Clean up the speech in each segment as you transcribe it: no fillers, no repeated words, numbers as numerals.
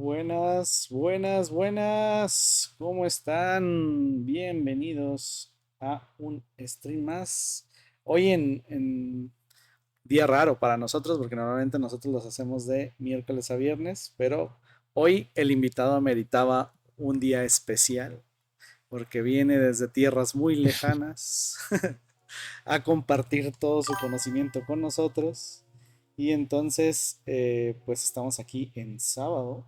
Buenas, buenas, buenas. ¿Cómo están? Bienvenidos a un stream más. Hoy en día raro para nosotros, porque normalmente nosotros los hacemos de miércoles a viernes, pero hoy el invitado ameritaba un día especial, porque viene desde tierras muy lejanas a compartir todo su conocimiento con nosotros. Y entonces, pues estamos aquí en sábado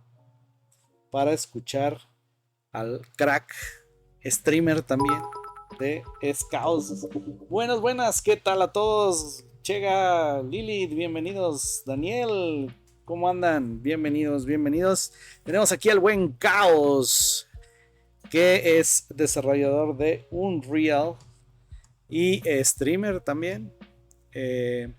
para escuchar al crack streamer también de Scouts. Buenas, buenas, ¿qué tal a todos? Chega, Lilith, bienvenidos. Daniel, ¿cómo andan? Bienvenidos, bienvenidos. Tenemos aquí al buen Caos, que es desarrollador de Unreal y streamer también. Eh,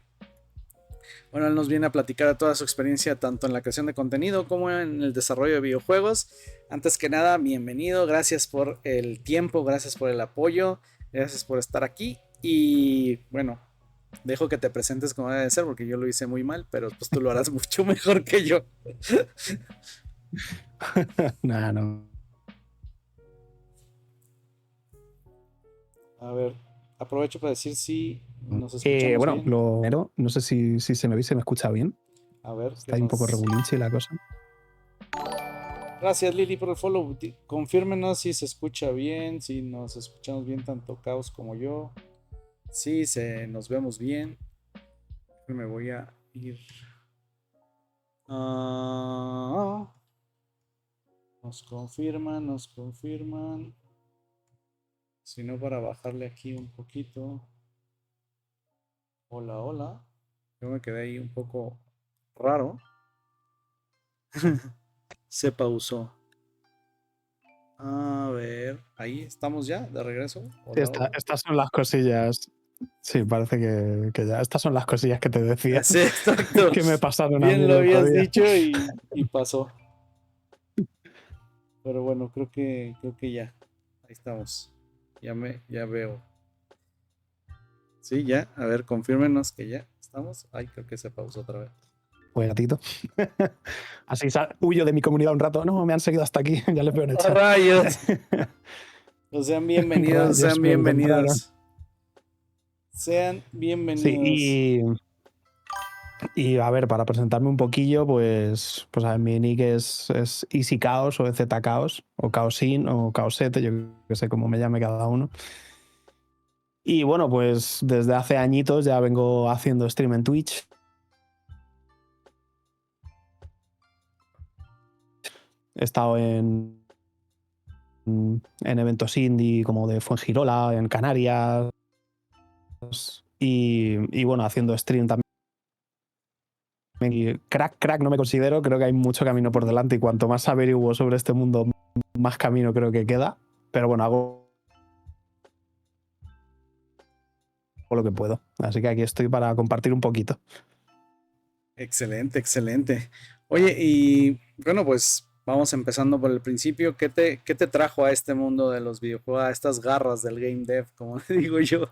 Bueno, él nos viene a platicar de toda su experiencia tanto en la creación de contenido como en el desarrollo de videojuegos. Antes que nada, bienvenido, gracias por el tiempo, gracias por el apoyo, gracias por estar aquí y bueno, dejo que te presentes como debe de ser porque yo lo hice muy mal, pero pues tú lo harás mucho mejor que yo. Nada, no. A ver, aprovecho para decir si nos escuchamos Bueno, bien. lo primero, no sé si se me ve, se me escucha bien. A ver, que Está ahí un poco nos... regulinche la cosa. Gracias Lili por el follow. Confírmenos si se escucha bien, si nos escuchamos bien tanto Caos como yo. Sí, nos vemos bien. Me voy a ir. Ah, nos confirman, nos confirman. Si no, para bajarle aquí un poquito. Hola, hola. Yo me quedé ahí un poco raro. Se pausó. A ver, ahí estamos ya, de regreso. Sí, Hola, hola. estas son las cosillas. Sí, parece que ya. Estas son las cosillas que te decía Sí, exacto. que me pasaron a mí Bien el lo otro habías día. dicho y pasó. Pero bueno, creo que ya. Ahí estamos. Ya veo. Sí, ya. A ver, confírmenos que ya estamos. Ay, creo que se pausó otra vez. Pues gatito. Así huyo de mi comunidad un rato. No, me han seguido hasta aquí. Ya les veo en el ¡Oh, chat. rayos! Pues sean bienvenidos, Rayos, sean me encontraron. bienvenidos. Sean Sí, bienvenidos. y a ver, para presentarme un poquillo, pues a ver, mi nick es Easy Chaos o EZ Chaos o Chaosin o Chaosete, yo que sé cómo me llame cada uno. Y bueno, pues desde hace añitos ya vengo haciendo stream en Twitch. He estado en eventos indie como de Fuengirola, en Canarias, y bueno, haciendo stream también. Y crack no me considero, creo que hay mucho camino por delante y cuanto más averiguo sobre este mundo, más camino creo que queda. Pero bueno, hago lo que puedo. Así que aquí estoy para compartir un poquito. Excelente, excelente. Oye, y bueno, pues vamos empezando por el principio. ¿Qué te trajo a este mundo de los videojuegos, a estas garras del game dev, como le digo yo?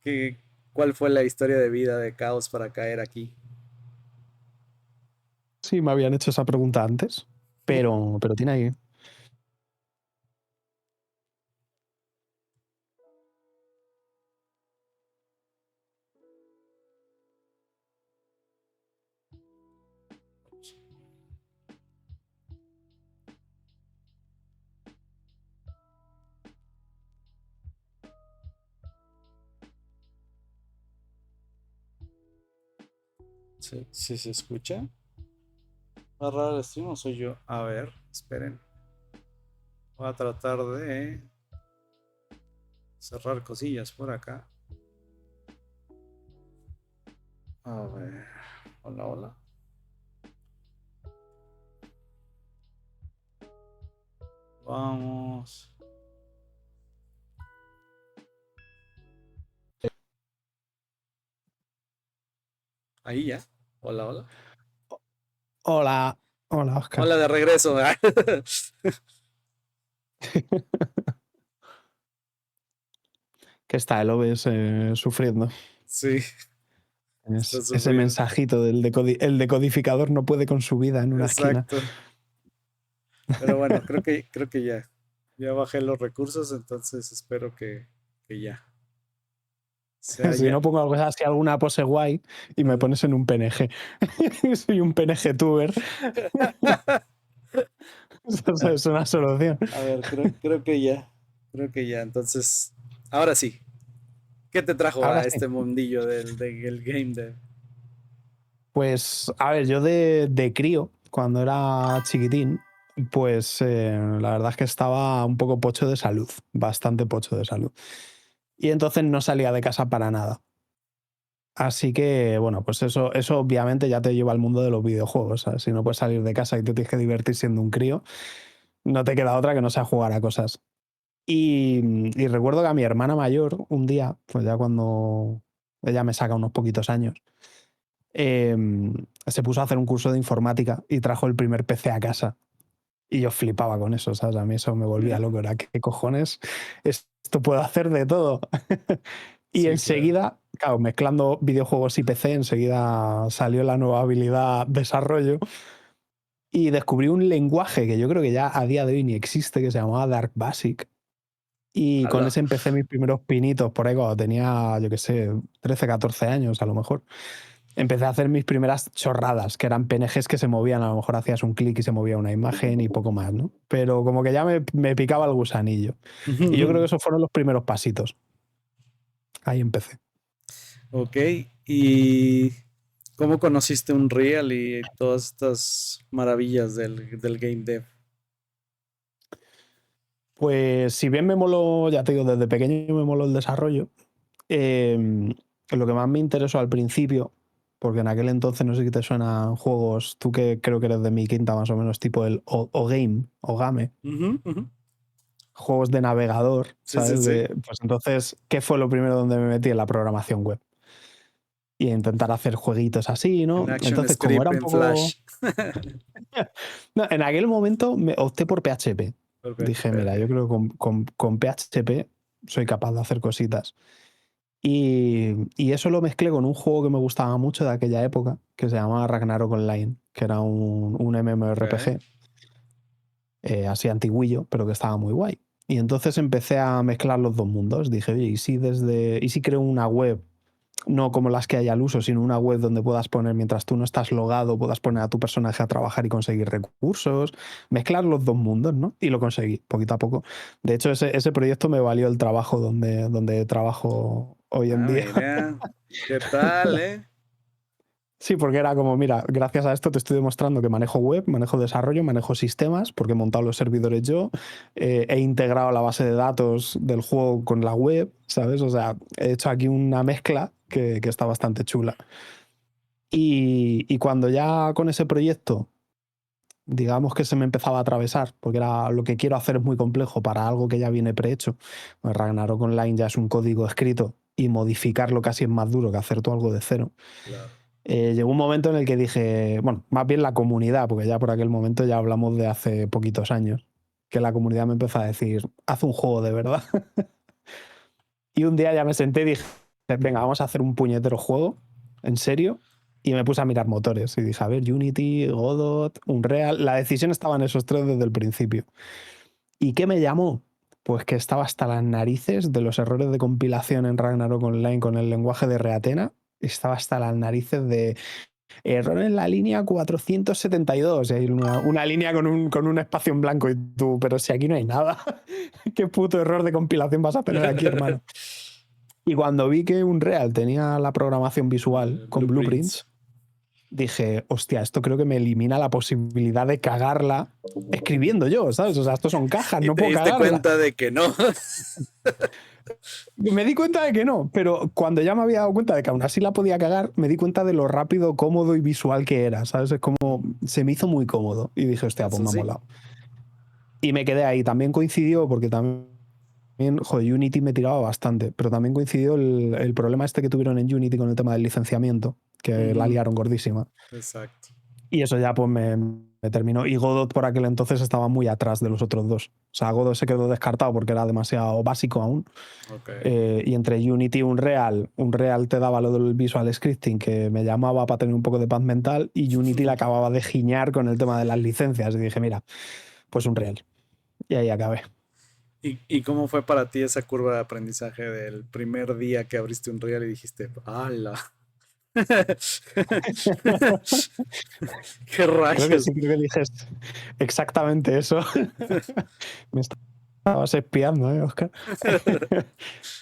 ¿Qué- ¿Cuál fue la historia de vida de Caos para caer aquí? Sí, me habían hecho esa pregunta antes, pero tiene ahí. ¿Sí se escucha? ¿Va raro el stream o soy yo? A ver, esperen. Voy a tratar de cerrar cosillas por acá. A ver. Hola, hola. Vamos. Ahí ya. Hola, hola. Hola, hola, Oscar. Hola de regreso. ¿Qué está el OBS sufriendo? Sí. Está Ese sufriendo. mensajito del el decodificador no puede con su vida en una esquina. Exacto. Pero bueno, creo que ya. Ya bajé los recursos, entonces espero que ya. Sea Si ya. no pongo algo así, alguna pose guay y me pones en un PNG. Soy un PNG tuber. Eso es una solución. A ver, creo que ya. Creo que ya. Entonces, ahora sí. ¿Qué te trajo Ahora a sí. este mundillo del game dev? Pues, a ver, yo de crío, cuando era chiquitín, pues la verdad es que estaba un poco pocho de salud, bastante pocho de salud. Y entonces no salía de casa para nada. Así que, bueno, pues eso obviamente ya te lleva al mundo de los videojuegos. ¿Sabes? Si no puedes salir de casa y te tienes que divertir siendo un crío, no te queda otra que no sea jugar a cosas. Y recuerdo que a mi hermana mayor, un día, pues ya cuando ella me saca unos poquitos años, se puso a hacer un curso de informática y trajo el primer PC a casa. Y yo flipaba con eso, ¿sabes? A mí eso me volvía loco. Era, ¿qué cojones? Esto puedo hacer de todo. Y Sí, claro. enseguida, claro, mezclando videojuegos y PC, enseguida salió la nueva habilidad desarrollo y descubrí un lenguaje que yo creo que ya a día de hoy ni existe, que se llamaba Dark Basic. Y con Aló. ese empecé mis primeros pinitos por ahí cuando tenía, yo qué sé, 13 14 años a lo mejor. Empecé a hacer mis primeras chorradas, que eran PNGs que se movían, a lo mejor hacías un clic y se movía una imagen y poco más, ¿no? Pero como que ya me picaba el gusanillo. Y yo creo que esos fueron los primeros pasitos. Ahí empecé. Ok. ¿Y cómo conociste un Real y todas estas maravillas del game dev? Pues si bien me moló, ya te digo, desde pequeño me moló el desarrollo, lo que más me interesó al principio, porque en aquel entonces no sé si te suenan juegos, tú que creo que eres de mi quinta más o menos, tipo el O-Game, O-Game, Ujú, ujú. juegos de navegador, Sí, sí, ¿sabes? sí. Pues entonces, ¿qué fue lo primero donde me metí en la programación web? Y intentar hacer jueguitos así, ¿no? En Action Entonces, como Script era un en poco... Flash. No, en aquel momento me opté por PHP. Por Dije, PHP, mira, ok. yo creo que con PHP soy capaz de hacer cositas. Y eso lo mezclé con un juego que me gustaba mucho de aquella época, que se llamaba Ragnarok Online, que era un Ok. MMORPG, así antiguillo, pero que estaba muy guay. Y entonces empecé a mezclar los dos mundos. Dije, oye, ¿y si creo una web, no como las que hay al uso, sino una web donde puedas poner, mientras tú no estás logado, puedas poner a tu personaje a trabajar y conseguir recursos, mezclar los dos mundos, ¿no? Y lo conseguí, poquito a poco. De hecho, ese proyecto me valió el trabajo donde trabajo hoy en Ah, día. mira. ¿Qué tal, eh? Sí, porque era como, mira, gracias a esto te estoy demostrando que manejo web, manejo desarrollo, manejo sistemas, porque he montado los servidores yo, he integrado la base de datos del juego con la web, ¿sabes? O sea, he hecho aquí una mezcla que está bastante chula. Y cuando ya con ese proyecto, digamos que se me empezaba a atravesar, porque era lo que quiero hacer es muy complejo para algo que ya viene prehecho, pues Ragnarok Online ya es un código escrito y modificarlo casi es más duro que hacer tú algo de cero. Claro. Llegó un momento en el que dije, bueno, más bien la comunidad, porque ya por aquel momento ya hablamos de hace poquitos años, que la comunidad me empezó a decir, haz un juego de verdad. Y un día ya me senté y dije, venga, vamos a hacer un puñetero juego, en serio. Y me puse a mirar motores y dije, a ver, Unity, Godot, Unreal. La decisión estaba en esos tres desde el principio. ¿Y qué me llamó? Pues que estaba hasta las narices de los errores de compilación en Ragnarok Online con el lenguaje de Reatena. Estaba hasta las narices de error en la línea 472. Y hay una línea con un espacio en blanco y tú, pero si aquí no hay nada. ¿Qué puto error de compilación vas a tener aquí, hermano? Y cuando vi que Unreal tenía la programación visual con Blueprints. blueprints, dije, hostia, esto creo que me elimina la posibilidad de cagarla escribiendo yo, ¿sabes? O sea, esto son cajas, Y no te puedo diste cagarla. cuenta de que no. Me di cuenta de que no, pero cuando ya me había dado cuenta de que aún así la podía cagar, me di cuenta de lo rápido, cómodo y visual que era, ¿sabes? Es como, se me hizo muy cómodo y dije, hostia, pues Eso me ha sí. molado. Y me quedé ahí. También coincidió, porque también, joder, Unity me tiraba bastante, pero también coincidió el problema este que tuvieron en Unity con el tema del licenciamiento, que la Ujú. liaron gordísima. Exacto. Y eso ya pues me terminó. Y Godot por aquel entonces estaba muy atrás de los otros dos. O sea, Godot se quedó descartado porque era demasiado básico aún. Ok. Y entre Unity y Unreal te daba lo del visual scripting que me llamaba para tener un poco de paz mental, y Unity la acababa de giñar con el tema de las licencias. Y dije, mira, pues Unreal. Y ahí acabé. ¿Y cómo fue para ti esa curva de aprendizaje del primer día que abriste un Real y dijiste, ¡hala! ¡Qué Creo que rayos! sí, creo que dijes exactamente eso. Me estabas espiando, Oscar? Es que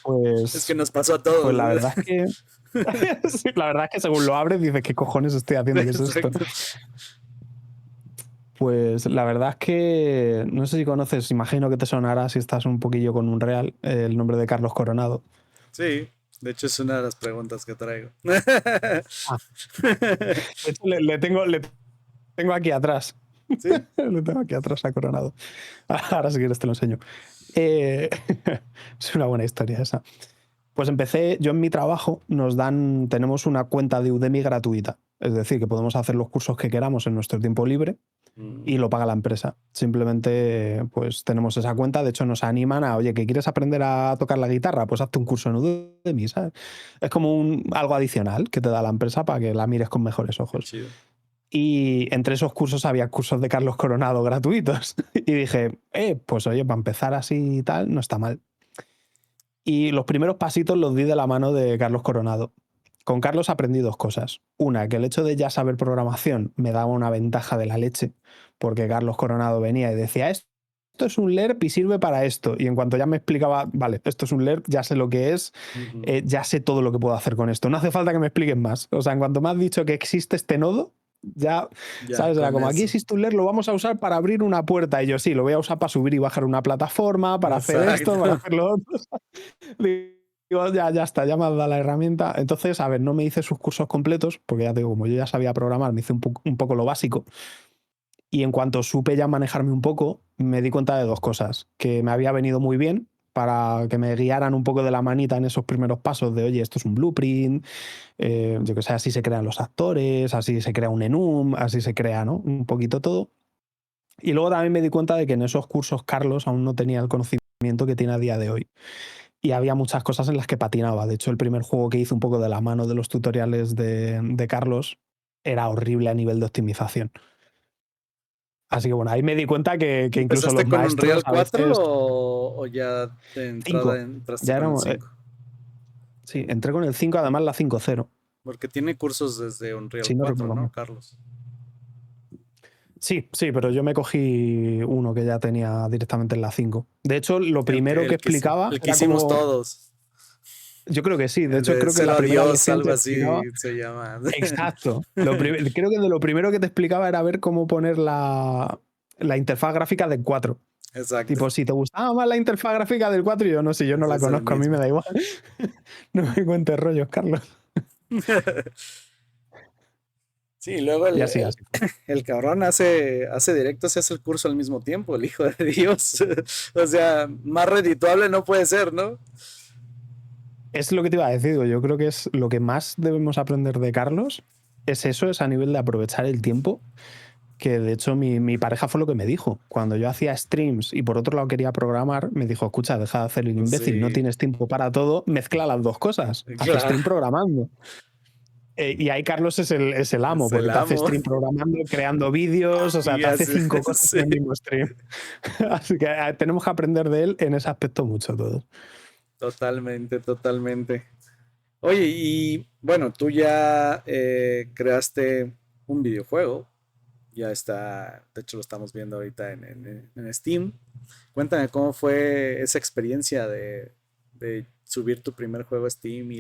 Pues, nos pasó a pues la todos. verdad es que sí, la verdad es que según lo abres dices, ¿qué cojones estoy haciendo? ¿Qué es esto? Exacto. Pues la verdad es que no sé si conoces, imagino que te sonará si estás un poquillo con Unreal, el nombre de Carlos Coronado. Sí, de hecho es una de las preguntas que traigo. Ah, de hecho, le tengo aquí atrás. ¿Sí? Le tengo aquí atrás a Coronado. Ahora si quieres te lo enseño. Eh, es una buena historia esa. Pues empecé, yo en mi trabajo tenemos una cuenta de Udemy gratuita. Es decir, que podemos hacer los cursos que queramos en nuestro tiempo libre Mm, y lo paga la empresa. Simplemente, pues tenemos esa cuenta. De hecho, nos animan a, oye, ¿que quieres aprender a tocar la guitarra? Pues hazte un curso en Udemy, ¿sabes? Es como algo adicional que te da la empresa para que la mires con mejores qué ojos. chido. Y entre esos cursos había cursos de Carlos Coronado gratuitos. Y dije, pues oye, para empezar así y tal, no está mal. Y los primeros pasitos los di de la mano de Carlos Coronado. Con Carlos aprendí dos cosas. Una, que el hecho de ya saber programación me daba una ventaja de la leche, porque Carlos Coronado venía y decía, esto es un LERP y sirve para esto. Y en cuanto ya me explicaba, vale, esto es un LERP, ya sé lo que es, Ujú. ya sé todo lo que puedo hacer con esto. No hace falta que me expliques más. O sea, en cuanto me has dicho que existe este nodo, ya, Ya, ¿sabes? Era con como, aquí eso. existe un LERP, lo vamos a usar para abrir una puerta. Y yo, sí, lo voy a usar para subir y bajar una plataforma, para hacer esto, para Exacto. hacer lo otro. Digo, ya está, ya me has dado la herramienta. Entonces, a ver, no me hice sus cursos completos, porque ya te digo, como yo ya sabía programar, me hice un poco lo básico. Y en cuanto supe ya manejarme un poco, me di cuenta de dos cosas. Que me había venido muy bien para que me guiaran un poco de la manita en esos primeros pasos de, oye, esto es un blueprint, yo que sé, así se crean los actores, así se crea un enum, así se crea, ¿no? Un poquito todo. Y luego también me di cuenta de que en esos cursos Carlos aún no tenía el conocimiento que tiene a día de hoy. Y había muchas cosas en las que patinaba. De hecho, el primer juego que hice un poco de la mano de los tutoriales de Carlos era horrible a nivel de optimización. Así que bueno, ahí me di cuenta que incluso ¿Empezaste los con un maestros Real a 4 veces... o ya de entrada 5. entraste Ya con era... el 5? sí, entré con el 5, además la 5.0, Porque tiene cursos desde Unreal si no 4, recuerdo ¿no, mal. Carlos? Sí, sí, pero yo me cogí uno que ya tenía directamente en la 5. De hecho, lo El que, primero que explicaba el que era hicimos como... todos. Yo creo que sí, de El hecho de creo que en cero la a primera Dios, lección algo te explicaba... así se llama. Exacto. Creo que de lo primero que te explicaba era ver cómo poner la interfaz gráfica del 4. Exacto. Tipo, si te gustaba más la interfaz gráfica del 4, yo no sé, yo no Ese la es el conozco, a mí me mismo. da igual. No me cuentes rollos, Carlos. Sí, luego Y así, así. el cabrón hace directos y hace el curso al mismo tiempo, el hijo de Dios. O sea, más redituable no puede ser, ¿no? Es lo que te iba a decir, digo, yo creo que es lo que más debemos aprender de Carlos, es eso, es a nivel de aprovechar el tiempo, que de hecho mi pareja fue lo que me dijo. Cuando yo hacía streams y por otro lado quería programar, me dijo, escucha, deja de hacer el imbécil, no Sí, tienes tiempo para todo, mezcla las dos cosas, haz claro, stream programando. Y ahí Carlos es el amo, es el porque te hace amo. stream programando, creando vídeos, o sea, Y te hace hace, 5 cosas en sí, el mismo stream. Así que tenemos que aprender de él en ese aspecto mucho todos. totalmente, totalmente. Oye, y bueno, tú ya creaste un videojuego, ya está, de hecho lo estamos viendo ahorita en Steam. Cuéntame cómo fue esa experiencia de subir tu primer juego a Steam y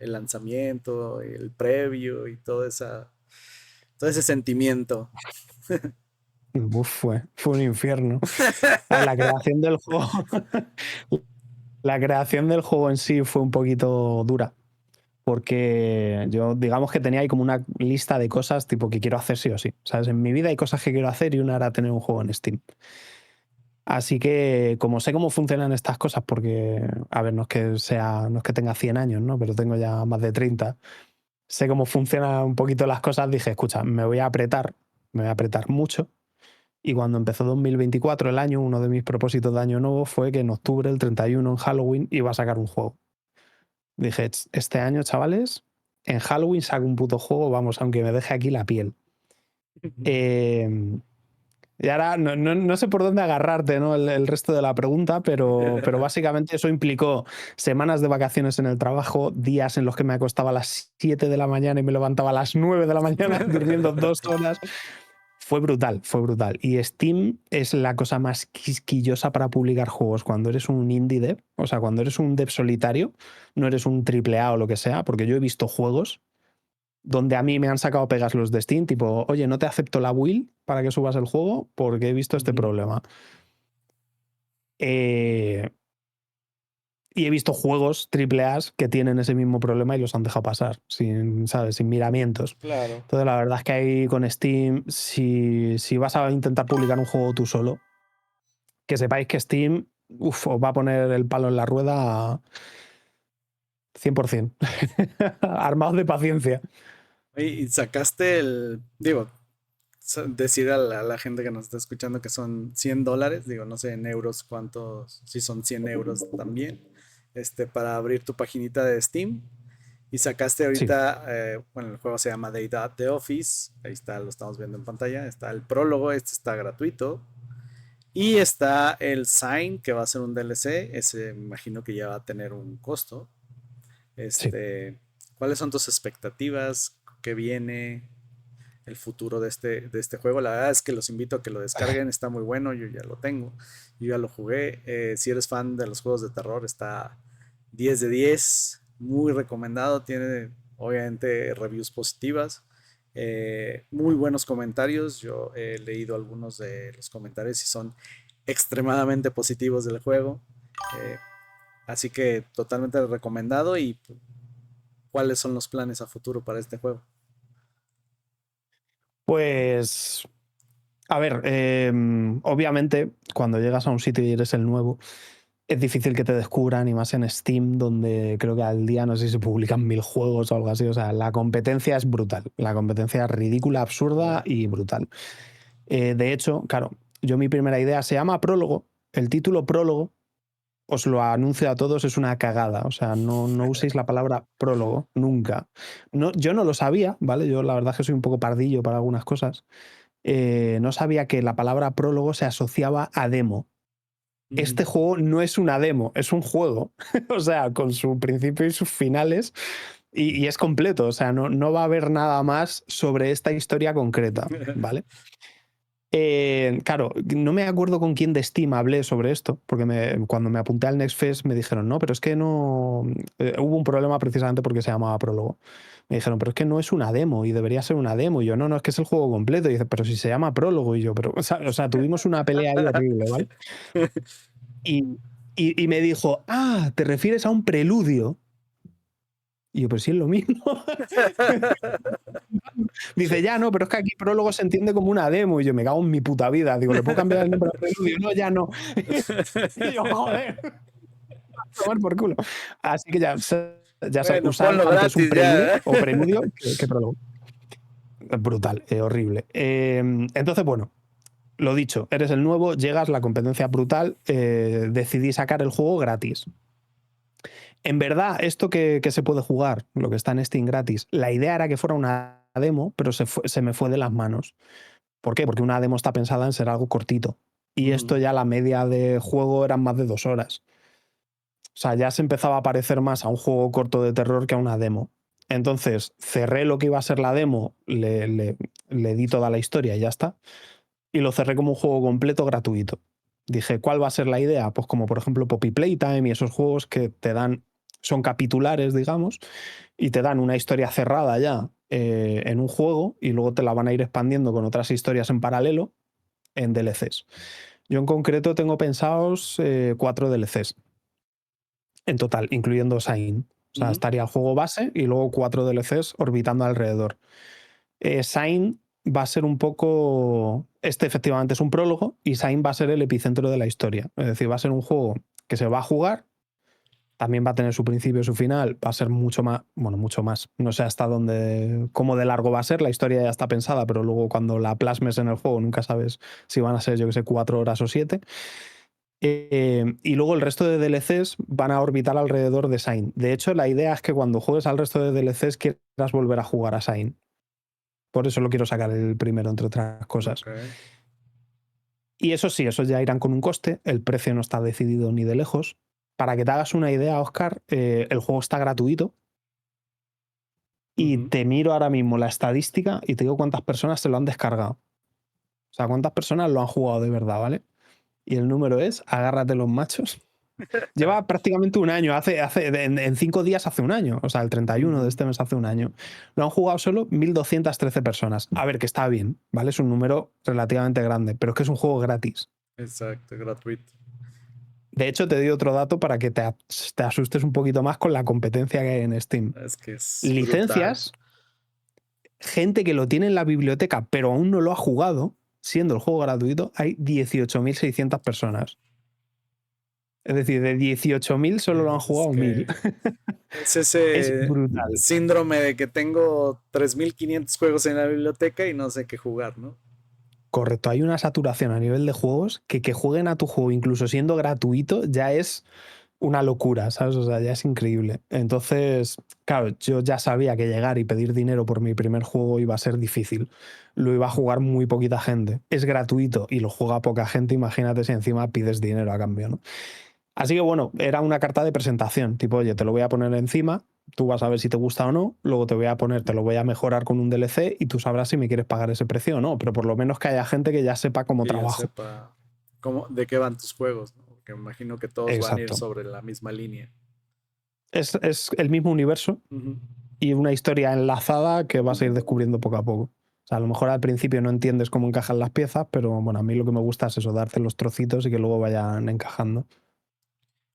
el lanzamiento, el preview y todo ese sentimiento. Uf, fue un infierno. A ver, la creación del juego, la creación del juego en sí fue un poquito dura, porque yo digamos que tenía ahí como una lista de cosas tipo que quiero hacer sí o sí. ¿Sabes? En mi vida hay cosas que quiero hacer y una era tener un juego en Steam. Así que como sé cómo funcionan estas cosas, porque, a ver, no es que tenga 100 años, ¿no? Pero tengo ya más de 30. sé cómo funcionan un poquito las cosas, dije, escucha, me voy a apretar mucho. Y cuando empezó 2024, el año, uno de mis propósitos de año nuevo fue que en octubre, el 31, en Halloween, iba a sacar un juego. Dije, este año, chavales, en Halloween saco un puto juego, vamos, aunque me deje aquí la piel. Eh, y ahora no sé por dónde agarrarte, ¿no? El resto de la pregunta, pero básicamente eso implicó semanas de vacaciones en el trabajo, días en los que me acostaba a las 7 de la mañana y me levantaba a las 9 de la mañana durmiendo 2 horas. Fue brutal, fue brutal. Y Steam es la cosa más quisquillosa para publicar juegos. Cuando eres un indie dev, o sea, cuando eres un dev solitario, no eres un triple A o lo que sea, porque yo he visto juegos donde a mí me han sacado pegas los de Steam, tipo, oye, no te acepto la will para que subas el juego porque he visto este problema. Y he visto juegos triple A que tienen ese mismo problema y los han dejado pasar, sin, ¿sabes? Sin miramientos. Claro. Entonces, la verdad es que ahí con Steam, si vas a intentar publicar un juego tú solo, que sepáis que Steam os va a poner el palo en la rueda 100%. Armados de paciencia. Oye, y sacaste digo, decir a la gente que nos está escuchando que son $100, digo, no sé en euros cuántos, si son 100 euros también, para abrir tu paginita de Steam. Y sacaste Sí, ahorita, bueno, el juego se llama Data at the Office, ahí está, lo estamos viendo en pantalla, está el prólogo, este está gratuito. Y está el Sign, que va a ser un DLC, ese me imagino que ya va a tener un costo. sí. Este, ¿Cuáles son tus expectativas? ¿Qué viene? El futuro de este juego. La verdad es que los invito a que lo descarguen, está muy bueno, yo ya lo tengo, yo ya lo jugué. Si eres fan de los juegos de terror, está 10 de 10, muy recomendado, tiene obviamente reviews positivas, muy buenos comentarios, yo he leído algunos de los comentarios y son extremadamente positivos del juego, eh, así que totalmente recomendado. ¿Y cuáles son los planes a futuro para este juego? Pues, a ver, obviamente, cuando llegas a un sitio y eres el nuevo, es difícil que te descubran, y más en Steam, donde creo que al día no sé si se publican 1000 juegos o algo así. O sea, la competencia es brutal. La competencia es ridícula, absurda y brutal. De hecho, claro, yo mi primera idea se llama Prólogo. El título Prólogo, os lo anuncio a todos, es una cagada. O sea, no uséis la palabra prólogo nunca. No, yo no lo sabía, ¿vale? Yo la verdad es que soy un poco pardillo para algunas cosas. No sabía que la palabra prólogo se asociaba a demo. Este juego no es una demo, es un juego. O sea, con su principio y sus finales. Y es completo. O sea, no va a haber nada más sobre esta historia concreta, ¿vale? Claro, no me acuerdo con quién de Steam hablé sobre esto, porque cuando me apunté al Next Fest me dijeron, no, pero es que no. Hubo un problema precisamente porque se llamaba Prólogo. Me dijeron, pero es que no es una demo y debería ser una demo. Y yo, no, es que es el juego completo. Y dice, pero si se llama Prólogo. Y yo, pero, o sea, tuvimos una pelea ahí horrible, ¿vale? Y, y me dijo, ¿te refieres a un preludio? Y yo, pero sí es lo mismo. Dice, ya no, pero es que aquí prólogo se entiende como una demo. Y yo, me cago en mi puta vida. Digo, ¿le puedo cambiar el nombre a preludio? No, ya no. Y yo, joder, tomar por culo. Así que ya Bueno, usad ponlo antes un gratis preludio ya. o preludio que prólogo. Brutal, horrible. Entonces, bueno, lo dicho, eres el nuevo, llegas, la competencia brutal, decidí sacar el juego gratis. En verdad, esto que se puede jugar, lo que está en Steam gratis, la idea era que fuera una demo, pero se me fue de las manos. ¿Por qué? Porque una demo está pensada en ser algo cortito. Y esto ya la media de juego eran más de 2 horas. O sea, ya se empezaba a parecer más a un juego corto de terror que a una demo. Entonces cerré lo que iba a ser la demo, le di toda la historia y ya está. Y lo cerré como un juego completo gratuito. Dije, ¿cuál va a ser la idea? Pues como por ejemplo Poppy Playtime y esos juegos que te dan, son capitulares, digamos, y te dan una historia cerrada ya en un juego y luego te la van a ir expandiendo con otras historias en paralelo en DLCs. Yo en concreto tengo pensados 4 DLCs en total, incluyendo Sign. O sea, Ujú. estaría el juego base y luego 4 DLCs orbitando alrededor. Sign va a ser un poco. Este efectivamente es un prólogo y Sign va a ser el epicentro de la historia. Es decir, va a ser un juego que se va a jugar también va a tener su principio y su final, va a ser mucho más, bueno, mucho más. No sé hasta dónde, cómo de largo va a ser, la historia ya está pensada, pero luego cuando la plasmes en el juego nunca sabes si van a ser, yo que sé, 4 horas o 7. Y luego el resto de DLCs van a orbitar alrededor de Sign. De hecho, la idea es que cuando juegues al resto de DLCs quieras volver a jugar a Sign. Por eso lo quiero sacar el primero, entre otras cosas. Ok. Y eso sí, eso ya irán con un coste. El precio no está decidido ni de lejos. Para que te hagas una idea, Oscar, el juego está gratuito. Y Ujú. te miro ahora mismo la estadística y te digo cuántas personas se lo han descargado. O sea, cuántas personas lo han jugado de verdad, ¿vale? Y el número es, agárrate los machos, lleva prácticamente un año, en 5 días hace un año, o sea, el 31 de Ujú. este mes hace un año. Lo han jugado solo 1.213 personas. A ver, que está bien, ¿vale? Es un número relativamente grande, pero es que es un juego gratis. Exacto, gratuito. De hecho, te doy otro dato para que te asustes un poquito más con la competencia que hay en Steam. Es que es brutal. Licencias, gente que lo tiene en la biblioteca, pero aún no lo ha jugado, siendo el juego gratuito, hay 18.600 personas. Es decir, de 18.000 solo lo han Es jugado 1.000. que es Es ese brutal. síndrome de que tengo 3500 juegos en la biblioteca y no sé qué jugar, ¿no? Correcto, hay una saturación a nivel de juegos que jueguen a tu juego, incluso siendo gratuito, ya es una locura, ¿sabes? O sea, ya es increíble. Entonces, claro, yo ya sabía que llegar y pedir dinero por mi primer juego iba a ser difícil. Lo iba a jugar muy poquita gente. Es gratuito y lo juega poca gente, imagínate si encima pides dinero a cambio, ¿no? Así que bueno, era una carta de presentación, tipo, oye, te lo voy a poner encima, tú vas a ver si te gusta o no, luego te voy a poner, te lo voy a mejorar con un DLC y tú sabrás si me quieres pagar ese precio o no, pero por lo menos que haya gente que ya sepa cómo Que ya trabajo. sepa de qué van tus juegos, ¿no? Porque me imagino que todos van a ir Exacto. sobre la misma línea. Es el mismo universo Ujú. y una historia enlazada que vas a ir descubriendo poco a poco. O sea, a lo mejor al principio no entiendes cómo encajan las piezas, pero bueno, a mí lo que me gusta es eso, darte los trocitos y que luego vayan encajando.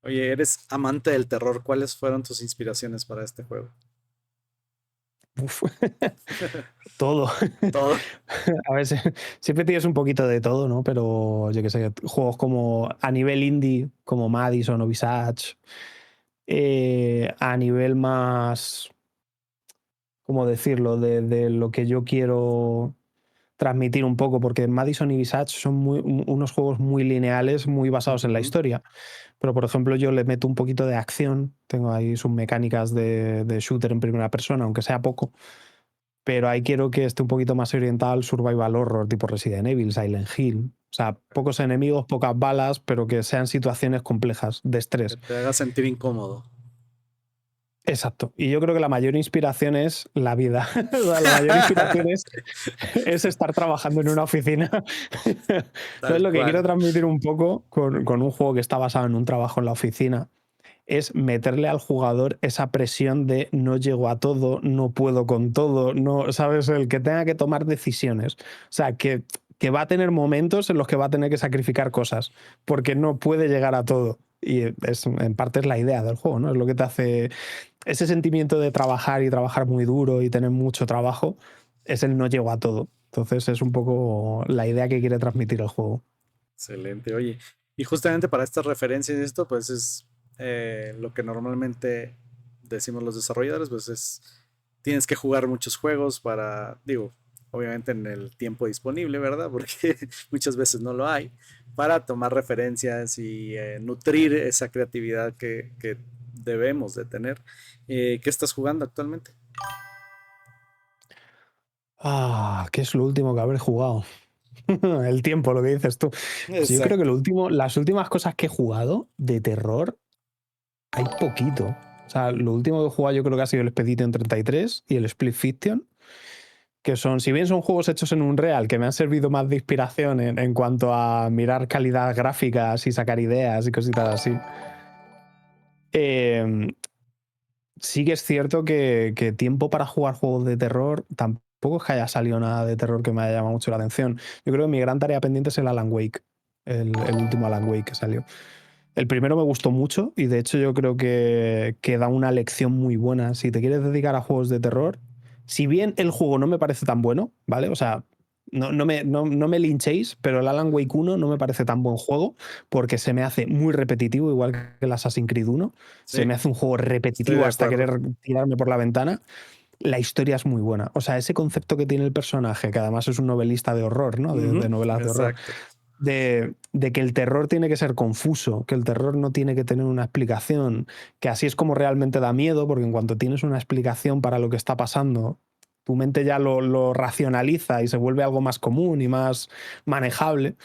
Oye, eres amante del terror. ¿Cuáles fueron tus inspiraciones para este juego? Uf, todo. Todo. A ver, siempre tienes un poquito de todo, ¿no? Pero yo qué sé, juegos como a nivel indie, como Madison o Visage, a nivel más, ¿cómo decirlo? De lo que yo quiero transmitir un poco, porque Madison y Visage son unos juegos muy lineales, muy basados en la Ujú. historia. Pero, por ejemplo, yo le meto un poquito de acción, tengo ahí sus mecánicas de shooter en primera persona, aunque sea poco, pero ahí quiero que esté un poquito más orientado al survival horror, tipo Resident Evil, Silent Hill. O sea, pocos enemigos, pocas balas, pero que sean situaciones complejas, de Que estrés. te haga sentir incómodo. Exacto. Y yo creo que la mayor inspiración es la vida. O sea, la mayor inspiración es estar trabajando en una oficina. Entonces, Tal lo que quiero cual. transmitir un poco con un juego que está basado en un trabajo en la oficina es meterle al jugador esa presión de no llego a todo, no puedo con todo, no, ¿sabes? El que tenga que tomar decisiones. O sea, que va a tener momentos en los que va a tener que sacrificar cosas, porque no puede llegar a todo. Y en parte es la idea del juego, ¿no? Es lo que te hace ese sentimiento de trabajar y trabajar muy duro y tener mucho trabajo, es el no llego a todo. Entonces es un poco la idea que quiere transmitir el juego. Excelente. Oye, y justamente para estas referencias y esto, pues es lo que normalmente decimos los desarrolladores, pues es, tienes que jugar muchos juegos para, digo, obviamente en el tiempo disponible, ¿verdad? Porque muchas veces no lo hay, para tomar referencias y nutrir esa creatividad que debemos de tener. ¿Qué estás jugando actualmente? Ah, ¿qué es lo último que haber jugado? El tiempo, lo que dices tú. Pues yo creo que Exacto. las últimas cosas que he jugado de terror, hay poquito. O sea, lo último que he jugado yo creo que ha sido el Expedition 33 y el Split Fiction, que son, si bien son juegos hechos en un real, que me han servido más de inspiración en cuanto a mirar calidad gráficas y sacar ideas y cositas así. Eh, sí que es cierto que tiempo para jugar juegos de terror tampoco es que haya salido nada de terror que me haya llamado mucho la atención. Yo creo que mi gran tarea pendiente es el Alan Wake, el último Alan Wake que salió. El primero me gustó mucho y de hecho yo creo que da una lección muy buena. Si te quieres dedicar a juegos de terror, si bien el juego no me parece tan bueno, ¿vale? O sea, no me linchéis, pero el Alan Wake 1 no me parece tan buen juego porque se me hace muy repetitivo, igual que el Assassin's Creed 1. Se Sí, me hace un juego estoy repetitivo de hasta acuerdo. querer tirarme por la ventana. La historia es muy buena. O sea, ese concepto que tiene el personaje, que además es un novelista de horror, ¿no? De Ujú, novelas de horror, exacto. de que el terror tiene que ser confuso, que el terror no tiene que tener una explicación, que así es como realmente da miedo, porque en cuanto tienes una explicación para lo que está pasando, tu mente ya lo racionaliza y se vuelve algo más común y más manejable.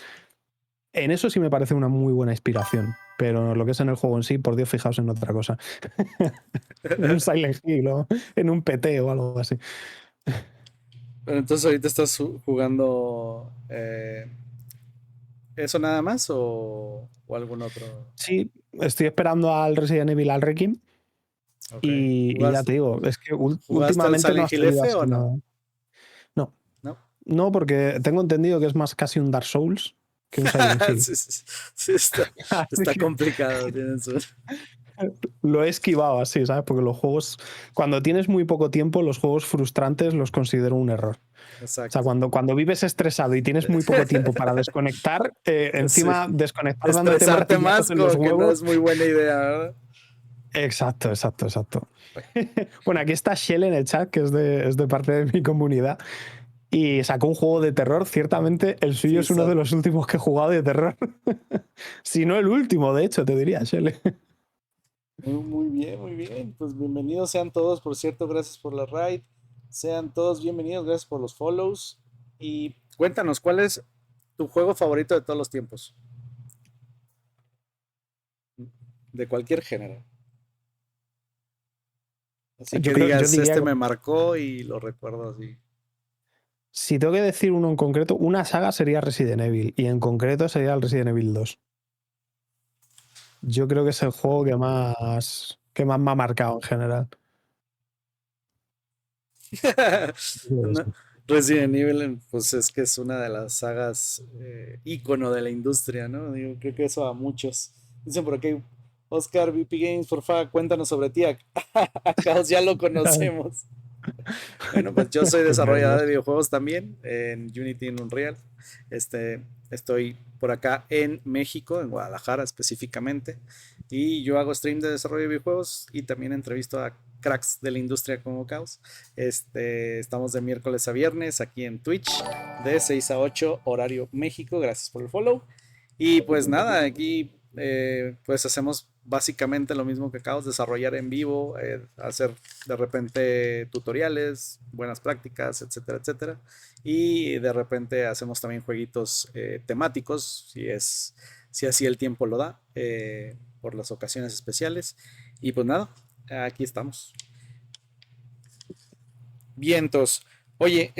En eso sí me parece una muy buena inspiración, pero lo que es en el juego en sí, por Dios, fijaos en otra cosa. En un Silent Hill o en un PT o algo así. Pero entonces ahorita estás jugando eso nada más o algún otro. Sí, estoy esperando al Resident Evil al Requiem Ok. y ya te digo, es que ¿Jugaste al últimamente no ha Silent Hill salido F así o no? nada. No, ¿No? no, porque tengo entendido que es más casi un Dark Souls que un Silent Hill. Sí, sí, sí, Así está que complicado. Tienen su... lo he esquivado así, ¿sabes? Porque los juegos, cuando tienes muy poco tiempo, los juegos frustrantes los considero un error. O sea, Exacto. cuando vives estresado y tienes muy poco tiempo para desconectar, Sí. encima desconectar dándote Estresarte martillazos más en los como que no es huevos. muy buena idea, ¿verdad? Exacto, exacto, exacto. Bueno, aquí está Shell en el chat, que es de parte de mi comunidad, y sacó un juego de terror. Ciertamente, el suyo es uno FIFA. de los últimos que he jugado de terror. Si no el último, de hecho, te diría, Shell. Muy bien, muy bien. Pues bienvenidos sean todos, por cierto, gracias por la raid. Sean todos bienvenidos, gracias por los follows. Y cuéntanos, ¿cuál es tu juego favorito de todos los tiempos? De cualquier género. Así que Yo digas, diría este que me marcó y lo recuerdo así. si tengo que decir uno en concreto, una saga sería Resident Evil, y en concreto sería el Resident Evil 2. Yo creo que es el juego que más me ha marcado en general. No, Resident Evil, pues es que es una de las sagas ícono de la industria, ¿no? Digo, creo que eso a muchos. Dicen por aquí, Oscar VP Games, por favor, cuéntanos sobre ti. Acá ya lo conocemos. Bueno, pues yo soy Qué desarrollador nervios. de videojuegos también en Unity y en Unreal. Estoy por acá en México, en Guadalajara específicamente, y yo hago stream de desarrollo de videojuegos y también entrevisto a cracks de la industria como Caos. Estamos de miércoles a viernes aquí en Twitch de 6 a 8 horario México. Gracias por el follow. Y pues nada, aquí pues hacemos básicamente lo mismo que Caos, desarrollar en vivo, hacer de repente tutoriales, buenas prácticas, etcétera, etcétera. Y de repente hacemos también jueguitos temáticos, si así el tiempo lo da, por las ocasiones especiales. Y pues nada, aquí estamos. Vientos. Oye,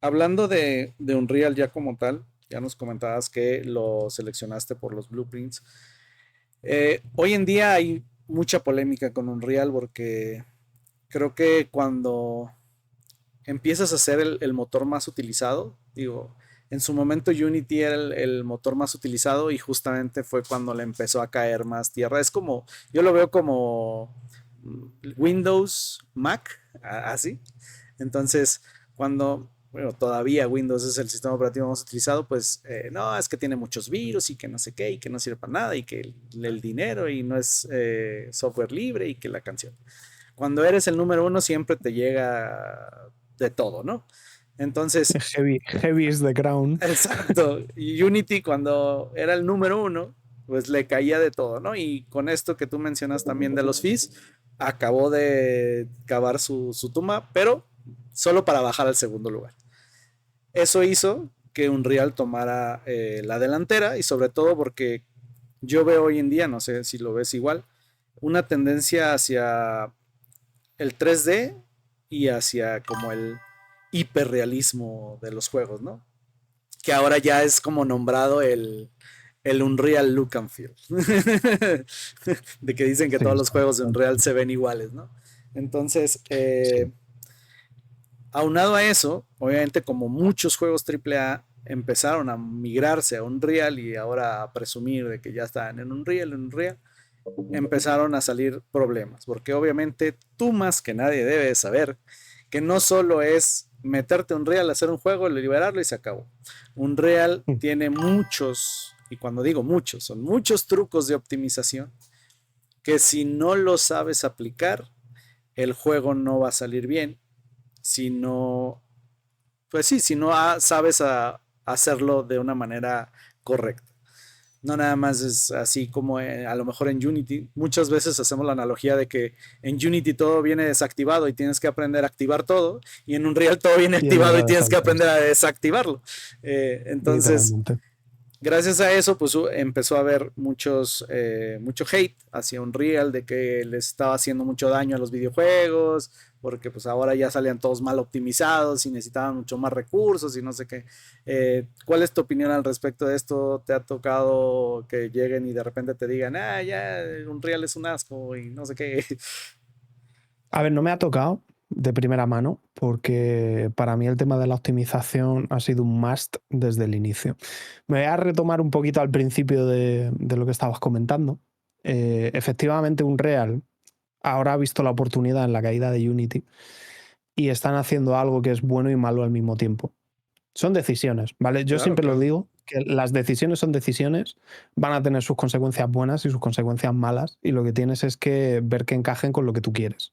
hablando de Unreal ya como tal, ya nos comentabas que lo seleccionaste por los blueprints. Hoy en día hay mucha polémica con Unreal porque creo que cuando empiezas a ser el motor más utilizado, digo, en su momento Unity era el motor más utilizado y justamente fue cuando le empezó a caer más tierra. Es como, yo lo veo como Windows, Mac, así. Entonces, cuando, bueno, todavía Windows es el sistema operativo más utilizado, pues no, es que tiene muchos virus y que no sé qué, y que no sirve para nada, y que el dinero y no es software libre y que la canción. Cuando eres el número uno siempre te llega de todo, ¿no? Entonces, Heavy is the crown. exacto. Y Unity cuando era el número uno, pues le caía de todo, ¿no? Y con esto que tú mencionas también de los fees, acabó de cavar su tumba, pero solo para bajar al segundo lugar. Eso hizo que Unreal tomara la delantera y sobre todo porque yo veo hoy en día, no sé si lo ves igual, una tendencia hacia el 3D y hacia como el hiperrealismo de los juegos, ¿no? Que ahora ya es como nombrado el Unreal Look and Feel. De que dicen que Sí, todos los está. juegos de Unreal se ven iguales, ¿no? Entonces, Sí. aunado a eso, obviamente como muchos juegos AAA empezaron a migrarse a Unreal y ahora a presumir de que ya están en Unreal, empezaron a salir problemas, porque obviamente tú más que nadie debes saber que no solo es meterte un Unreal, hacer un juego, liberarlo y se acabó. Unreal tiene muchos, y cuando digo muchos, son muchos trucos de optimización que si no lo sabes aplicar, el juego no va a salir bien. Si no, pues sí, si no sabes hacerlo de una manera correcta. No nada más es así como a lo mejor en Unity. Muchas veces hacemos la analogía de que en Unity todo viene desactivado y tienes que aprender a activar todo, y en Unreal todo viene Y en activado y Unreal tienes está que al revés, aprender a desactivarlo. Entonces, literalmente. gracias a eso, pues empezó a haber mucho hate hacia Unreal de que les estaba haciendo mucho daño a los videojuegos, porque pues ahora ya salían todos mal optimizados y necesitaban mucho más recursos y no sé qué. ¿Cuál es tu opinión al respecto de esto? ¿Te ha tocado que lleguen y de repente te digan, ya, Unreal es un asco y no sé qué? A ver, no me ha tocado de primera mano porque para mí el tema de la optimización ha sido un must desde el inicio. Me voy a retomar un poquito al principio de lo que estabas comentando. Efectivamente, Unreal ahora ha visto la oportunidad en la caída de Unity y están haciendo algo que es bueno y malo al mismo tiempo. Son decisiones, ¿vale? Yo Claro, siempre lo claro. digo, que las decisiones son decisiones, van a tener sus consecuencias buenas y sus consecuencias malas, y lo que tienes es que ver que encajen con lo que tú quieres.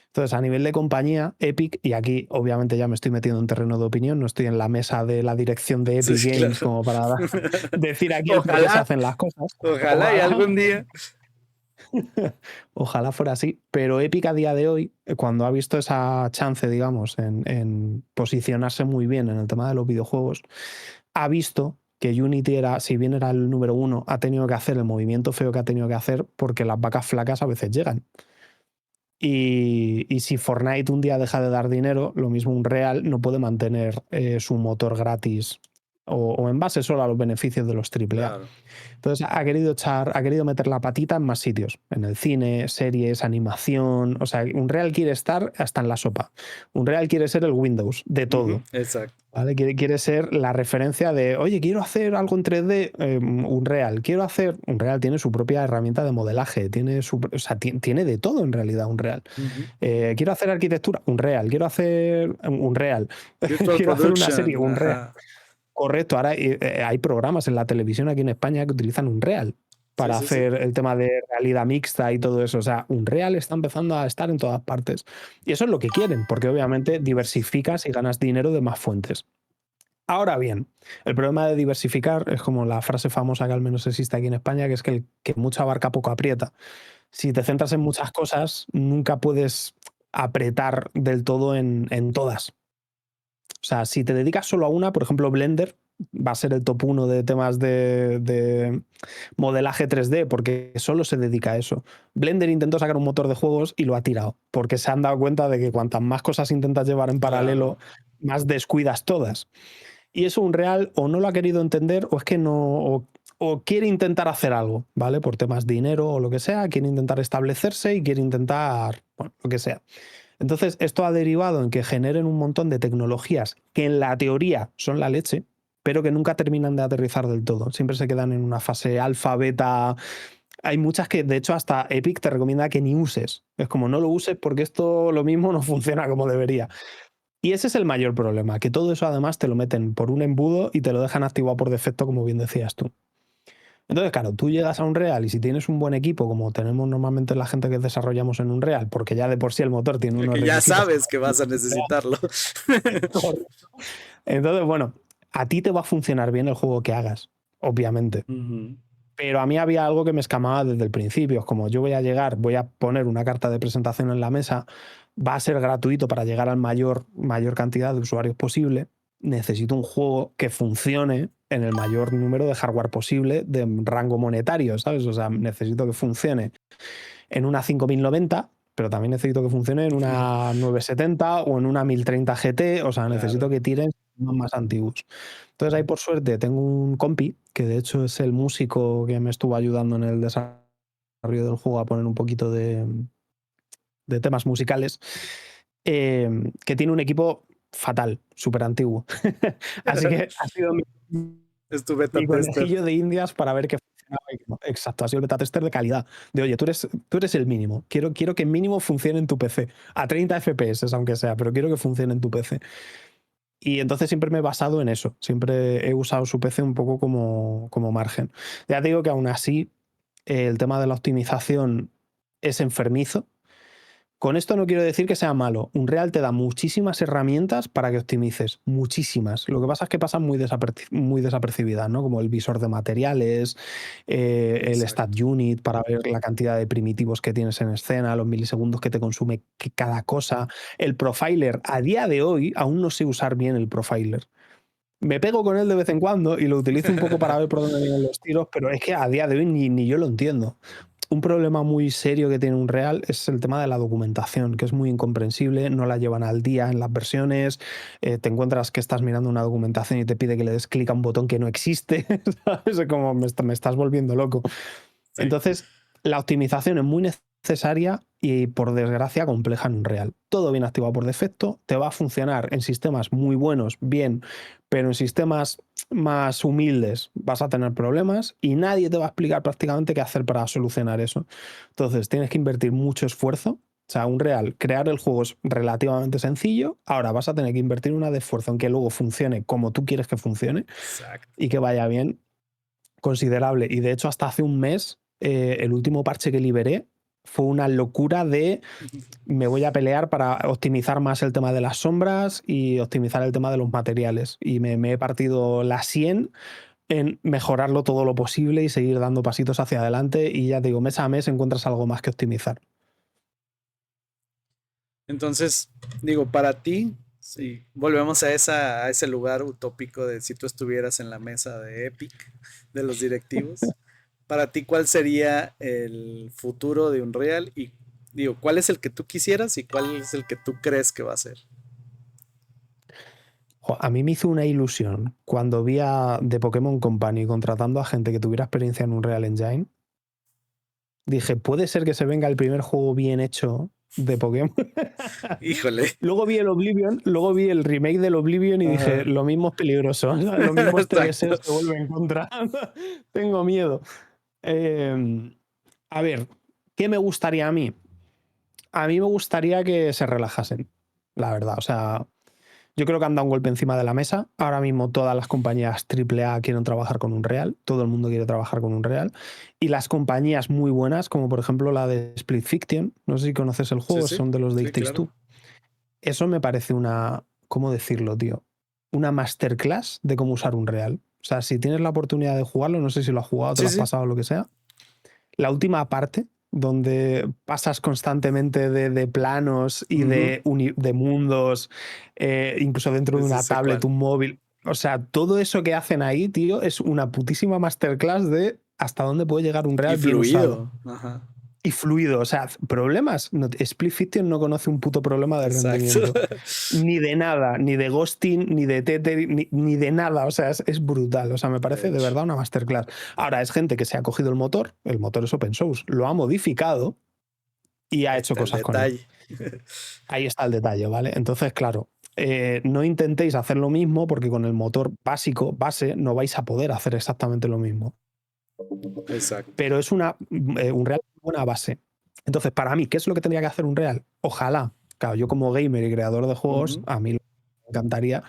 Entonces, a nivel de compañía, Epic, y aquí obviamente ya me estoy metiendo en terreno de opinión, no estoy en la mesa de la dirección de Sí, Epic Games claro. como para decir aquí el por qué se Ojalá, hacen las cosas. ojalá y Ojalá, algún día. ojalá fuera así, pero Epic a día de hoy, cuando ha visto esa chance, digamos, en posicionarse muy bien en el tema de los videojuegos, ha visto que Unity era, si bien era el número uno, ha tenido que hacer el movimiento feo que ha tenido que hacer porque las vacas flacas a veces llegan. Y si Fortnite un día deja de dar dinero, lo mismo Unreal no puede mantener su motor gratis o en base solo a los beneficios de los AAA. Claro. Entonces ha querido meter la patita en más sitios, en el cine, series, animación. O sea, Unreal quiere estar hasta en la sopa. Unreal quiere ser el Windows de Ujú, todo. exacto. ¿Vale? Quiere ser la referencia de, oye, quiero hacer algo en 3D, Unreal. Unreal tiene su propia herramienta de modelaje, o sea, tiene de todo en realidad Unreal. Ujú. Quiero hacer arquitectura, Unreal. Quiero hacer Unreal. Virtual Quiero hacer una serie, Production, Unreal. ajá. Correcto, ahora hay programas en la televisión aquí en España que utilizan Unreal Sí, para sí, sí. hacer el tema de realidad mixta y todo eso. O sea, Unreal está empezando a estar en todas partes. Y eso es lo que quieren, porque obviamente diversificas y ganas dinero de más fuentes. Ahora bien, el problema de diversificar es como la frase famosa que al menos existe aquí en España, que es que el que mucho abarca poco aprieta. Si te centras en muchas cosas, nunca puedes apretar del todo en todas. O sea, si te dedicas solo a una, por ejemplo, Blender va a ser el top 1 de temas de modelaje 3D porque solo se dedica a eso. Blender intentó sacar un motor de juegos y lo ha tirado porque se han dado cuenta de que cuantas más cosas intentas llevar en paralelo, Claro. más descuidas todas. Y eso Unreal o no lo ha querido entender o es que no, o quiere intentar hacer algo, ¿vale? Por temas de dinero o lo que sea, quiere intentar establecerse y quiere intentar, bueno, lo que sea. Entonces, esto ha derivado en que generen un montón de tecnologías que en la teoría son la leche, pero que nunca terminan de aterrizar del todo. Siempre se quedan en una fase alfa, beta. Hay muchas que, de hecho, hasta Epic te recomienda que ni uses. Es como no lo uses porque esto lo mismo no funciona como debería. Y ese es el mayor problema, que todo eso además te lo meten por un embudo y te lo dejan activado por defecto, como bien decías tú. Entonces, claro, tú llegas a Unreal y si tienes un buen equipo, como tenemos normalmente la gente que desarrollamos en Unreal, porque ya de por sí el motor tiene unos Que ya requisitos. sabes que vas a necesitarlo. Entonces, bueno, a ti te va a funcionar bien el juego que hagas, obviamente. Ujú. Pero a mí había algo que me escamaba desde el principio. Es como yo voy a llegar, voy a poner una carta de presentación en la mesa, va a ser gratuito para llegar al mayor cantidad de usuarios posible. Necesito un juego que funcione en el mayor número de hardware posible de rango monetario, ¿sabes? O sea, necesito que funcione en una 5090, pero también necesito que funcione en una 970 o en una 1030 GT, o sea, necesito Claro. que tiren más antiguos. Entonces ahí por suerte tengo un compi, que de hecho es el músico que me estuvo ayudando en el desarrollo del juego a poner un poquito de temas musicales, que tiene un equipo fatal, súper antiguo. Así que ha sido Es tu beta mi tester. conejillo de indias para ver qué. Exacto, ha sido el beta tester de calidad. De oye, tú eres el mínimo. Quiero que mínimo funcione en tu PC. A 30 FPS, aunque sea, pero quiero que funcione en tu PC. Y entonces siempre me he basado en eso. Siempre he usado su PC un poco como margen. Ya te digo que aún así, el tema de la optimización es enfermizo. Con esto no quiero decir que sea malo. Unreal te da muchísimas herramientas para que optimices, muchísimas. Lo que pasa es que pasan muy desapercibidas, ¿no? Como el visor de materiales, el stat Exacto. unit para ver la cantidad de primitivos que tienes en escena, los milisegundos que te consume cada cosa. El profiler, a día de hoy, aún no sé usar bien el profiler. Me pego con él de vez en cuando y lo utilizo un poco para ver por dónde vienen los tiros, pero es que a día de hoy ni yo lo entiendo. Un problema muy serio que tiene Unreal es el tema de la documentación, que es muy incomprensible, no la llevan al día en las versiones, te encuentras que estás mirando una documentación y te pide que le des clic a un botón que no existe, ¿sabes? Como me estás volviendo loco. Sí. Entonces, la optimización es muy necesaria y, por desgracia, compleja en Unreal. Todo bien activado por defecto, te va a funcionar en sistemas muy buenos, bien, pero en sistemas más humildes vas a tener problemas y nadie te va a explicar prácticamente qué hacer para solucionar eso. Entonces, tienes que invertir mucho esfuerzo. O sea, Unreal, crear el juego es relativamente sencillo. Ahora vas a tener que invertir una de esfuerzo en que luego funcione como tú quieres que funcione Exacto. y que vaya bien, considerable. Y de hecho, hasta hace un mes, el último parche que liberé fue una locura de me voy a pelear para optimizar más el tema de las sombras y optimizar el tema de los materiales. Y me he partido la 100 en mejorarlo todo lo posible y seguir dando pasitos hacia adelante. Y ya te digo, mes a mes encuentras algo más que optimizar. Entonces, digo, para ti, si volvemos a ese lugar utópico de si tú estuvieras en la mesa de Epic, de los directivos, para ti, ¿cuál sería el futuro de Unreal? Y digo, ¿cuál es el que tú quisieras y cuál es el que tú crees que va a ser? A mí me hizo una ilusión cuando vi a The Pokémon Company contratando a gente que tuviera experiencia en Unreal Engine. Dije, puede ser que se venga el primer juego bien hecho de Pokémon. Híjole. Luego vi el Oblivion, luego vi el remake del Oblivion y dije, Ajá. lo mismo es peligroso, lo mismo este deseo Exacto. se vuelve en contra. Tengo miedo. A ver, ¿qué me gustaría a mí? A mí me gustaría que se relajasen, la verdad. O sea, yo creo que han dado un golpe encima de la mesa. Ahora mismo todas las compañías AAA quieren trabajar con Unreal, todo el mundo quiere trabajar con Unreal. Y las compañías muy buenas, como por ejemplo la de Split Fiction, no sé si conoces el Sí, juego, sí, son de los de It sí, Takes claro. Two. Eso me parece una, ¿cómo decirlo, tío? Una masterclass de cómo usar Unreal. O sea, si tienes la oportunidad de jugarlo, no sé si lo has jugado, te Sí, lo has sí. pasado o lo que sea. La última parte, donde pasas constantemente de planos y Ujú. de mundos, incluso dentro Sí, de sí, una sé tablet, cuál. un móvil. O sea, todo eso que hacen ahí, tío, es una putísima masterclass de hasta dónde puede llegar Y Unreal bien usado. fluido. Ajá. Y fluido, o sea, problemas. No, Split Fiction no conoce un puto problema de Exacto. rendimiento. Ni de nada, ni de ghosting, ni de tethering, ni de nada. O sea, es brutal. O sea, me De parece de hecho, verdad una masterclass. Ahora, es gente que se ha cogido el motor es open source, lo ha modificado y ha ahí hecho está el cosas con él. detalle. Ahí está el detalle, ¿vale? Entonces, claro, no intentéis hacer lo mismo porque con el motor básico, base, no vais a poder hacer exactamente lo mismo. Exacto. Pero es un real buena base. Entonces, para mí, ¿qué es lo que tendría que hacer un real? Ojalá, claro, yo como gamer y creador de juegos, Ujú. a mí lo que me encantaría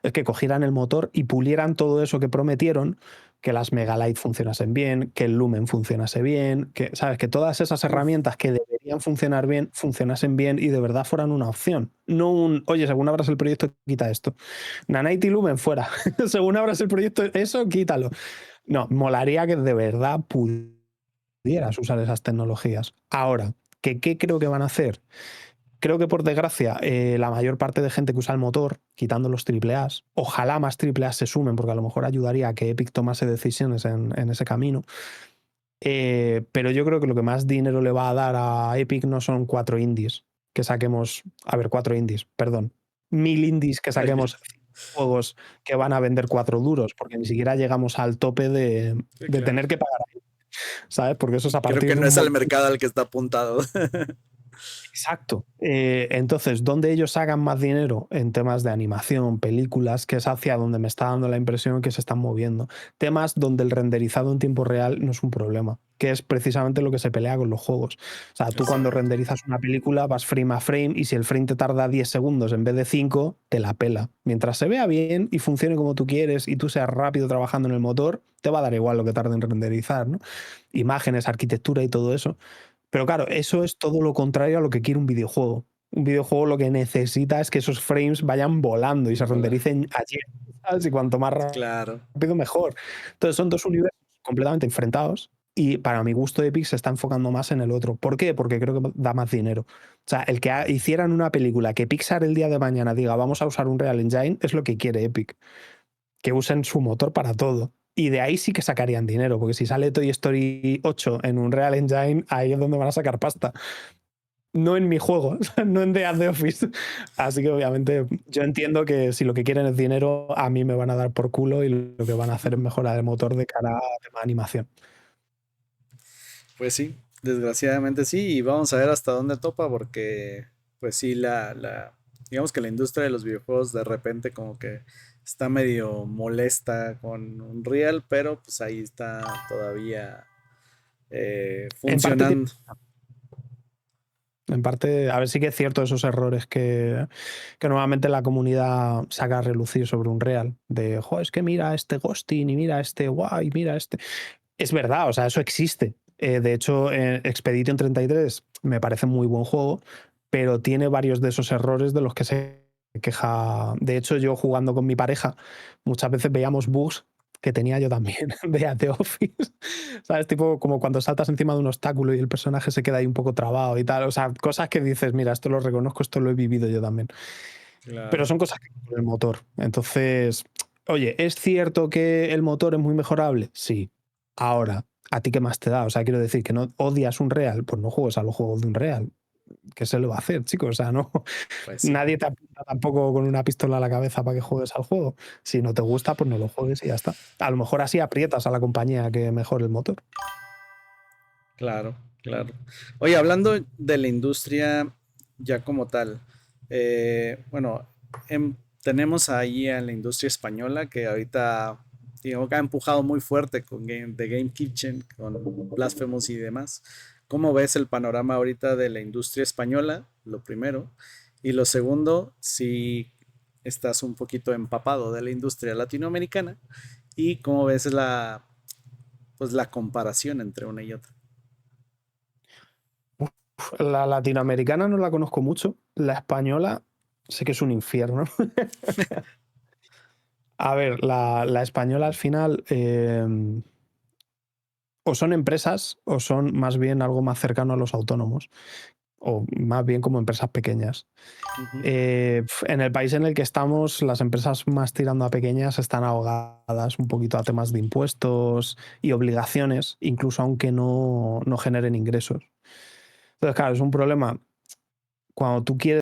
es que cogieran el motor y pulieran todo eso que prometieron, que las Megalight funcionasen bien, que el Lumen funcionase bien, que, ¿sabes? Que todas esas Uf, herramientas que deberían funcionar bien, funcionasen bien y de verdad fueran una opción. No un, oye, según abras el proyecto, quita esto. Nanite y Lumen fuera. Según abras el proyecto, eso, quítalo. No, molaría que de verdad pudieras usar esas tecnologías. Ahora, ¿qué creo que van a hacer? Creo que por desgracia, la mayor parte de gente que usa el motor, quitando los AAAs, ojalá más AAAs se sumen, porque a lo mejor ayudaría a que Epic tomase decisiones en ese camino. Pero yo creo que lo que más dinero le va a dar a Epic no son 4 indies que saquemos, a ver, 4 indies, perdón, 1000 indies que saquemos juegos que van a vender 4 duros, porque ni siquiera llegamos al tope sí, de claro. tener que pagar, ¿sabes? Porque eso es Y a creo partir que de no un es al montón. mercado al que está apuntado. Exacto. Entonces, ¿dónde ellos sacan más dinero? En temas de animación, películas, que es hacia donde me está dando la impresión que se están moviendo. Temas donde el renderizado en tiempo real no es un problema, que es precisamente lo que se pelea con los juegos. O sea, tú cuando Exacto. renderizas una película vas frame a frame y si el frame te tarda 10 segundos en vez de 5, te la pela. Mientras se vea bien y funcione como tú quieres y tú seas rápido trabajando en el motor, te va a dar igual lo que tarde en renderizar, ¿no? Imágenes, arquitectura y todo eso. Pero claro, eso es todo lo contrario a lo que quiere un videojuego. Un videojuego lo que necesita es que esos frames vayan volando y se Hola. rendericen ayer, ¿sabes? Y cuanto más Claro. rápido, mejor. Entonces son dos universos completamente enfrentados y para mi gusto Epic se está enfocando más en el otro. ¿Por qué? Porque creo que da más dinero. O sea, el que hicieran una película que Pixar el día de mañana diga vamos a usar un Real Engine es lo que quiere Epic. Que usen su motor para todo. Y de ahí sí que sacarían dinero, porque si sale Toy Story 8 en un Real Engine, ahí es donde van a sacar pasta. No en mi juego, no en The Office. Así que obviamente yo entiendo que si lo que quieren es dinero, a mí me van a dar por culo y lo que van a hacer es mejorar el motor de cara a tema de animación. Pues sí, desgraciadamente sí, y vamos a ver hasta dónde topa, porque pues sí, digamos que la industria de los videojuegos de repente como que está medio molesta con Unreal, pero pues ahí está todavía En parte, funcionando. en parte, a ver, sí que es cierto esos errores que normalmente la comunidad saca a relucir sobre Unreal. De, jo, es que mira este ghosting y mira este guay, mira este. Es verdad, o sea, eso existe. De hecho, Expedition 33 me parece muy buen juego, pero tiene varios de esos errores de los que se queja. De hecho, yo jugando con mi pareja, muchas veces veíamos bugs que tenía yo también de The Office. ¿Sabes? Tipo como cuando saltas encima de un obstáculo y el personaje se queda ahí un poco trabado y tal. O sea, cosas que dices, mira, esto lo reconozco, esto lo he vivido yo también. Pero Claro, son cosas que con el motor. Entonces, oye, ¿es cierto que el motor es muy mejorable? Sí. Ahora, ¿a ti qué más te da? O sea, quiero decir que no odias un Real, pues no juegues a los juegos de un Real. ¿Qué se le va a hacer, chicos? O sea, no, pues sí, nadie te apunta tampoco con una pistola a la cabeza para que juegues al juego. Si no te gusta, pues no lo juegues y ya está. A lo mejor así aprietas a la compañía que mejore el motor. claro, claro. Oye, hablando de la industria ya como tal, bueno, tenemos ahí a la industria española que ahorita digo, que ha empujado muy fuerte con The Game Kitchen, con Blasphemous y demás. ¿Cómo ves el panorama ahorita de la industria española? Lo primero. Y lo segundo, si estás un poquito empapado de la industria latinoamericana y cómo ves pues la comparación entre una y otra. La latinoamericana no la conozco mucho. La española sé que es un infierno. A ver, la española al final o son empresas o son más bien algo más cercano a los autónomos o más bien como empresas pequeñas. Ujú. En el país en el que estamos, las empresas más tirando a pequeñas están ahogadas un poquito a temas de impuestos y obligaciones, incluso aunque no generen ingresos. Entonces, claro, es un problema cuando tú quieres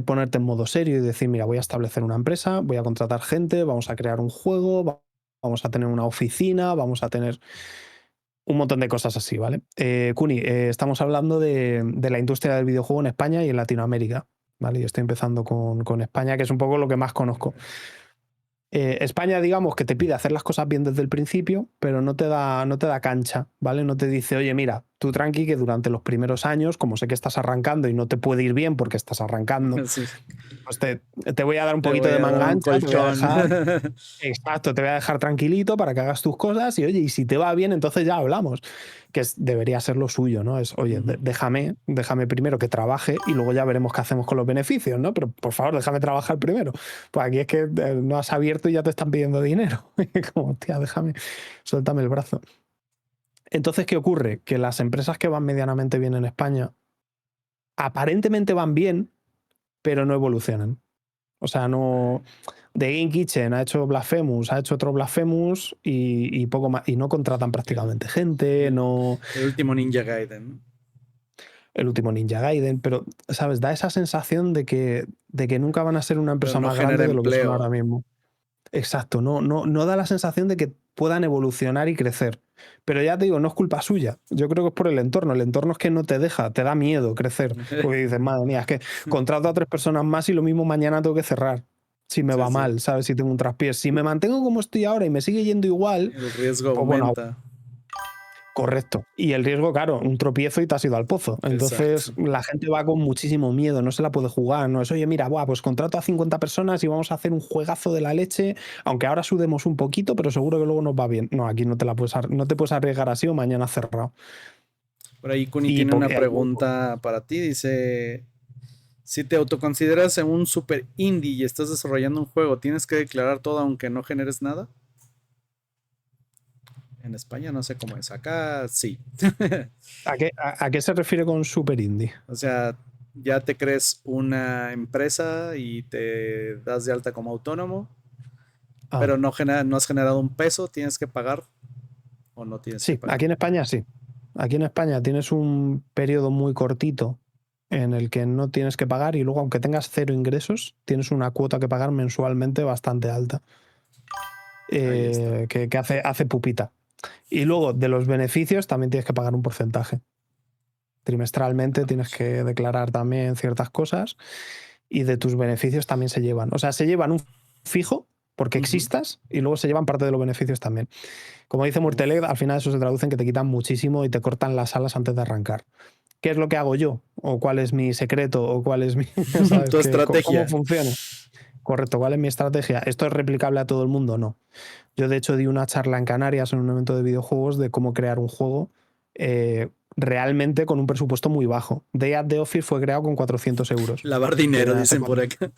ponerte en modo serio y decir, mira, voy a establecer una empresa, voy a contratar gente, vamos a crear un juego, vamos a tener una oficina, vamos a tener un montón de cosas así, ¿vale? Kuni, estamos hablando de la industria del videojuego en España y en Latinoamérica, ¿vale? Yo estoy empezando con España, que es un poco lo que más conozco. España, digamos, que te pide hacer las cosas bien desde el principio, pero no te da cancha, ¿vale? No te dice, oye, mira, tú tranqui que durante los primeros años, como sé que estás arrancando y no te puede ir bien porque estás arrancando, Sí, pues te voy a dar un te poquito voy de a dar manga un ancha, te voy a colchón. dejar. Exacto, te voy a dejar tranquilito para que hagas tus cosas y oye, y si te va bien, entonces ya hablamos, que debería ser lo suyo, ¿no? Es, oye, Ujú. déjame primero que trabaje y luego ya veremos qué hacemos con los beneficios, ¿no? Pero por favor, déjame trabajar primero. Pues aquí es que no has abierto y ya te están pidiendo dinero. Como, tía, suéltame el brazo. Entonces, ¿qué ocurre? Que las empresas que van medianamente bien en España aparentemente van bien, pero no evolucionan. O sea, no. The Game Kitchen ha hecho Blasphemous, ha hecho otro Blasphemous y poco más. Y no contratan El, prácticamente gente, el- no. el último Ninja Gaiden, ¿no? El último Ninja Gaiden, pero, ¿sabes? Da esa sensación de que nunca van a ser una Pero empresa no más genera grande de lo que son ahora empleo. mismo. Exacto, no da la sensación de que puedan evolucionar y crecer. Pero ya te digo, no es culpa suya. Yo creo que es por el entorno. El entorno es que no te deja, te da miedo crecer. Porque dices, madre mía, es que contrato a 3 personas más y lo mismo mañana tengo que cerrar. Si me Sí, va sí. mal, ¿sabes? Si tengo un traspiés. Si me mantengo como estoy ahora y me sigue yendo igual, El riesgo pues bueno, aumenta. correcto. Y el riesgo, claro, un tropiezo y te has ido al pozo. Entonces Exacto. la gente va con muchísimo miedo, no se la puede jugar. No es, oye, mira, buah, pues contrato a 50 personas y vamos a hacer un juegazo de la leche, aunque ahora sudemos un poquito, pero seguro que luego nos va bien. No, aquí no te la puedes, no te puedes arriesgar así o mañana cerrado. Por ahí Kuni Y tiene una porque, pregunta para ti. Dice, si te autoconsideras en un super indie y estás desarrollando un juego, ¿tienes que declarar todo aunque no generes nada? En España no sé cómo es. Acá sí. ¿a qué se refiere con super indie? O sea, ya te crees una empresa y te das de alta como autónomo, Ah, pero no has generado un peso, ¿tienes que pagar o no tienes que sí, pagar? aquí en España sí. Aquí en España tienes un periodo muy cortito en el que no tienes que pagar y luego, aunque tengas cero ingresos, tienes una cuota que pagar mensualmente bastante alta, Ahí está. que hace pupita. Y luego, de los beneficios, también tienes que pagar un porcentaje. Trimestralmente tienes que declarar también ciertas cosas y de tus beneficios también se llevan. O sea, se llevan un fijo porque Ujú. existas y luego se llevan parte de los beneficios también. Como dice Uf. Murteleg, al final eso se traduce en que te quitan muchísimo y te cortan las alas antes de arrancar. ¿Qué es lo que hago yo? ¿O cuál es mi secreto? ¿O cuál es mi... ¿Sabes? Tu ¿Cómo estrategia. funciona? Correcto, ¿cuál es mi estrategia? ¿Esto es replicable a todo el mundo? No. Yo, de hecho, di una charla en Canarias en un evento de videojuegos de cómo crear un juego realmente con un presupuesto muy bajo. Day at the Office fue creado con 400 euros. Lavar Que dinero, véase dicen con por él. acá.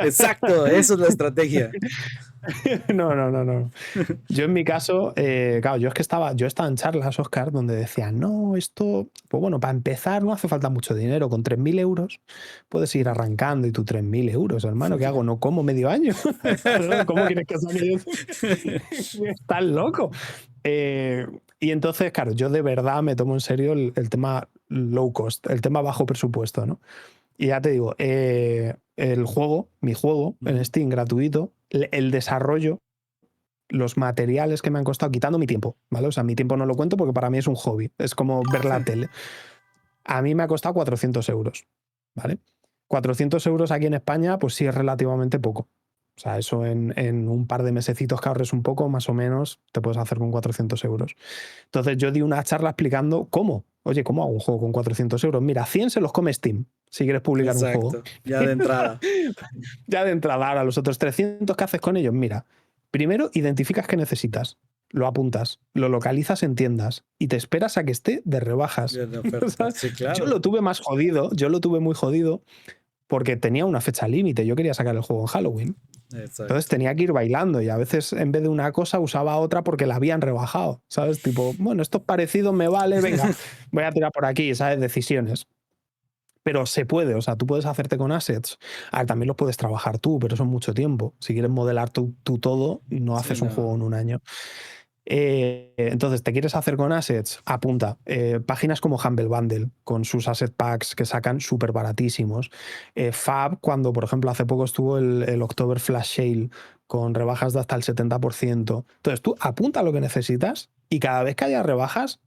Exacto, eso es la estrategia. No, no, no, no. Yo en mi caso, claro, yo estaba en charlas, Oscar, donde decían, no, esto, pues bueno, para empezar no hace falta mucho dinero, con 3.000 euros puedes ir arrancando y tú 3.000 euros, hermano, ¿qué hago? No como medio año. ¿Cómo quieres que saque yo? Estás loco. Y entonces, claro, yo de verdad me tomo en serio el tema low cost, el tema bajo presupuesto, ¿no? Y ya te digo, el juego, mi juego en Ujú. Steam gratuito, el desarrollo, los materiales que me han costado, quitando mi tiempo, ¿vale? O sea, mi tiempo no lo cuento porque para mí es un hobby, es como ver la tele. A mí me ha costado 400 euros, ¿vale? 400 euros aquí en España, pues sí es relativamente poco. O sea, eso en un par de mesecitos que ahorres un poco, más o menos, te puedes hacer con 400 euros. Entonces yo di una charla explicando cómo. Oye, ¿cómo hago un juego con 400 euros? Mira, 100 se los come Steam si quieres publicar un juego. Exacto, ya de entrada. Ya de entrada, ahora los otros 300, ¿qué haces con ellos? Mira, primero identificas qué necesitas, lo apuntas, lo localizas en tiendas y te esperas a que esté de rebajas. Ya de oferta. ¿Sabes? Sí, Yo claro. lo tuve más jodido, yo lo tuve muy jodido porque tenía una fecha límite, yo quería sacar el juego en Halloween. Entonces Exacto. tenía que ir bailando y a veces en vez de una cosa usaba otra porque la habían rebajado, ¿sabes? Tipo, bueno, esto es parecido, me vale, venga, voy a tirar por aquí, ¿sabes? Decisiones. Pero se puede, o sea, tú puedes hacerte con assets. A ver, también los puedes trabajar tú, pero eso es mucho tiempo. Si quieres modelar tú todo, no Sí, haces un juego no. en un año. Entonces, ¿te quieres hacer con assets? Apunta. Páginas como Humble Bundle, con sus asset packs que sacan súper baratísimos. Fab, cuando por ejemplo hace poco estuvo el October Flash Sale con rebajas de hasta el 70%. Entonces, tú apunta lo que necesitas y cada vez que haya rebajas,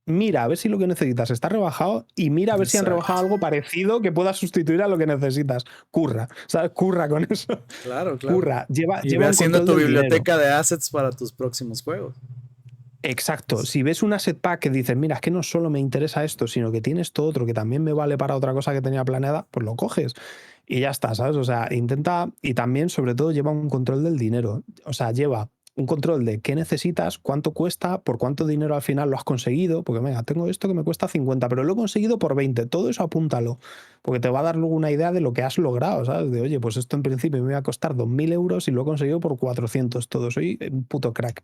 mira a ver si lo que necesitas está rebajado y mira a ver si han rebajado Exacto. algo parecido que pueda sustituir a lo que necesitas. Curra, ¿sabes? Curra con eso. Claro, claro. Curra, lleva, Y ve lleva un haciendo control tu del dinero. biblioteca de assets para tus próximos juegos. Exacto. Si ves un asset pack que dices, mira, es que no solo me interesa esto, sino que tienes esto otro que también me vale para otra cosa que tenía planeada, pues lo coges y ya está, ¿sabes? O sea, intenta y también, sobre todo, lleva un control del dinero. O sea, lleva un control de qué necesitas, cuánto cuesta, por cuánto dinero al final lo has conseguido, porque venga, tengo esto que me cuesta 50, pero lo he conseguido por 20. Todo eso apúntalo, porque te va a dar luego una idea de lo que has logrado, ¿sabes? De, oye, pues esto en principio me iba a costar 2.000 euros y lo he conseguido por 400 todo. Soy un puto crack.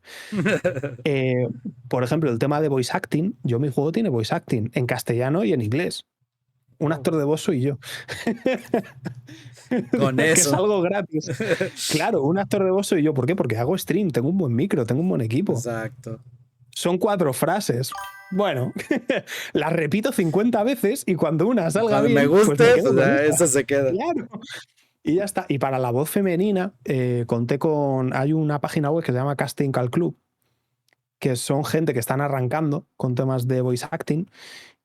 Eh, por ejemplo, el tema de voice acting, yo mi juego tiene voice acting en castellano y en inglés. Un Wow. actor de voz soy yo. Con Que es eso. algo gratis. Claro, un actor de voz soy yo. ¿Por qué? Porque hago stream, tengo un buen micro, tengo un buen equipo. Exacto. Son 4 frases. Bueno, las repito 50 veces y cuando una Y salga cuando me bien, pues me guste, quedo pues con ya esa. esa se queda. Claro. Y ya está. Y para la voz femenina, conté con. Hay una página web que se llama Casting Call Club, que son gente que están arrancando con temas de voice acting.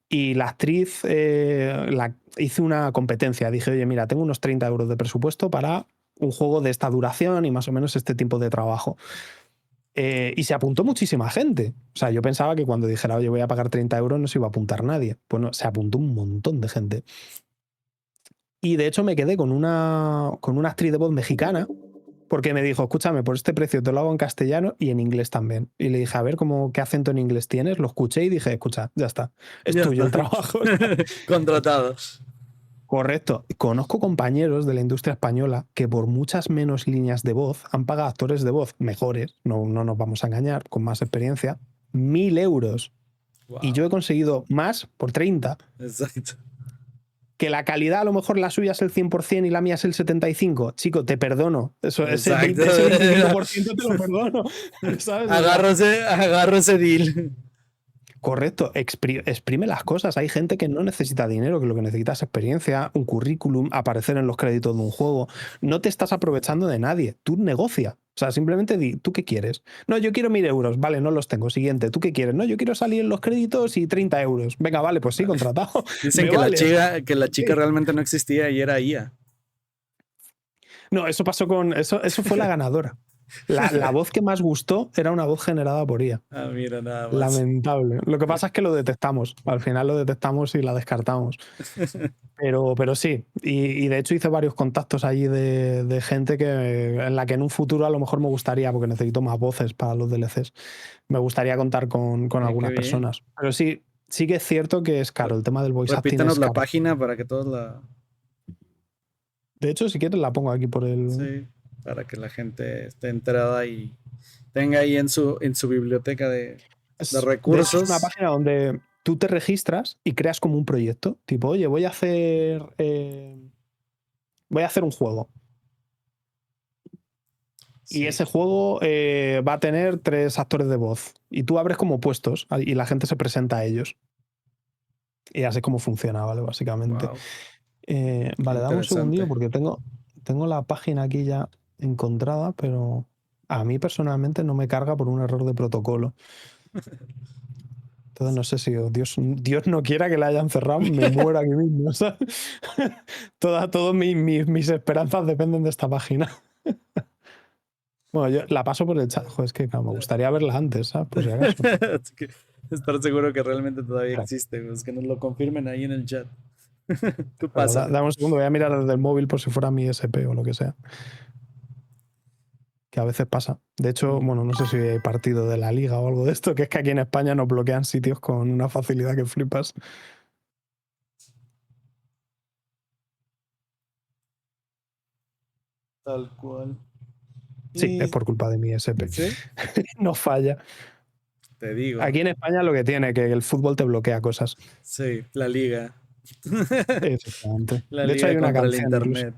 Y la actriz hice una competencia. Dije, oye, mira, tengo unos 30 euros de presupuesto para un juego de esta duración y más o menos este tiempo de trabajo. Y se apuntó muchísima gente. O sea, yo pensaba que cuando dijera, oye, voy a pagar 30 euros, no se iba a apuntar nadie. Pues no, se apuntó un montón de gente. Y de hecho me quedé con una actriz de voz mexicana, porque me dijo, escúchame, por este precio te lo hago en castellano y en inglés también. Y le dije, a ver, ¿qué acento en inglés tienes? Lo escuché y dije, escucha, ya está. Es Ya tuyo el está. trabajo. Contratado. Correcto. Conozco compañeros de la industria española que por muchas menos líneas de voz han pagado actores de voz mejores, no nos vamos a engañar, con más experiencia, 1.000 euros. Wow. Y yo he conseguido más por 30. Exacto. Que la calidad a lo mejor la suya es el 100% y la mía es el 75%. Chico, te perdono. Ese 25% te lo perdono. ¿Sabes? Agarro ese deal. Correcto, exprime las cosas. Hay gente que no necesita dinero, que lo que necesita es experiencia, un currículum, aparecer en los créditos de un juego. No te estás aprovechando de nadie. Tú negocia. O sea, simplemente di, ¿tú qué quieres? No, yo quiero 1.000 euros. Vale, no los tengo. Siguiente, ¿tú qué quieres? No, yo quiero salir en los créditos y 30 euros. Venga, vale, pues sí, contratado. Dicen que la chica realmente no existía y era IA. No, eso pasó eso fue la ganadora. La voz que más gustó era una voz generada por IA. Ah, mira, nada más. Lamentable. Lo que pasa es que lo detectamos. Al final lo detectamos y la descartamos. Pero sí. Y de hecho hice varios contactos allí de gente en la que en un futuro a lo mejor me gustaría, porque necesito más voces para los DLCs, me gustaría contar con algunas personas. Pero sí que es cierto que es caro. El tema del voice acting Repítanos es la caro. página para que todos la... De hecho, si quieres la pongo aquí por el... Sí, para que la gente esté enterada y tenga ahí en su biblioteca de recursos. De hecho, es una página donde tú te registras y creas como un proyecto. Tipo, oye, voy a hacer un juego. Sí. Y ese juego va a tener 3 actores de voz. Y tú abres como puestos y la gente se presenta a ellos. Y así es como funciona, ¿vale? Básicamente. Wow. Vale, dame un segundillo porque tengo la página aquí ya encontrada, pero a mí personalmente no me carga por un error de protocolo. Entonces no sé si Dios no quiera que la hayan cerrado, me muero aquí mismo. ¿Sabes? Todas mis esperanzas dependen de esta página. Bueno, yo la paso por el chat. Joder, es que me gustaría verla antes, ¿sabes? Por si acaso. Estar seguro que realmente todavía existe, pues que nos lo confirmen ahí en el chat. Tú pasa. Dame un segundo, voy a mirar desde el móvil por si fuera mi SP o lo que sea. Que a veces pasa. De hecho, bueno, no sé si hay partido de la liga o algo de esto, que es que aquí en España nos bloquean sitios con una facilidad que flipas. Tal cual. Sí, es por culpa de mi SP. ¿Sí? No falla. Te digo. Aquí en España lo que tiene, que el fútbol te bloquea cosas. Sí, la liga. Exactamente. La de hecho, liga hay una contra canción el internet.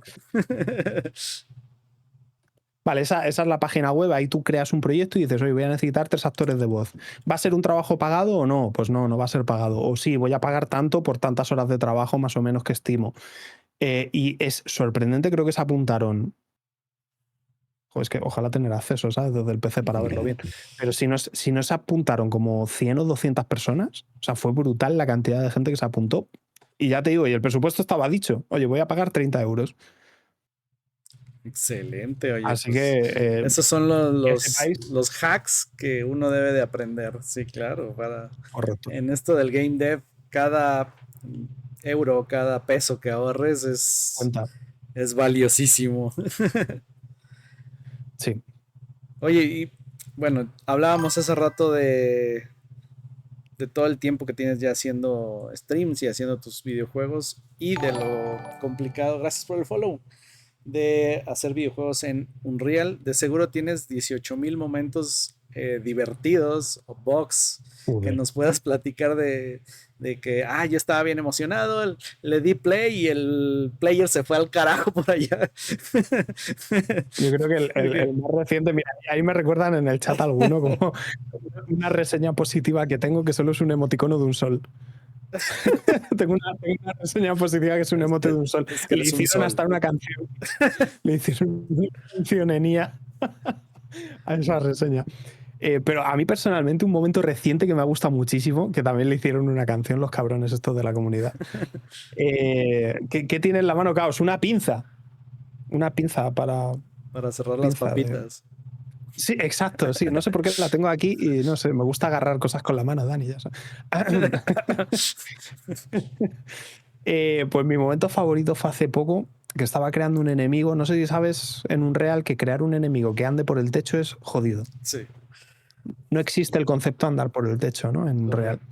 Vale, esa es la página web. Ahí tú creas un proyecto y dices, oye, voy a necesitar 3 actores de voz. ¿Va a ser un trabajo pagado o no? Pues no va a ser pagado. O sí, voy a pagar tanto por tantas horas de trabajo más o menos que estimo. Y es sorprendente, creo que se apuntaron. Joder, es que ojalá tener acceso, ¿sabes? Desde el PC para verlo bien. Pero si no se apuntaron como 100 o 200 personas, o sea, fue brutal la cantidad de gente que se apuntó. Y ya te digo, y el presupuesto estaba dicho. Oye, voy a pagar 30 euros. Excelente, oye. Así pues, que... esos son los hacks que uno debe de aprender. Sí, claro. Correcto. En esto del game dev, cada euro, cada peso que ahorres es valiosísimo. Sí. Oye, y bueno, hablábamos hace rato de todo el tiempo que tienes ya haciendo streams y haciendo tus videojuegos y de lo complicado, gracias por el follow, de hacer videojuegos en Unreal. De seguro tienes 18,000 momentos divertidos o bugs que nos puedas platicar de que, yo estaba bien emocionado, le di play y el player se fue al carajo por allá. Yo creo que el más reciente, mira, ahí me recuerdan en el chat alguno como una reseña positiva que tengo que solo es un emoticono de un sol. tengo una reseña positiva que es un emote de un sol. Es que le hicieron hasta una canción. Le hicieron una canción en IA a esa reseña. Pero a mí personalmente un momento reciente que me ha gustado muchísimo, que también le hicieron una canción los cabrones estos de la comunidad. ¿Qué tiene en la mano Caos? Una pinza. Una pinza para... Para cerrar las Pinza de... papitas. Sí, exacto, sí. No sé por qué la tengo aquí y no sé, me gusta agarrar cosas con la mano, Dani. Ya sabes. Pues mi momento favorito fue hace poco, que estaba creando un enemigo. No sé si sabes en un real que crear un enemigo que ande por el techo es jodido. Sí, No existe el concepto de andar por el techo, ¿no? En real. correcto.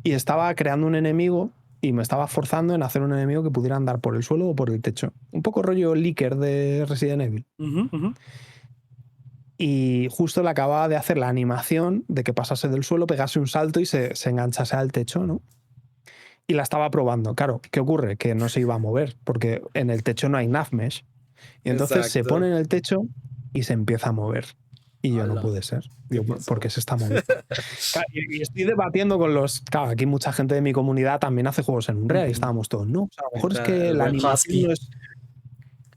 Y estaba creando un enemigo y me estaba forzando en hacer un enemigo que pudiera andar por el suelo o por el techo. Un poco rollo Licker de Resident Evil. Y justo le acababa de hacer la animación de que pasase del suelo, pegase un salto y se enganchase al techo, ¿no? Y la estaba probando. Claro, ¿qué ocurre? Que no se iba a mover, porque en el techo no hay navmesh. Y entonces se Exacto. pone en el techo y se empieza a mover. Y yo no Ala, pude ser. ¿qué Digo, ¿por qué pasó? se está moviendo? Claro, y estoy debatiendo con los. Claro, aquí mucha gente de mi comunidad también hace juegos en Unreal y estábamos todos, no, o sea, a lo Ahí mejor es está que el la buen animación Husky. no es.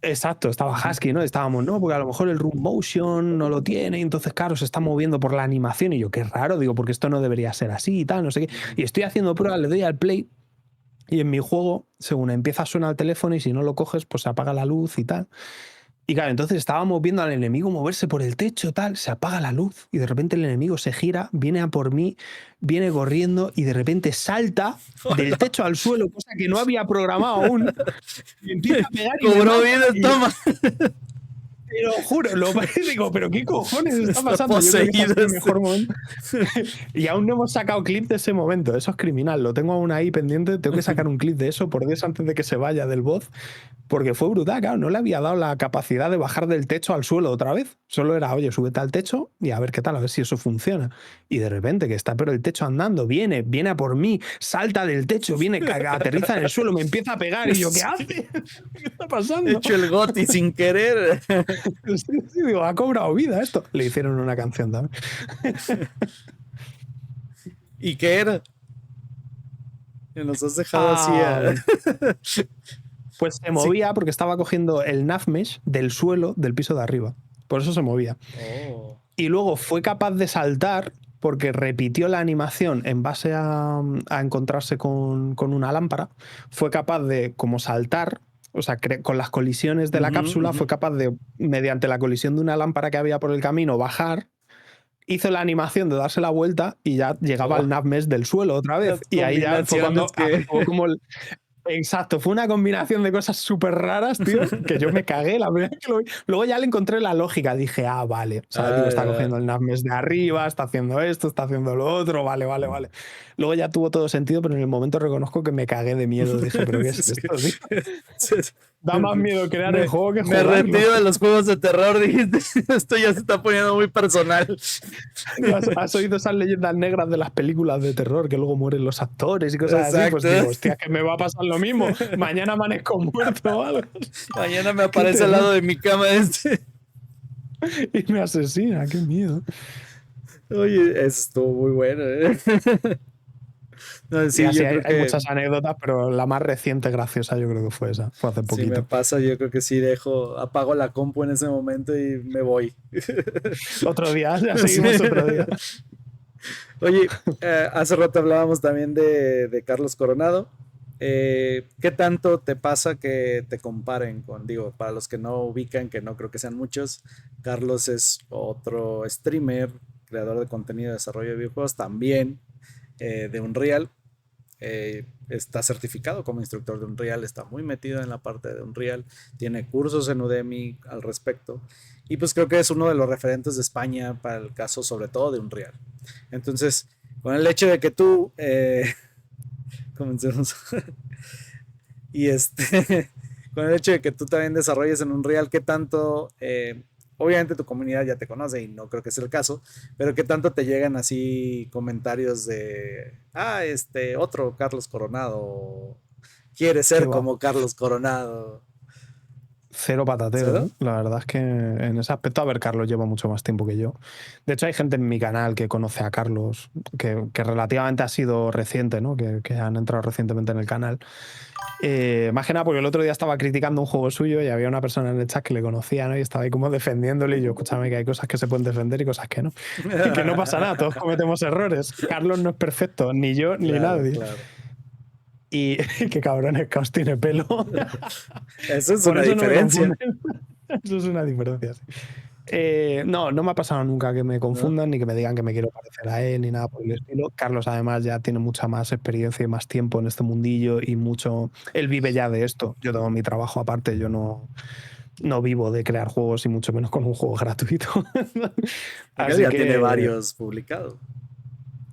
Exacto, estaba Husky, ¿no? Estábamos, no, porque a lo mejor el Room Motion no lo tiene, y entonces, claro, se está moviendo por la animación. Y yo, qué raro, digo, porque esto no debería ser así y tal, no sé qué. Y estoy haciendo pruebas, le doy al play. Y en mi juego, según empieza a sonar el teléfono y si no lo coges, pues se apaga la luz y tal. Y claro, entonces estábamos viendo al enemigo moverse por el techo, tal, se apaga la luz y de repente el enemigo se gira, viene a por mí, viene corriendo y de repente salta del Hola. techo al suelo, cosa que no había programado aún, y empieza a pegar y me Cobró mata. vida, Y yo, toma. te lo juro, digo, pero ¿qué cojones está Está pasando? Yo creo que ese ha poseído sido el este. mejor momento. Y aún no hemos sacado clip de ese momento, eso es criminal, lo tengo aún ahí pendiente, tengo que sacar un clip de eso por Dios antes de que se vaya del voz, porque fue brutal, claro, no le había dado la capacidad de bajar del techo al suelo otra vez, solo era, oye, súbete al techo y a ver qué tal, a ver si eso funciona. Y de repente que está pero el techo andando, viene a por mí, salta del techo, viene, aterriza en el suelo, me empieza a pegar y yo, ¿qué Sí. hace? ¿Qué está pasando? Hecho el goti sin querer. Sí, digo, ha cobrado vida esto. Le hicieron una canción también. ¿Y qué era? Que nos has dejado así. Ah, pues se Sí. movía porque estaba cogiendo el navmesh del suelo del piso de arriba. Por eso se movía. Oh. Y luego fue capaz de saltar porque repitió la animación en base a encontrarse con una lámpara. Fue capaz de como saltar, o sea, con las colisiones de la cápsula, fue capaz de, mediante la colisión de una lámpara que había por el camino, bajar. Hizo la animación de darse la vuelta y ya llegaba al Oh. navmesh del suelo otra vez. Las Y ahí ya fue combinaciones cuando que. actuó como el, exacto, fue una combinación de cosas súper raras, tío, que yo me cagué la primera vez que lo vi. Luego ya le encontré la lógica, dije, ah, vale, ¿sabes? Digo, está Ah, cogiendo el navmesh de arriba, está haciendo esto, está haciendo lo otro, vale, vale, vale. Luego ya tuvo todo sentido, pero en el momento reconozco que me cagué de miedo. Dije, ¿pero qué sí, es sí. esto, tío? Sí. Da más miedo crear el juego que Me jugarlo. retiro de los juegos de terror, dijiste. Esto ya se está poniendo muy personal. ¿Has oído esas leyendas negras de las películas de terror que luego mueren los actores y cosas así? Pues Exacto. digo, hostia, que me va a pasar lo mismo. Mañana amanezco muerto o algo. Mañana me Qué aparece al terror. lado de mi cama este. Y me asesina, qué miedo. Oye, eso estuvo muy bueno, ¿eh? No, Y sí, así yo creo hay que muchas anécdotas, pero la más reciente graciosa yo creo que fue esa, fue hace si me poquito. pasa, yo creo que sí apago la compu en ese momento y me voy. Otro día, ya Sí. seguimos otro día. Oye, hace rato hablábamos también de Carlos Coronado. ¿Qué tanto te pasa que te comparen con, digo, para los que no ubican, que no creo que sean muchos, Carlos es otro streamer, creador de contenido de desarrollo de videojuegos, también de Unreal. Está certificado como instructor de Unreal, está muy metido en la parte de Unreal, tiene cursos en Udemy al respecto y pues creo que es uno de los referentes de España para el caso sobre todo de Unreal. Entonces, con el hecho de que tú, comencemos, y con el hecho de que tú también desarrolles en Unreal, ¿qué tanto, obviamente tu comunidad ya te conoce y no creo que sea el caso, pero qué tanto te llegan así comentarios de, otro Carlos Coronado, quiere ¿Qué ser va? como Carlos Coronado? cero patateo, ¿eh? ¿Cero? La verdad es que en ese aspecto, a ver, Carlos lleva mucho más tiempo que yo. De hecho, hay gente en mi canal que conoce a Carlos, que relativamente ha sido reciente, ¿no? Que han entrado recientemente en el canal. Más que nada porque el otro día estaba criticando un juego suyo y había una persona en el chat que le conocía, ¿no? Y estaba ahí como defendiéndole y yo, escúchame, que hay cosas que se pueden defender y cosas que no. Y que no pasa nada, todos cometemos errores. Carlos no es perfecto, ni yo ni Claro, nadie. claro. Y qué cabrón, es Caos tiene pelo. Eso es Por una eso no me diferencia, confunden. Eso es una diferencia, sí. No, no me ha pasado nunca que me ¿no? confundan ni que me digan que me quiero parecer a él ni nada por el estilo. Carlos además ya tiene mucha más experiencia y más tiempo en este mundillo y mucho... Él vive ya de esto. Yo tengo mi trabajo aparte, yo no vivo de crear juegos y mucho menos con un juego gratuito. Porque él Así ya tiene que varios publicados.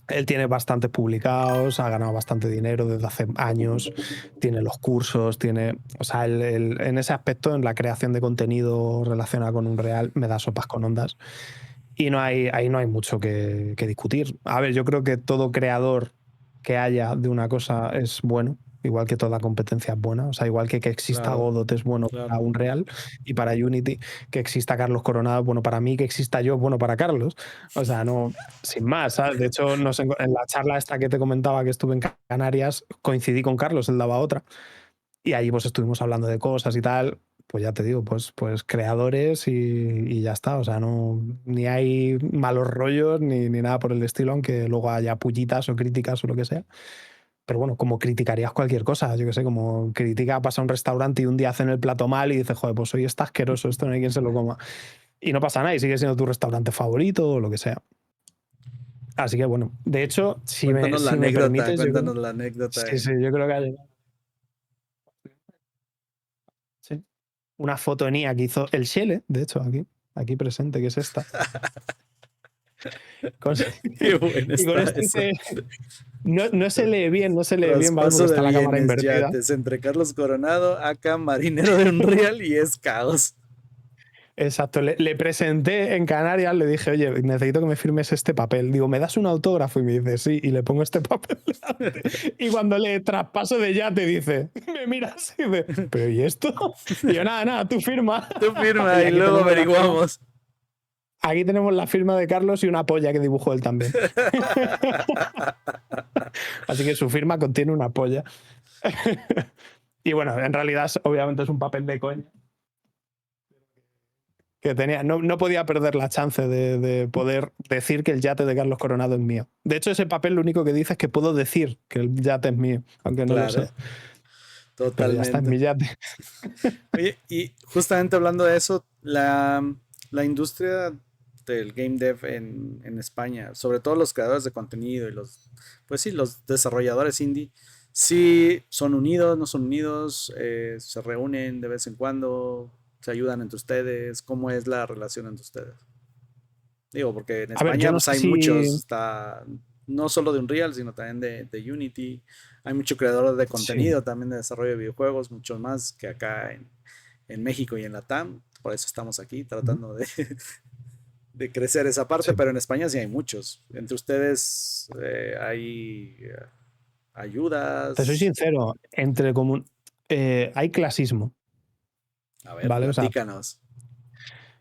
él tiene bastantes publicados, ha ganado bastante dinero desde hace años, tiene los cursos, tiene, o sea, en ese aspecto, en la creación de contenido relacionado con Unreal, me da sopas con ondas. Y ahí no hay mucho que discutir. A ver, yo creo que todo creador que haya de una cosa es bueno, igual que toda competencia es buena. O sea, igual que exista Claro, Godot es bueno para claro. Unreal y para Unity, que exista Carlos Coronado es bueno para mí, que exista yo es bueno para Carlos. O sea, no, sin más, ¿sabes? De hecho, en la charla esta que te comentaba que estuve en Canarias, coincidí con Carlos, él daba otra. Y ahí pues estuvimos hablando de cosas y tal. Pues ya te digo, pues creadores y ya está. O sea, no, ni hay malos rollos ni nada por el estilo, aunque luego haya pullitas o críticas o lo que sea. Pero bueno, como criticarías cualquier cosa, yo que sé, como critica, pasa a un restaurante y un día hacen el plato mal y dices, joder, pues hoy está asqueroso, esto no hay quien se lo coma. Y no pasa nada y sigue siendo tu restaurante favorito o lo que sea. Así que bueno, de hecho, si me permites, yo creo, Cuéntanos la anécdota. sí, sí, yo creo que hay, sí, una foto en IA que hizo el Shele, de hecho, aquí presente, que es esta. Con- Qué bueno y con está esto eso. dice, no se lee bien, no se lee bien, ¿vale? Porque Traspaso de está la cámara bienes, invertida. yates entre Carlos Coronado, acá marinero de Unreal y es caos. Exacto, le presenté en Canarias, le dije, oye, necesito que me firmes este papel. Digo, ¿me das un autógrafo? Y me dice, sí, y le pongo este papel delante. Y cuando le traspaso de yate, dice, me miras y dice, ¿pero y esto? Y yo, nada, tú firma. Tu firma Y y luego averiguamos. aquí tenemos la firma de Carlos y una polla que dibujó él también. Así que su firma contiene una polla. Y bueno, en realidad obviamente es un papel de coña. Que tenía, no podía perder la chance de poder decir que el yate de Carlos Coronado es mío. De hecho, ese papel lo único que dice es que puedo decir que el yate es mío, aunque no lo Claro, sea. Pero ya está, en totalmente. mi yate. Oye, y justamente hablando de eso, la industria del game dev en España, sobre todo los creadores de contenido y los, pues sí, los desarrolladores indie, sí son unidos, no son unidos, se reúnen de vez en cuando, se ayudan entre ustedes, ¿cómo es la relación entre ustedes? Digo, porque en A ver, yo España no pues sé hay si. muchos, está no solo de Unreal, sino también de Unity. Hay mucho creador de Sí. contenido, también de desarrollo de videojuegos, mucho más que acá en México y en Latam. Por eso estamos aquí tratando de crecer esa parte, Sí. pero en España sí hay muchos. Entre ustedes hay Te soy ayudas. sincero, hay clasismo, A ver, ¿vale? O sea, platícanos.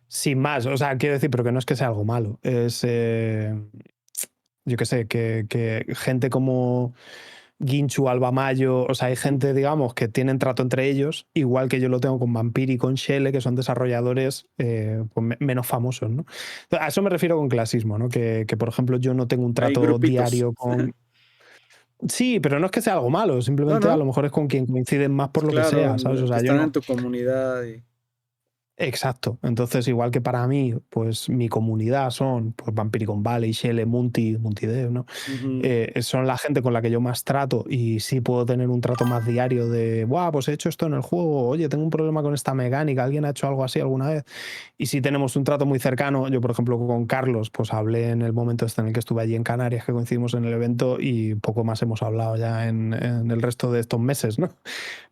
sin más, o sea, quiero decir, pero que no es que sea algo malo. Es, yo qué sé, que gente como Ginchu, Alba Mayo, o sea, hay gente, digamos, que tienen trato entre ellos, igual que yo lo tengo con Vampir y con Shelle, que son desarrolladores pues, menos famosos, ¿no? A eso me refiero con clasismo, ¿no? Que, por ejemplo, yo no tengo un Hay trato grupitos. diario con... Sí, pero no es que sea algo malo, No, simplemente a no, lo mejor es con quien coinciden más por lo que claro, sea, ¿sabes? O que sea, yo están no... en tu comunidad. Y, Exacto. Entonces, igual que para mí, pues mi comunidad son pues, Vampiricon Valley, Shelle, Muntidev, ¿no? ujú. Son la gente con la que yo más trato y sí puedo tener un trato más diario de, Buah, pues he hecho esto en el juego, oye, tengo un problema con esta mecánica, ¿alguien ha hecho algo así alguna vez? Y sí tenemos un trato muy cercano. Yo, por ejemplo, con Carlos, pues hablé en el momento este en el que estuve allí en Canarias, que coincidimos en el evento y poco más hemos hablado ya en el resto de estos meses, ¿no?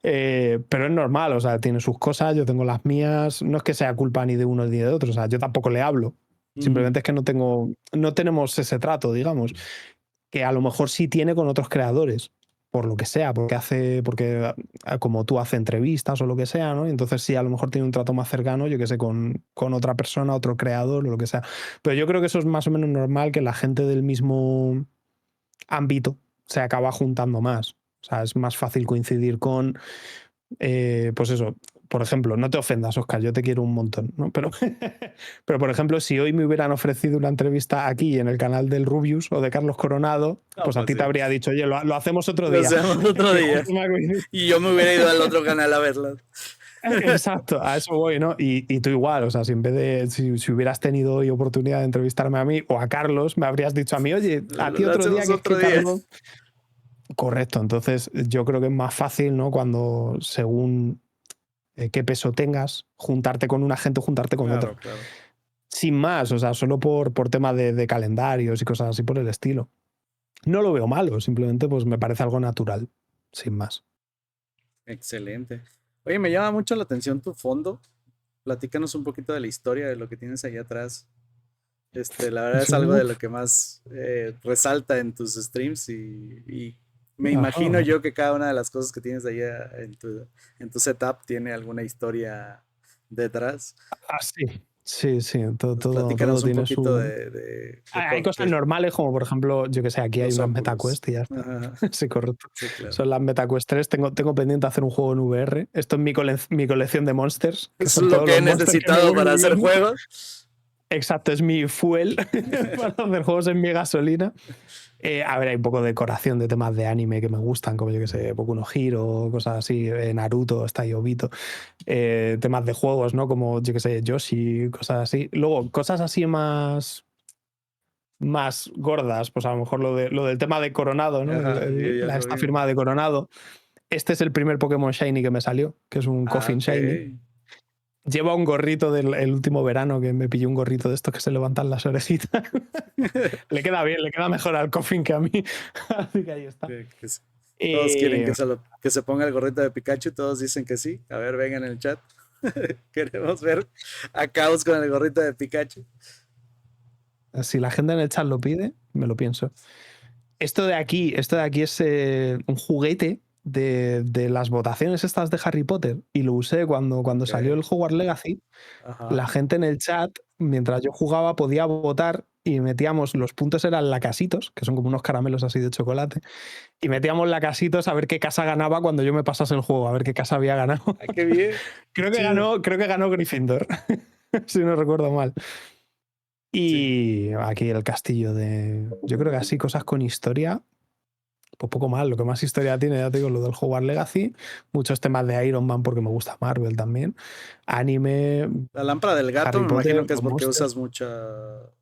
Pero es normal, o sea, tiene sus cosas, yo tengo las mías, no es que sea culpa ni de uno ni de otro, o sea, yo tampoco le hablo, Ujú. simplemente es que no tenemos ese trato, digamos, que a lo mejor sí tiene con otros creadores. por lo que sea, porque como tú hace entrevistas o lo que sea, ¿no? Entonces sí, a lo mejor tiene un trato más cercano, yo que sé, con otra persona, otro creador o lo que sea. Pero yo creo que eso es más o menos normal, que la gente del mismo ámbito se acaba juntando más. O sea, es más fácil coincidir con, pues eso, por ejemplo, no te ofendas, Oscar, yo te quiero un montón, ¿no? Pero por ejemplo, si hoy me hubieran ofrecido una entrevista aquí en el canal del Rubius o de Carlos Coronado, No, pues a pues ti te sí. habría dicho, oye, lo hacemos otro Lo día. hacemos otro Y día. justo me ha coincidido. Y yo me hubiera ido al otro canal a verlas. Exacto, a eso voy, ¿no? Y tú igual, o sea, si en vez de, si hubieras tenido hoy oportunidad de entrevistarme a mí o a Carlos, me habrías dicho a mí, oye, a ti Lo otro día, hacemos que es otro que día. Carlos. Correcto, entonces yo creo que es más fácil, ¿no? Cuando según qué peso tengas, juntarte con una gente o juntarte con otra. Claro, claro. Sin más, o sea, solo por tema de calendarios y cosas así por el estilo. No lo veo malo, simplemente pues me parece algo natural, sin más. Excelente. Oye, me llama mucho la atención tu fondo. Platícanos un poquito de la historia de lo que tienes ahí atrás. La verdad es algo de lo Uf, que más resalta en tus streams y me imagino ajá. yo que cada una de las cosas que tienes ahí en tu setup tiene alguna historia detrás. Ah, sí, sí, sí, Pues todo platícanos un tiene poquito su. de Hay por cosas qué normales, como por ejemplo, yo que sé, aquí hay los unas óculos. MetaQuest y ya está. Ajá, Sí, correcto. sí, claro. Son las MetaQuest 3. Tengo pendiente hacer un juego en VR. Esto es mi colección de monsters, que Eso es son lo todos que he los monsters que me necesitado voy para hacer viendo. juegos. Exacto, es mi fuel para hacer juegos en mi gasolina. A ver, hay un poco de decoración de temas de anime que me gustan, como yo que sé, Boku no Hero, cosas así, Naruto, está Obito. Temas de juegos, ¿no? Como yo que sé, Yoshi, cosas así. Luego, cosas así más gordas, pues a lo mejor lo del tema de Coronado, ¿no? Ajá, ya lo Esta vi. firma de Coronado. Este es el primer Pokémon Shiny que me salió, que es un Ah, Coffin ok. Shiny. Lleva un gorrito del el último verano, que me pillé un gorrito de estos que se levantan las orejitas. Le queda bien, le queda mejor al Coffin que a mí. Así que ahí está. Todos quieren Eh, que se ponga el gorrito de Pikachu, todos dicen que sí. A ver, vengan en el chat. Queremos ver a Caos con el gorrito de Pikachu. si la gente en el chat lo pide, me lo pienso. Esto de aquí es un juguete de las votaciones estas de Harry Potter, y lo usé cuando Ok. salió el Hogwarts Legacy. Ajá. La gente en el chat, mientras yo jugaba, podía votar y metíamos, los puntos eran lacasitos, que son como unos caramelos así de chocolate, y metíamos lacasitos a ver qué casa ganaba cuando yo me pasase el juego, a ver qué casa había ganado. Ay, qué bien. Qué creo que chido. ganó, creo que ganó Gryffindor, si no recuerdo mal. Sí. Y aquí el castillo de. Yo creo que así, cosas con historia, pues poco mal. Lo que más historia tiene, ya te digo, lo del Hogwarts Legacy. Muchos temas de Iron Man, porque me gusta Marvel también. Anime, La lámpara del gato, Harry me Potter, imagino que es los porque monsters. usas muchas.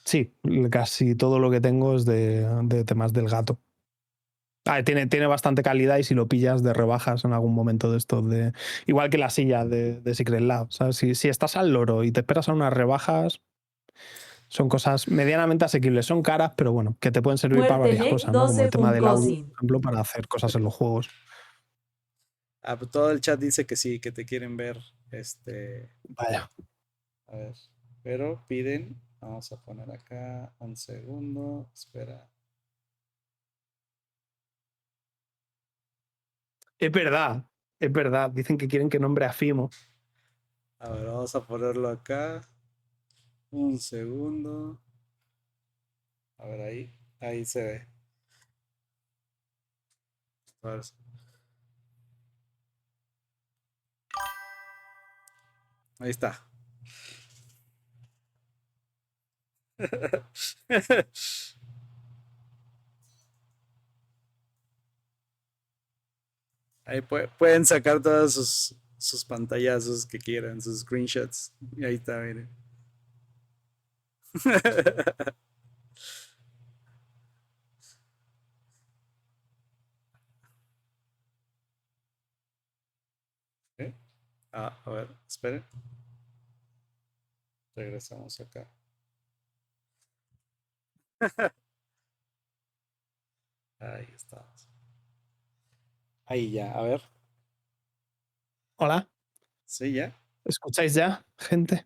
Sí, casi todo lo que tengo es de temas del gato. Tiene bastante calidad, y si lo pillas de rebajas en algún momento de estos de. Igual que la silla de Secret Lab. ¿Sabes? Si estás al loro y te esperas a unas rebajas, son cosas medianamente asequibles. Son caras, pero bueno, que te pueden servir para varias Muertelec cosas, ¿no? Como el tema del audio, 12.cosin. por ejemplo, para hacer cosas en los juegos. Ah, pues todo el chat dice que sí, que te quieren ver. Vaya. A ver. Pero piden. Vamos a poner acá un segundo. Espera. Es verdad, es verdad. Dicen que quieren que nombre a Fimo. A ver, vamos a ponerlo acá. Un segundo. A ver, ahí se ve. A ver. Ahí está. Ahí pueden sacar todos sus pantallazos que quieran, sus screenshots. Y ahí está, miren. ¿Eh? Ah, a ver, esperen. Regresamos acá. Ahí estamos. Ahí ya, a ver. Hola, Sí, ya. ¿escucháis ya, gente?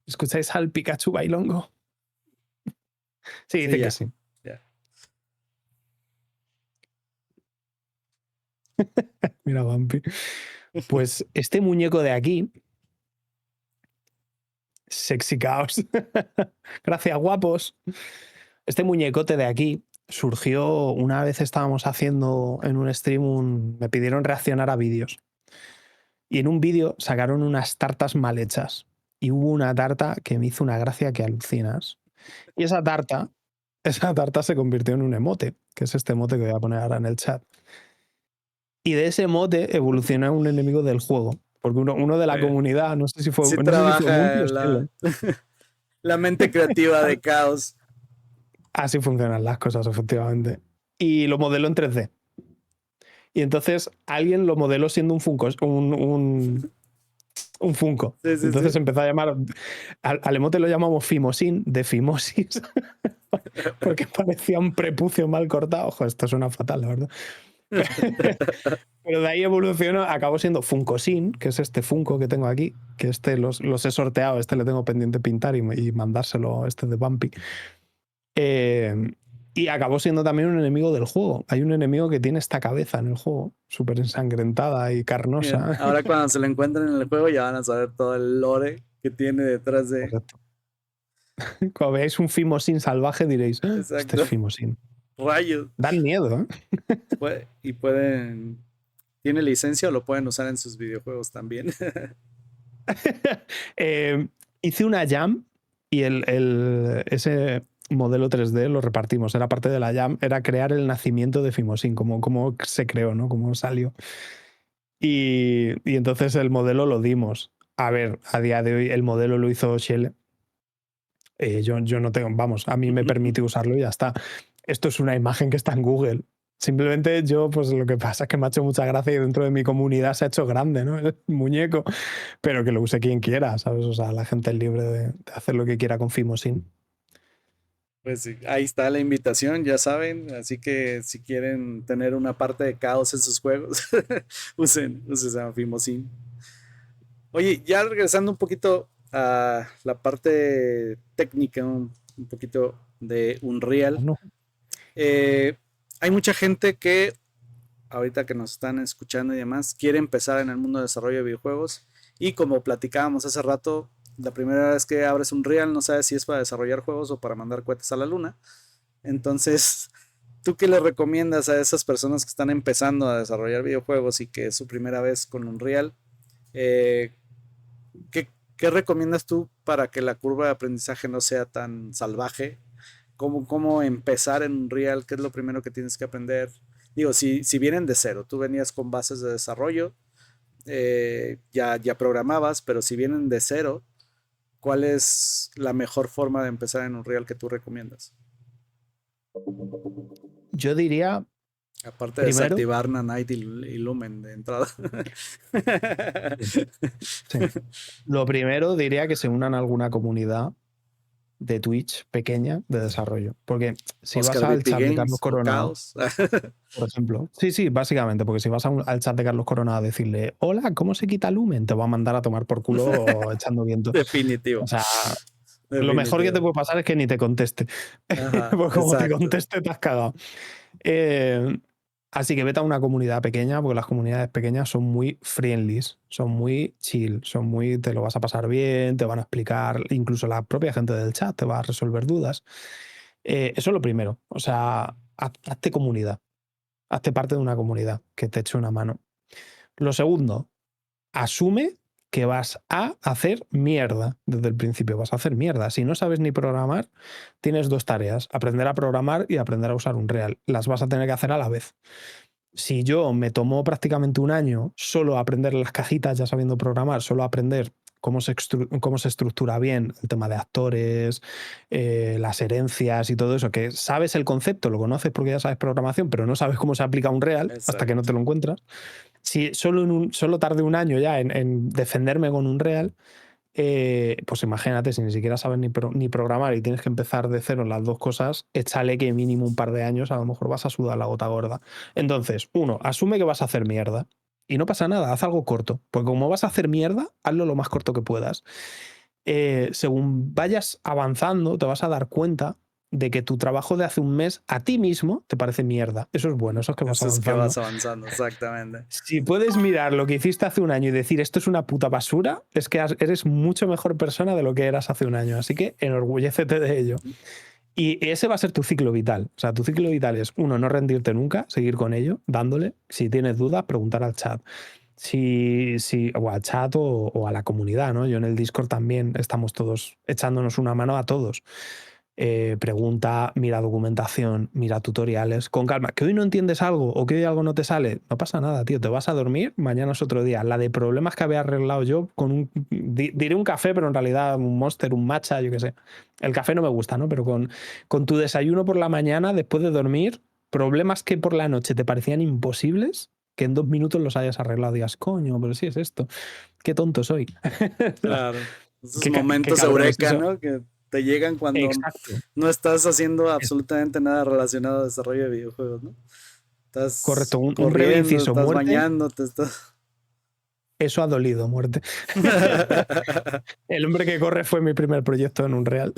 ¿Escucháis al Pikachu bailongo? Sí, Sí, dice que ya. sí. Ya. Mira, Vampi. Pues este muñeco de aquí, Sexy Chaos. Gracias, guapos. Este muñecote de aquí surgió una vez estábamos haciendo en un stream me pidieron reaccionar a vídeos. Y en un vídeo sacaron unas tartas mal hechas. Y hubo una tarta que me hizo una gracia que alucinas. Y esa tarta se convirtió en un emote, que es este emote que voy a poner ahora en el chat. Y de ese emote evolucionó a un enemigo del juego. Porque uno de la comunidad, no sé si fue Sí Munti trabaja o Shellen. la mente creativa de Caos. Así funcionan las cosas, efectivamente. Y lo modeló en 3D. Y entonces alguien lo modeló siendo un Funko, un Funko. Sí, sí, Entonces sí. empezó a llamar, al emote lo llamamos Fimosin, de Fimosis, porque parecía un prepucio mal cortado. Ojo, esto suena fatal, la verdad. Pero de ahí evolucionó, acabó siendo Funkosin, que es este Funko que tengo aquí, que los he sorteado, le tengo pendiente pintar y mandárselo, de Bumpy. Y acabó siendo también un enemigo del juego. Hay un enemigo que tiene esta cabeza en el juego, súper ensangrentada y Bien, carnosa. ahora cuando se lo encuentren en el juego ya van a saber todo el lore que tiene detrás de... Correcto. Cuando veáis un Fimosin salvaje diréis, "Ah, este es Exacto. Fimosin". Rayos. Dan miedo, ¿eh? Y pueden... ¿Tiene licencia o lo pueden usar en sus videojuegos también? Hice una jam y ese modelo 3D lo repartimos. Era parte de la jam, era crear el nacimiento de Fimosin, cómo se creó, ¿no? Cómo salió. Y entonces el modelo lo dimos. A ver, a día de hoy el modelo lo hizo Shell. Yo no tengo, vamos, a mí me permite usarlo y ya está. Esto es una imagen que está en Google. Simplemente yo, pues lo que pasa es que me ha hecho mucha gracia y dentro de mi comunidad se ha hecho grande, ¿no? El muñeco, pero que lo use quien quiera, ¿sabes? O sea, la gente es libre de hacer lo que quiera con Fimosin. Pues sí, ahí está la invitación, ya saben. Así que si quieren tener una parte de caos en sus juegos, usen a Fimosin. Oye, ya regresando un poquito a la parte técnica, un poquito de Unreal. ¿No? eh, Hay mucha gente que ahorita que nos están escuchando y demás, quiere empezar en el mundo de desarrollo de videojuegos. Y como platicábamos hace rato, la primera vez que abres un Real no sabes si es para desarrollar juegos o para mandar cohetes a la luna. Entonces, ¿tú qué le recomiendas a esas personas que están empezando a desarrollar videojuegos y que es su primera vez con Unreal? Eh, ¿Qué recomiendas tú para que la curva de aprendizaje no sea tan salvaje? ¿Cómo empezar en Unreal? ¿Qué es lo primero que tienes que aprender? Digo, si vienen de cero, tú venías con bases de desarrollo, ya programabas, pero si vienen de cero, ¿cuál es la mejor forma de empezar en Unreal que tú recomiendas? Yo diría, Aparte de primero, desactivar Nanite y Lumen de entrada. sí. Lo primero diría que se unan a alguna comunidad de Twitch pequeña de desarrollo. Porque si vas Oscar al VP chat de Carlos Games o Coronado, Chaos. por ejemplo. Sí, básicamente, porque si vas al chat de Carlos Coronado a decirle, hola, ¿cómo se quita Lumen? Te va a mandar a tomar por culo echando viento. Definitivo. O sea, lo mejor que te Definitivo. puede pasar es que ni te conteste. Ajá, Pues como te exacto. conteste, te has cagado. Eh, Así que vete a una comunidad pequeña, porque las comunidades pequeñas son muy friendly, son muy chill, te lo vas a pasar bien, te van a explicar, incluso la propia gente del chat te va a resolver dudas. Eso es lo primero. O sea, hazte comunidad, hazte parte de una comunidad que te eche una mano. Lo segundo, asume que vas a hacer mierda desde el principio, vas a hacer mierda. Si no sabes ni programar, tienes dos tareas, aprender a programar y aprender a usar Unreal. Las vas a tener que hacer a la vez. Si yo me tomó prácticamente un año solo aprender las cajitas, ya sabiendo programar, solo aprender cómo se estructura bien el tema de actores, las herencias y todo eso, que sabes el concepto, lo conoces porque ya sabes programación, pero no sabes cómo se aplica un real hasta que no Exacto. te lo encuentras. Si solo tardé un año ya en defenderme con un real, pues imagínate, si ni siquiera sabes ni programar y tienes que empezar de cero en las dos cosas, échale que mínimo un par de años a lo mejor vas a sudar la gota gorda. Entonces, uno, asume que vas a hacer mierda. Y no pasa nada, haz algo corto. Porque como vas a hacer mierda, hazlo lo más corto que puedas. Según vayas avanzando, te vas a dar cuenta de que tu trabajo de hace un mes a ti mismo te parece mierda. Eso es bueno, eso es que vas Eso es que avanzando. vas avanzando, exactamente. Si puedes mirar lo que hiciste hace un año y decir esto es una puta basura, es que eres mucho mejor persona de lo que eras hace un año. Así que enorgullécete de ello. Y ese va a ser tu ciclo vital. O sea, tu ciclo vital es, uno, no rendirte nunca, seguir con ello, dándole. Si tienes dudas, preguntar al chat. O al chat o a la comunidad, ¿no? Yo en el Discord también estamos todos echándonos una mano a todos. Pregunta, mira documentación, mira tutoriales, con calma. Que hoy no entiendes algo o que hoy algo no te sale, no pasa nada, tío. Te vas a dormir, mañana es otro día. La de problemas que había arreglado yo con diré un café, pero en realidad un Monster, un matcha, yo qué sé. El café no me gusta, ¿no? Pero con tu desayuno por la mañana, después de dormir, problemas que por la noche te parecían imposibles, que en 2 minutos los hayas arreglado. Digas, coño, pero sí es esto. Qué tonto soy. Claro. Esos Qué momentos cabrón es eureka, eso. ¿no? Que te llegan cuando Exacto. no estás haciendo absolutamente nada relacionado a desarrollo de videojuegos, ¿no? Estás Correcto, un breve corriendo, inciso, estás muerte. bañándote, estás... Eso ha dolido, muerte. El hombre que corre fue mi primer proyecto en Unreal.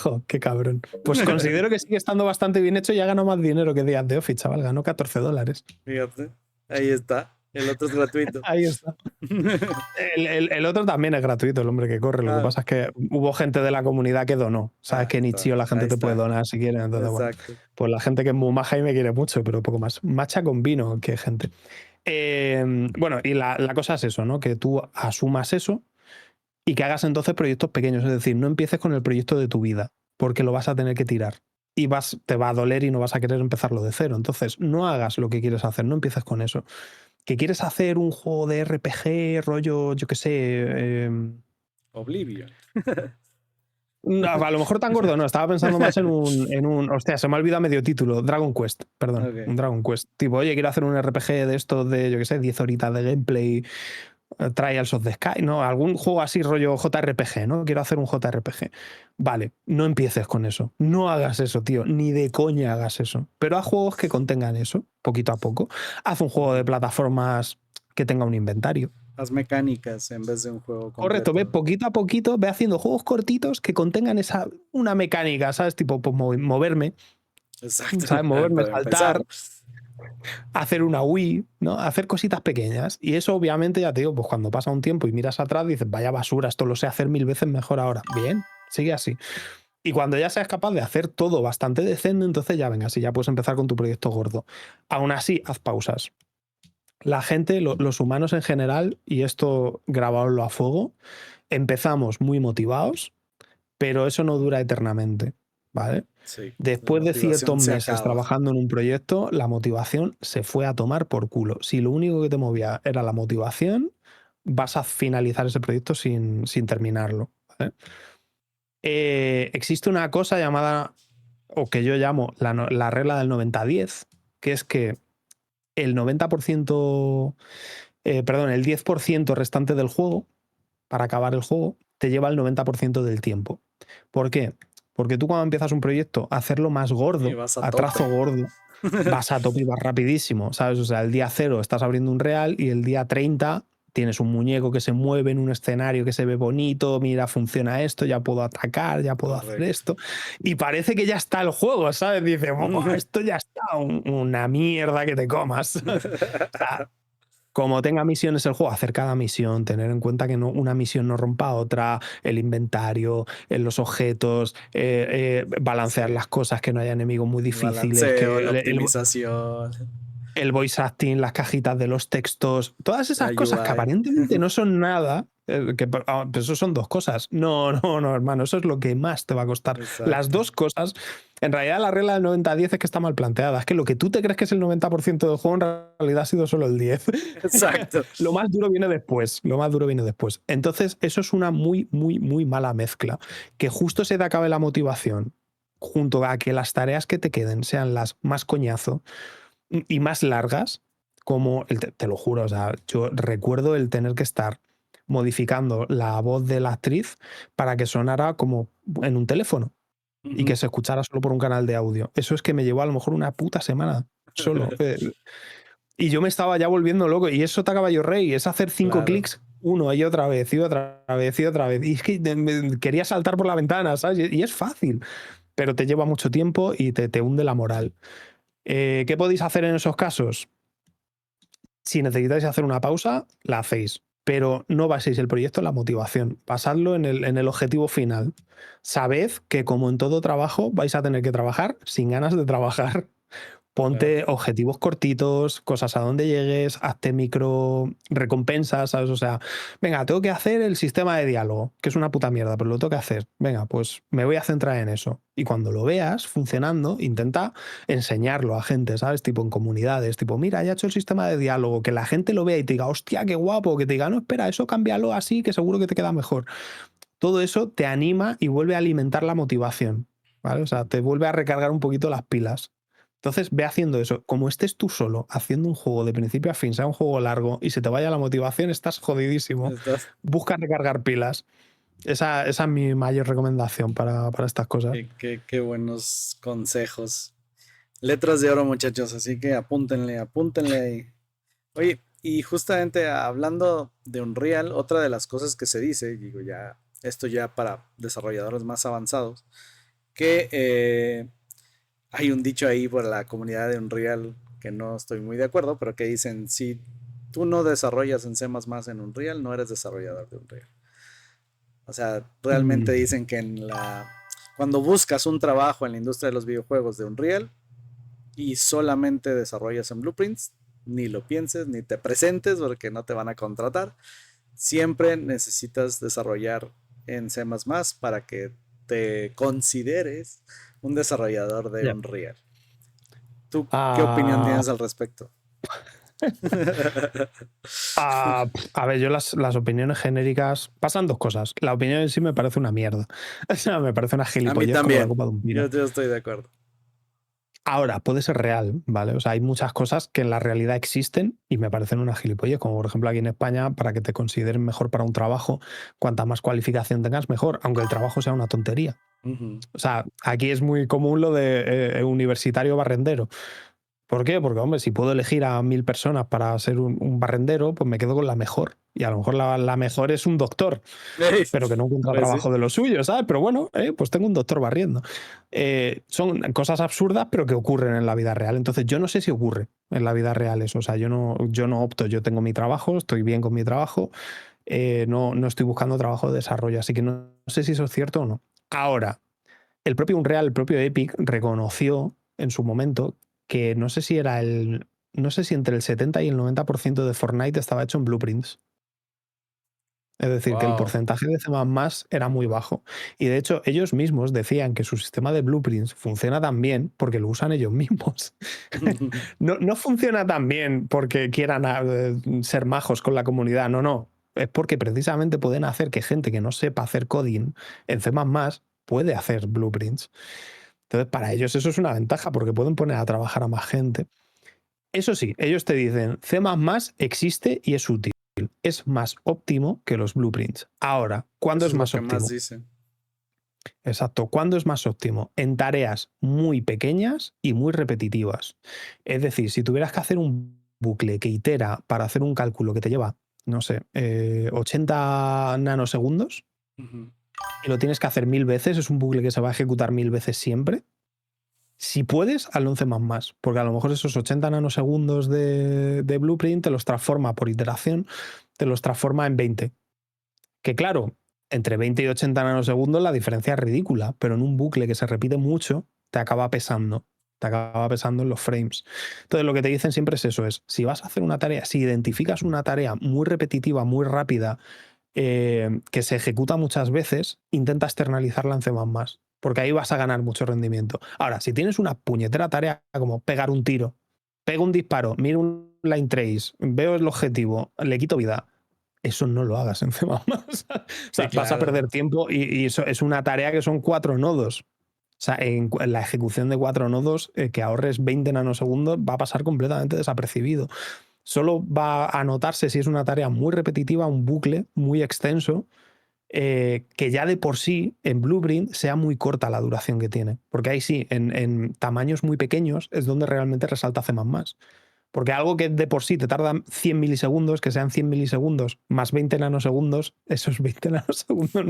Jo, qué cabrón. Pues considero que sigue estando bastante bien hecho y ha ganado más dinero que Días de Office, chaval. Ganó $14. Fíjate, ahí está. El otro es gratuito. Ahí está. El otro también es gratuito, el hombre que corre. Lo que Ah, pasa es que hubo gente de la comunidad que donó. Sabes que en está. Itch.io la gente Ahí te puede está. donar si quiere. Entonces, bueno, Exacto. pues la gente que es muy maja y me quiere mucho, pero poco más. Macha con vino, que gente. Bueno, y la cosa es eso, ¿no? Que tú asumas eso y que hagas entonces proyectos pequeños. Es decir, no empieces con el proyecto de tu vida, porque lo vas a tener que tirar. Y te va a doler y no vas a querer empezarlo de cero. Entonces, no hagas lo que quieres hacer, no empieces con eso. ¿Que quieres hacer un juego de RPG, rollo, yo qué sé? Oblivion. No, a lo mejor tan gordo, no. Estaba pensando más en un. Hostia, se me ha olvidado medio título. Dragon Quest, perdón. Okay. Un Dragon Quest. Tipo, oye, quiero hacer un RPG de estos de, yo qué sé, 10 horitas de gameplay. Trials of the Sky, ¿no? Algún juego así rollo JRPG, ¿no? Quiero hacer un JRPG. Vale, no empieces con eso. No hagas eso, tío. Ni de coña hagas eso. Pero haz juegos que contengan eso, poquito a poco. Haz un juego de plataformas que tenga un inventario. Haz mecánicas en vez de un juego completo. Correcto, ve poquito a poquito, ve haciendo juegos cortitos que contengan una mecánica, ¿sabes? Tipo, pues, moverme. Exacto. ¿Sabes? Moverme, Para saltar. empezar. Hacer una Wii, ¿no? Hacer cositas pequeñas. Y eso, obviamente, ya te digo, pues cuando pasa un tiempo y miras atrás, dices, vaya basura, esto lo sé hacer 1000 veces mejor ahora. Bien, sigue así. Y cuando ya seas capaz de hacer todo bastante decente, entonces ya venga, sí, ya puedes empezar con tu proyecto gordo. Aún así, haz pausas. La gente, los humanos en general, y esto grabadlo a fuego, empezamos muy motivados, pero eso no dura eternamente, ¿vale? Sí, Después de ciertos se meses acaba. trabajando en un proyecto, la motivación se fue a tomar por culo. Si lo único que te movía era la motivación, vas a finalizar ese proyecto sin terminarlo, ¿vale? Existe una cosa llamada, o que yo llamo la regla del 90-10, que es que el 90%, perdón, el 10% restante del juego, para acabar el juego, te lleva el 90% del tiempo. ¿Por qué? Porque tú cuando empiezas un proyecto, hacerlo más gordo, a trazo gordo, vas a tope y vas rapidísimo, ¿sabes? O sea, el día 0 estás abriendo un real y el día 30 tienes un muñeco que se mueve en un escenario que se ve bonito, mira, funciona esto, ya puedo atacar, ya puedo hacer esto. Y parece que ya está el juego, ¿sabes? Dice, oh, esto ya está, una mierda que te comas. O sea, como tenga misiones el juego, hacer cada misión, tener en cuenta que una misión no rompa otra, el inventario, los objetos, balancear las cosas, que no haya enemigos muy difíciles, Balanceo, la optimización. el voice acting, las cajitas de los textos, todas esas cosas que UI. aparentemente no son nada, pues eso son 2 cosas. No, hermano, eso es lo que más te va a costar. Exacto. Las 2 cosas, en realidad la regla del 90-10 es que está mal planteada. Es que lo que tú te crees que es el 90% del juego, en realidad ha sido solo el 10. Exacto. Lo más duro viene después. Lo más duro viene después. Entonces, eso es una muy, muy, muy mala mezcla. Que justo se te acabe la motivación, junto a que las tareas que te queden sean las más coñazo y más largas, como, te lo juro, o sea, yo recuerdo el tener que estar modificando la voz de la actriz para que sonara como en un teléfono y que se escuchara solo por un canal de audio. Eso es que me llevó a lo mejor una puta semana solo. Y yo me estaba ya volviendo loco. Y eso te Caballo Rey, es hacer 5 clics uno y otra vez y otra vez y otra vez. Y es que quería saltar por la ventana, ¿sabes? Y es fácil, pero te lleva mucho tiempo y te hunde la moral. ¿Qué podéis hacer en esos casos? Si necesitáis hacer una pausa, la hacéis. Pero no baséis el proyecto en la motivación, basadlo en el objetivo final. Sabed que, como en todo trabajo, vais a tener que trabajar sin ganas de trabajar. Claro. Ponte objetivos cortitos, cosas a donde llegues, hazte micro recompensas, ¿sabes? O sea, venga, tengo que hacer el sistema de diálogo, que es una puta mierda, pero lo tengo que hacer. Venga, pues me voy a centrar en eso. Y cuando lo veas funcionando, intenta enseñarlo a gente, ¿sabes? Tipo en comunidades, tipo, mira, ya he hecho el sistema de diálogo, que la gente lo vea y te diga, hostia, qué guapo, que te diga, no, espera, eso cámbialo así, que seguro que te queda mejor. Todo eso te anima y vuelve a alimentar la motivación, ¿vale? O sea, te vuelve a recargar un poquito las pilas. Entonces, ve haciendo eso. Como estés tú solo haciendo un juego de principio a fin, sea un juego largo y se te vaya la motivación, estás jodidísimo. Estás, Busca recargar pilas. Esa es mi mayor recomendación para estas cosas. qué buenos consejos. Letras de oro, muchachos, así que apúntenle, apúntenle ahí. Oye, y justamente hablando de Unreal, otra de las cosas que se dice, digo ya, esto ya para desarrolladores más avanzados, que hay un dicho ahí por la comunidad de Unreal que no estoy muy de acuerdo, pero que dicen, si tú no desarrollas en C++ en Unreal, no eres desarrollador de Unreal. O sea, realmente Mm. dicen que cuando buscas un trabajo en la industria de los videojuegos de Unreal y solamente desarrollas en Blueprints, ni lo pienses, ni te presentes porque no te van a contratar. Siempre necesitas desarrollar en C++ para que te consideres un desarrollador de Ya. Unreal. ¿Tú qué opinión Ah, tienes al respecto? a ver, yo las opiniones genéricas pasan dos cosas. La opinión en sí me parece una mierda. O sea, me parece una A mí gilipollez como la también. copa de un pino. Yo estoy de acuerdo. Ahora, puede ser real, ¿vale? O sea, hay muchas cosas que en la realidad existen y me parecen una gilipollez, como por ejemplo aquí en España, para que te consideren mejor para un trabajo, cuanta más cualificación tengas, mejor, aunque el trabajo sea una tontería. Ujú. O sea, aquí es muy común lo de universitario barrendero. ¿Por qué? Porque, hombre, si puedo elegir a 1000 personas para ser un barrendero, pues me quedo con la mejor. Y a lo mejor la mejor es un doctor, pero que no encuentra Pues sí. trabajo de lo suyo, ¿sabes? Pero bueno, pues tengo un doctor barriendo. Son cosas absurdas, pero que ocurren en la vida real. Entonces, yo no sé si ocurre en la vida real eso. O sea, yo no opto, yo tengo mi trabajo, estoy bien con mi trabajo, no estoy buscando trabajo de desarrollo, así que no sé si eso es cierto o no. Ahora, el propio Unreal, el propio Epic, reconoció en su momento que no sé si entre el 70 y el 90% de Fortnite estaba hecho en blueprints. Es decir, que el Wow. porcentaje de C++ era muy bajo. Y de hecho, ellos mismos decían que su sistema de blueprints funciona tan bien porque lo usan ellos mismos. No funciona tan bien porque quieran ser majos con la comunidad, no. Es porque precisamente pueden hacer que gente que no sepa hacer coding en C++ puede hacer blueprints. Entonces, para ellos eso es una ventaja porque pueden poner a trabajar a más gente. Eso sí, ellos te dicen, C++ existe y es útil. Es más óptimo que los blueprints. Ahora, ¿cuándo Eso es es lo más que más óptimo? dicen. Exacto, ¿cuándo es más óptimo? En tareas muy pequeñas y muy repetitivas. Es decir, si tuvieras que hacer un bucle que itera para hacer un cálculo que te lleva, no sé, 80 nanosegundos Ujú. y lo tienes que hacer 1000 veces, es un bucle que se va a ejecutar 1000 veces siempre. Si puedes, al 11 más, porque a lo mejor esos 80 nanosegundos de blueprint te los transforma por iteración, te los transforma en 20. Que claro, entre 20 y 80 nanosegundos la diferencia es ridícula, pero en un bucle que se repite mucho, te acaba pesando en los frames. Entonces lo que te dicen siempre es eso, es si vas a hacer una tarea, si identificas una tarea muy repetitiva, muy rápida, que se ejecuta muchas veces, intenta externalizarla en C++, porque ahí vas a ganar mucho rendimiento. Ahora, si tienes una puñetera tarea como pegar un tiro, pego un disparo, miro un line trace, veo el objetivo, le quito vida, eso no lo hagas en C++. O Sí, sea, vas a claro. perder tiempo y eso es una tarea que son 4 nodos. O sea, en la ejecución de 4 nodos, que ahorres 20 nanosegundos va a pasar completamente desapercibido. Solo va a notarse si es una tarea muy repetitiva, un bucle muy extenso, que ya de por sí en Blueprint sea muy corta la duración que tiene. Porque ahí sí, en tamaños muy pequeños es donde realmente resalta C++. Porque algo que de por sí te tarda 100 milisegundos, que sean 100 milisegundos más 20 nanosegundos, esos 20 nanosegundos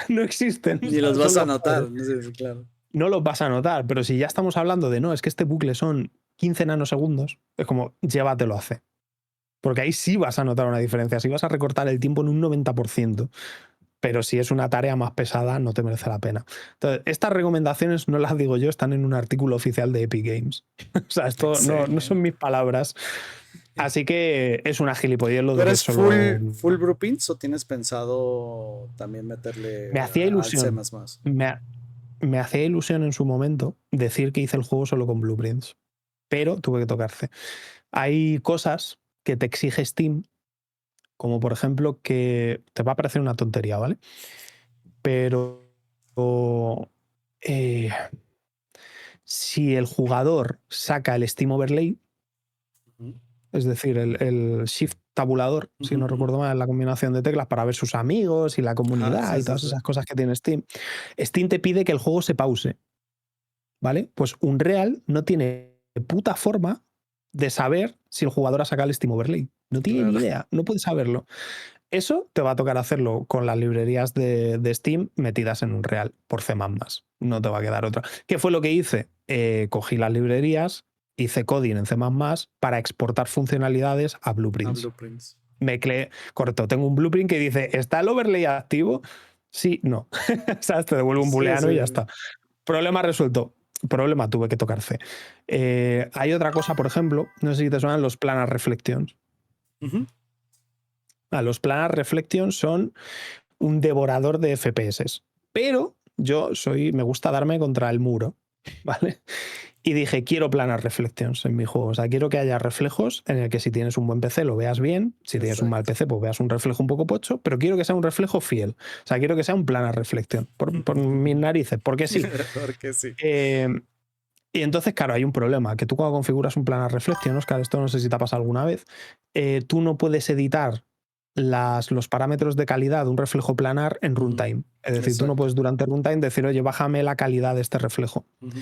no existen. Ni los ¿sabes? vas Son a los notar, padres. no sé, claro. No los vas a notar, pero si ya estamos hablando de no, es que este bucle son 15 nanosegundos, es como llévatelo a C. Porque ahí sí vas a notar una diferencia, sí vas a recortar el tiempo en un 90%. Pero si es una tarea más pesada, no te merece la pena. Entonces, estas recomendaciones no las digo yo, están en un artículo oficial de Epic Games. O sea, esto no son Excelente. mis palabras. Así que es una gilipollez lo ¿Tú de que eres solo... full Blueprints o tienes pensado también Me meterle hacía al C++? ilusión. Me hacía ilusión en su momento decir que hice el juego solo con Blueprints. Pero tuve que tocar C. Hay cosas que te exige Steam, como por ejemplo que te va a parecer una tontería, ¿vale? Pero eh, si el jugador saca el Steam Overlay, Ujú, es decir, el Shift tabulador, si ujú, no ujú. recuerdo mal, la combinación de teclas para ver sus amigos y la Ajá, comunidad sí, y sí, todas sí. esas cosas que tiene Steam, Steam te pide que el juego se pause, ¿vale? Pues Unreal no tiene puta forma de saber si el jugador ha sacado el Steam Overlay. No tiene ni Claro. idea, no puede saberlo. Eso te va a tocar hacerlo con las librerías de Steam metidas en Unreal por C++. No te va a quedar otra. ¿Qué fue lo que hice? Cogí las librerías, hice coding en C++ para exportar funcionalidades a A blueprints. Blueprints. Correcto, tengo un blueprint que dice, ¿está el overlay activo? Sí, no. ¿Sabes? Te devuelve un Sí, booleano y ya sí, sí. está. Problema resuelto. Problema, tuve que tocar C. Hay otra cosa, por ejemplo, no sé si te suenan los planar reflections. Ujú. Los planar reflections son un devorador de FPS. Pero me gusta darme contra el muro, ¿vale? Y dije, quiero planar reflections en mi juego. O sea, quiero que haya reflejos en el que si tienes un buen PC lo veas bien, si tienes un mal Exacto. PC pues veas un reflejo un poco pocho, pero quiero que sea un reflejo fiel. O sea, quiero que sea un planar reflection, por mis narices, porque sí. Porque sí. Eh, y entonces, claro, hay un problema, que tú cuando configuras un planar reflection, Oscar, esto no sé si te ha pasado alguna vez, tú no puedes editar los parámetros de calidad de un reflejo planar en Ujú. runtime. Es decir, tú no Exacto. puedes durante runtime decir, oye, bájame la calidad de este reflejo. Ujú.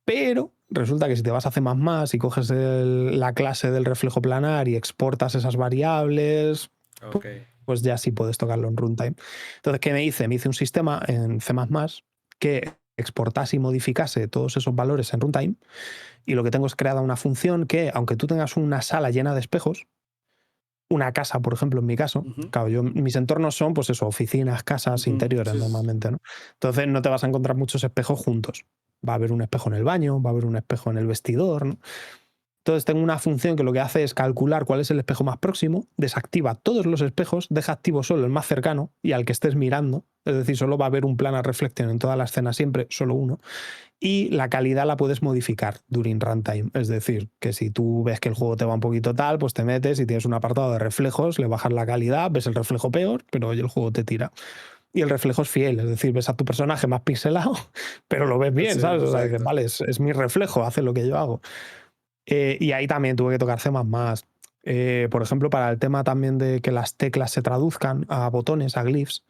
Pero resulta que si te vas a C++ y coges la clase del reflejo planar y exportas esas variables, Ok. pues ya sí puedes tocarlo en runtime. Entonces, ¿qué me hice? Me hice un sistema en C++ que exportase y modificase todos esos valores en runtime, y lo que tengo es creada una función que, aunque tú tengas una sala llena de espejos, una casa, por ejemplo, en mi caso, Ujú, claro, mis entornos son, pues eso, oficinas, casas, ujú. interiores Sí, sí, sí. normalmente, ¿no? Entonces no te vas a encontrar muchos espejos juntos. Va a haber un espejo en el baño, va a haber un espejo en el vestidor, ¿no? Entonces tengo una función que lo que hace es calcular cuál es el espejo más próximo, desactiva todos los espejos, deja activo solo el más cercano y al que estés mirando, es decir, solo va a haber un planar reflection en toda la escena siempre, solo uno, y la calidad la puedes modificar during runtime. Es decir, que si tú ves que el juego te va un poquito tal, pues te metes y tienes un apartado de reflejos, le bajas la calidad, ves el reflejo peor, pero oye, el juego te tira. Y el reflejo es fiel, es decir, ves a tu personaje más pixelado, pero lo ves bien, Sí, ¿sabes? O sea, dices, exacto. vale, es mi reflejo, hace lo que yo hago. Y ahí también tuve que tocar C++. Por ejemplo, para el tema también de que las teclas se traduzcan a botones, a glyphs,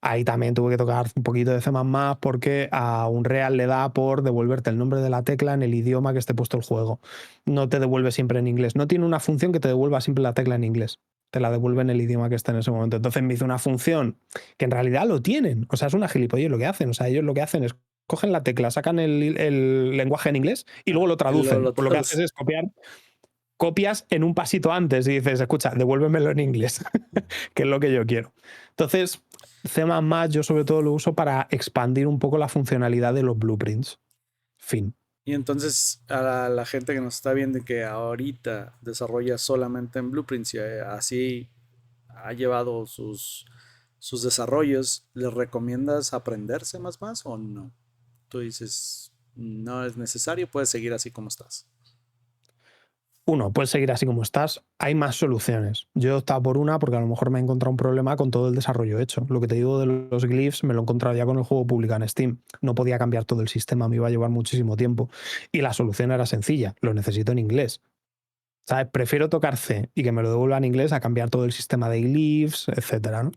ahí también tuve que tocar un poquito de C++ porque a Unreal le da por devolverte el nombre de la tecla en el idioma que esté puesto el juego. No te devuelve siempre en inglés. No tiene una función que te devuelva siempre la tecla en inglés. Te la devuelve en el idioma que esté en ese momento. Entonces me hizo una función que en realidad lo tienen. O sea, es una gilipollez lo que hacen. O sea, ellos lo que hacen es cogen la tecla, sacan el lenguaje en inglés y luego Ah, lo y traducen. lo Pues lo que haces traduce. es copias en un pasito antes y dices, escucha, devuélvemelo en inglés, que es lo que yo quiero. Entonces, C++ yo sobre todo lo uso para expandir un poco la funcionalidad de los blueprints. Fin. Y entonces a la gente que nos está viendo y que ahorita desarrolla solamente en Blueprints y así ha llevado sus desarrollos, ¿les recomiendas aprenderse más o no? Tú dices, no es necesario, puedes seguir así como estás. Uno, puedes seguir así como estás. Hay más soluciones. Yo he optado por una porque a lo mejor me he encontrado un problema con todo el desarrollo hecho. Lo que te digo de los glyphs me lo he encontrado ya con el juego publicado en Steam. No podía cambiar todo el sistema, me iba a llevar muchísimo tiempo. Y la solución era sencilla, lo necesito en inglés. ¿Sabes? Prefiero tocar C y que me lo devuelva en inglés a cambiar todo el sistema de glyphs, etcétera, ¿no?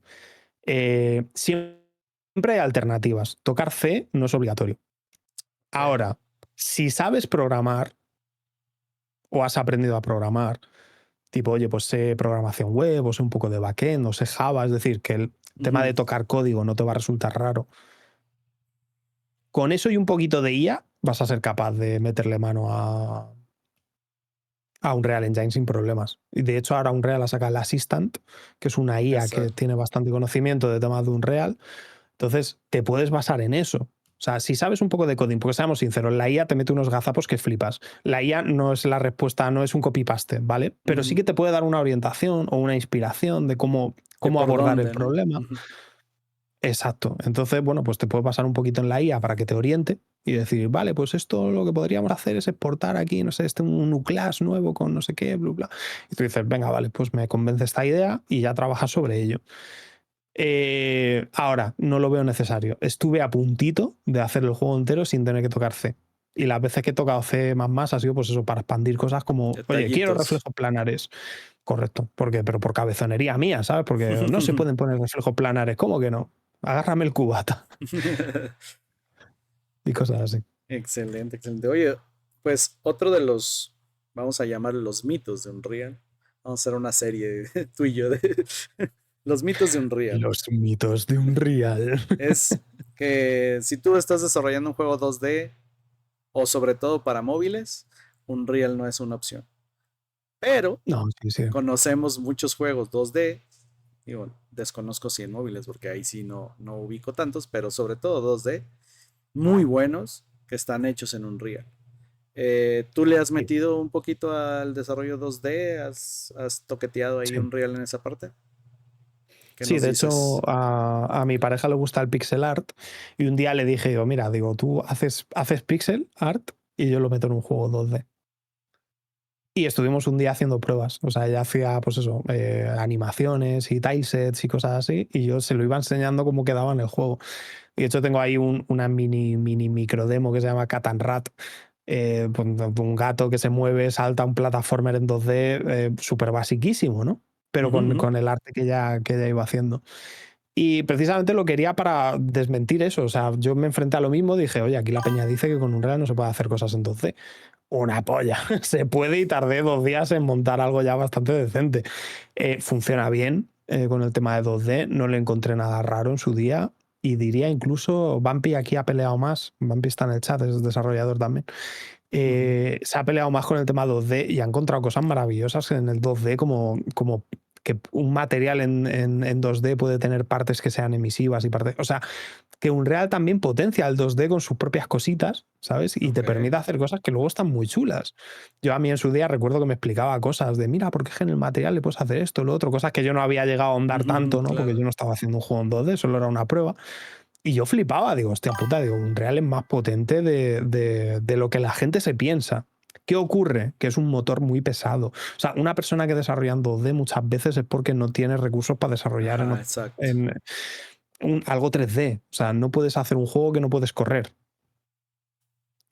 Siempre hay alternativas. Tocar C no es obligatorio. Ok. Ahora, si sabes programar, o has aprendido a programar, tipo, oye, pues sé programación web, o sé un poco de backend, o sé Java, es decir, que el tema Ujú. de tocar código no te va a resultar raro. Con eso y un poquito de IA vas a ser capaz de meterle mano a Unreal Engine sin problemas. Y de hecho ahora Unreal ha sacado el Assistant, que es una IA que Exacto. tiene bastante conocimiento de temas de Unreal. Entonces te puedes basar en eso. O sea, si sabes un poco de coding, porque seamos sinceros, la IA te mete unos gazapos que flipas. La IA no es la respuesta, no es un copy-paste, ¿vale? Pero sí Ujú. que te puede dar una orientación o una inspiración de De cómo por abordar el dónde, ¿no? problema. Ujú. Exacto. Entonces, bueno, pues te puedes basar un poquito en la IA para que te oriente y decir, vale, pues esto lo que podríamos hacer es exportar aquí, no sé, un Uclass nuevo con no sé qué, bla, bla. Y tú dices, venga, vale, pues me convence esta idea y ya trabajas sobre ello. Ahora, no lo veo necesario. Estuve a puntito de hacer el juego entero sin tener que tocar C. Y las veces que he tocado C++ ha sido pues eso, para expandir cosas como, oye, quiero Detallitos. reflejos planares. Correcto, porque, pero por cabezonería mía, ¿sabes? Porque no se pueden poner reflejos planares, ¿cómo que no? Agárrame el cubata y cosas así. Excelente, excelente. Oye, pues otro de los, vamos a llamar los mitos de Unreal. Vamos a hacer una serie tú y yo de los mitos de Unreal. Los mitos de Unreal. Es que si tú estás desarrollando un juego 2D o sobre todo para móviles, Unreal no es una opción. Pero No, sí, sí. conocemos muchos juegos 2D. Digo, desconozco si en móviles porque ahí sí no ubico tantos, pero sobre todo 2D, muy buenos que están hechos en Unreal. ¿Tú le has Sí, metido un poquito al desarrollo 2D? ¿Has toqueteado ahí sí. Unreal en esa parte? ¿Qué Sí, nos de hecho, dices? a mi pareja le gusta el pixel art y un día le dije, digo, mira, digo, tú haces pixel art y yo lo meto en un juego 2D. Y estuvimos un día haciendo pruebas. O sea, ella hacía, pues eso, animaciones y tilesets y cosas así, y yo se lo iba enseñando cómo quedaba en el juego. Y de hecho tengo ahí una mini micro demo que se llama Cat and Rat. Pues, un gato que se mueve, salta un plataformer en 2D, súper basiquísimo, ¿no? Pero Ujú, ujú. con el arte que ella iba haciendo. Y precisamente lo quería para desmentir eso. O sea, yo me enfrenté a lo mismo, dije, oye, aquí la peña dice que con Unreal no se puede hacer cosas en 2D. Una polla. Se puede y tardé 2 días en montar algo ya bastante decente. Funciona bien con el tema de 2D, no le encontré nada raro en su día y diría incluso, Bumpy aquí ha peleado más, Bumpy está en el chat, es desarrollador también, Ujú. se ha peleado más con el tema 2D y ha encontrado cosas maravillosas en el 2D como que un material en 2D puede tener partes que sean emisivas y partes, o sea, que Unreal también potencia el 2D con sus propias cositas, ¿sabes? Y te Ok. permite hacer cosas que luego están muy chulas. Yo a mí en su día recuerdo que me explicaba cosas de, mira, ¿por qué en el material le puedes hacer esto, lo otro? Cosas que yo no había llegado a ahondar Ujú, ujú, tanto, ¿no? Porque claro. yo no estaba haciendo un juego en 2D, solo era una prueba. Y yo flipaba, digo, hostia puta, digo, Unreal es más potente de lo que la gente se piensa. ¿Qué ocurre? Que es un motor muy pesado. O sea, una persona que desarrolla en 2D muchas veces es porque no tiene recursos para desarrollar Ajá, exacto. en algo 3D. O sea, no puedes hacer un juego que no puedes correr.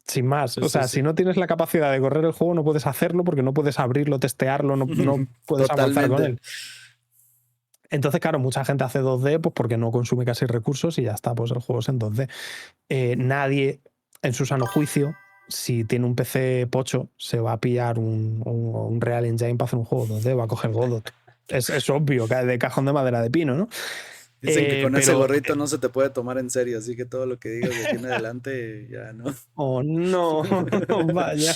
Sin más. Sí, O sí, sea, sí. si no tienes la capacidad de correr el juego, no puedes hacerlo porque no puedes abrirlo, testearlo, no puedes avanzar con Totalmente. él. Entonces, claro, mucha gente hace 2D pues porque no consume casi recursos y ya está, pues el juego es en 2D. Nadie, en su sano juicio, si tiene un PC pocho, se va a pillar un Real Engine para hacer un juego 2D, va a coger Godot. Es obvio, cae de cajón de madera de pino, ¿no? Dicen que con ese Pero, gorrito no se te puede tomar en serio, así que todo lo que digas de aquí en adelante ya no. oh no, vaya.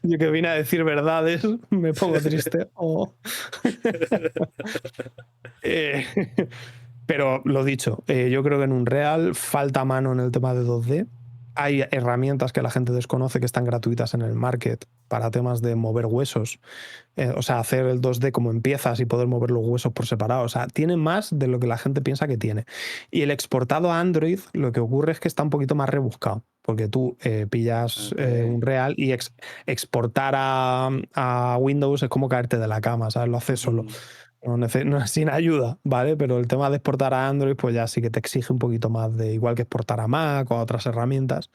Yo que vine a decir verdades, me pongo triste. Oh. Eh, pero lo dicho, yo creo que en Unreal falta mano en el tema de 2D. Hay herramientas que la gente desconoce que están gratuitas en el market para temas de mover huesos. O sea, hacer el 2D como en piezas y poder mover los huesos por separado. O sea, tiene más de lo que la gente piensa que tiene. Y el exportado a Android, lo que ocurre es que está un poquito más rebuscado. Porque tú pillas Ok. Unreal y exportar a Windows es como caerte de la cama, ¿sabes? Lo haces solo. Ujú. No, sin ayuda, ¿vale? Pero el tema de exportar a Android, pues ya sí que te exige un poquito más de, igual que exportar a Mac o a otras herramientas,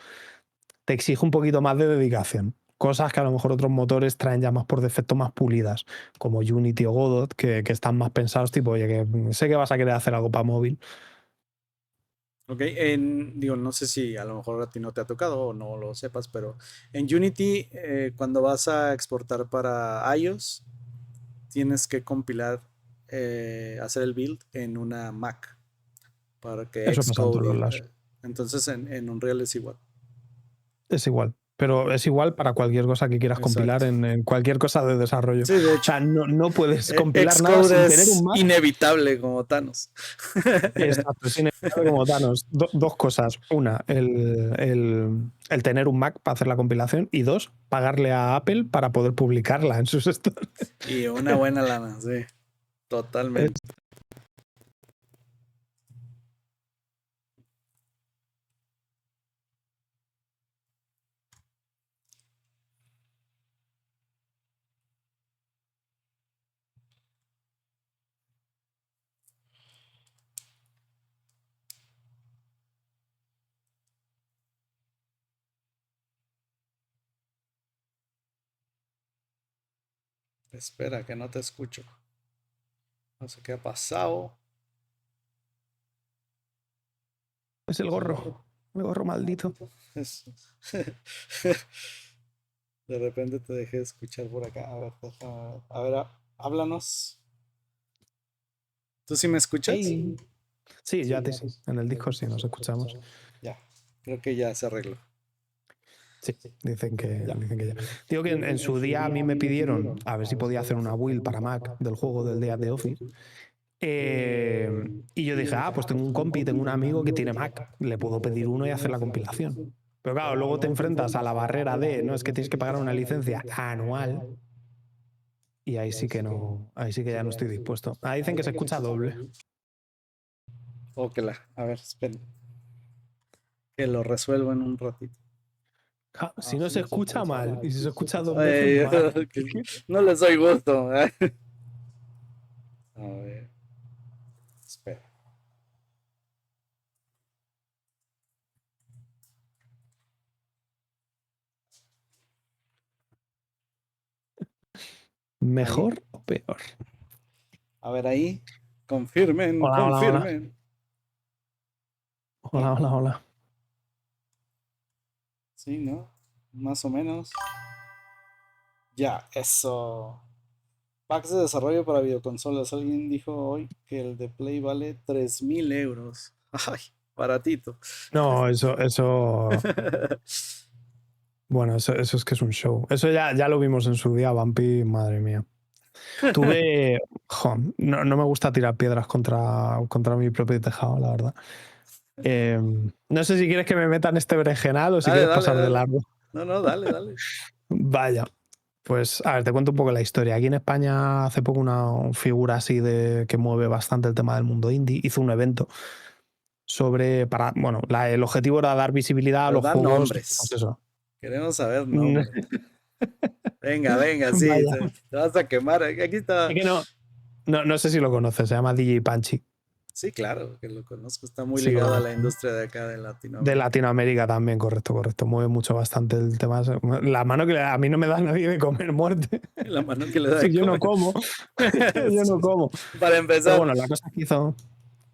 te exige un poquito más de dedicación. Cosas que a lo mejor otros motores traen ya más por defecto más pulidas, como Unity o Godot, que están más pensados, tipo, oye, que sé que vas a querer hacer algo para móvil. Ok, digo, no sé si a lo mejor a ti no te ha tocado o no lo sepas, pero en Unity, cuando vas a exportar para iOS, tienes que compilar, hacer el build en una Mac para que Eso pasa en todos Xcode, los lados. entonces en Unreal es igual. Es igual. Pero es igual para cualquier cosa que quieras compilar Exacto. en cualquier cosa de desarrollo. Sí, de O hecho, sea, no puedes compilar nada sin Xcode tener un es Mac. inevitable como Thanos. Exacto, es inevitable como Thanos. Dos cosas. Una, el tener un Mac para hacer la compilación. Y dos, pagarle a Apple para poder publicarla en sus stores. Y una buena lana, sí, totalmente. Espera, que no te escucho. No sé qué ha pasado. Es el gorro maldito. Es- De repente te dejé de escuchar por acá. A ver, a ver, háblanos. ¿Tú sí me escuchas? Hey. Sí, yo a ti sí. En el Discord sí nos escuchamos. Ya, creo que ya se arregló. Sí, Ya. dicen que ya. Digo que en su día a mí me pidieron a ver si podía hacer una build para Mac del juego del día de Office. Y yo dije, pues tengo un compi, tengo un amigo que tiene Mac, le puedo pedir uno y hacer la compilación. Pero claro, luego te enfrentas a la barrera de, no, es que tienes que pagar una licencia anual y ahí sí que no, ahí sí que ya no estoy dispuesto. Dicen que se escucha doble. O que a ver, esperen. Que lo resuelvo en un ratito. Si no se escucha mal y si se escucha dos veces Ay, mal. no les doy gusto. A ver, espera. Ahí. ¿Mejor o peor? A ver, ahí. Confirmen, Hola, hola, hola. confirmen. Hola, hola, hola. Sí, ¿no? Más o menos. Ya, eso. Packs de desarrollo para videoconsolas. Alguien dijo hoy que el de Play vale 3.000 euros. Ay, baratito. No, bueno, eso es que es un show. Eso ya lo vimos en su día, Vampi, madre mía. Tuve. No me gusta tirar piedras contra mi propio tejado, la verdad. No sé si quieres que me meta en este berenjenal o si Dale, quieres dale, pasar de dale. largo. No, no, dale, dale. Vaya. Pues, a ver, te cuento un poco la historia. Aquí en España, hace poco, una figura así que mueve bastante el tema del mundo indie hizo un evento bueno, el objetivo era dar visibilidad a Pero los da juegos, pues nombres. eso. Queremos saber nombres. Venga, venga, sí, Vaya. te vas a quemar. Aquí está. Es que no sé si lo conoces, se llama DJ Panchi. Sí, claro, que lo conozco. Está muy Sí lo ligado a la conozco, ¿no? industria de acá de De Latinoamérica. Latinoamérica también, correcto. Mueve mucho bastante el tema. La mano que a mí no me da nadie de comer muerte. La mano que le da de Si yo no comer. como. Yo no como. Para Pero empezar, bueno, la cosa que hizo.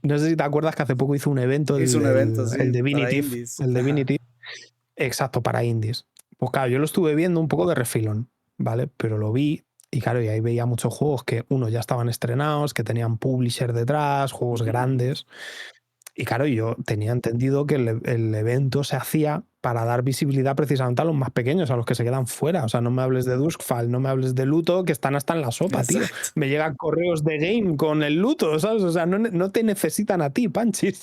No sé si te acuerdas que hace poco hizo un evento, hizo un evento, el sí, para Divinitive. indies. El Ajá. Divinitive. Exacto, para indies. Pues claro, yo lo estuve viendo un poco de refilón, ¿vale? Pero lo vi y claro, y ahí veía muchos juegos que, uno, ya estaban estrenados, que tenían publisher detrás, juegos Ujú, ujú. grandes. Y claro, yo tenía entendido que el evento se hacía para dar visibilidad precisamente a los más pequeños, a los que se quedan fuera. O sea, no me hables de Duskfall, no me hables de Luto, que están hasta en la sopa, tío. Exacto, Me llegan correos de Game con el Luto, ¿sabes? O sea, no te necesitan a ti, Panchis.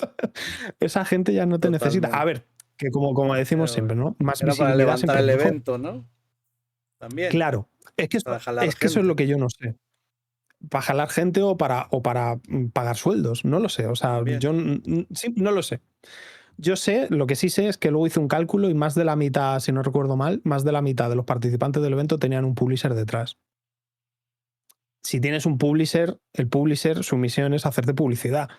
Esa gente ya no te necesita. A totalmente. ver, que como decimos Era, siempre, ¿no? Más era para visibilidad levantar siempre es el mejor. evento, ¿no? También, Claro, para jalar es que eso es lo gente. que yo no sé. Para jalar gente o para pagar sueldos, no lo sé. O sea, También, yo sí, no lo sé. Yo sé, lo que sí sé es que luego hice un cálculo y más de la mitad, si no recuerdo mal, más de la mitad de los participantes del evento tenían un publisher detrás. Si tienes un publisher, el publisher, su misión es hacerte publicidad.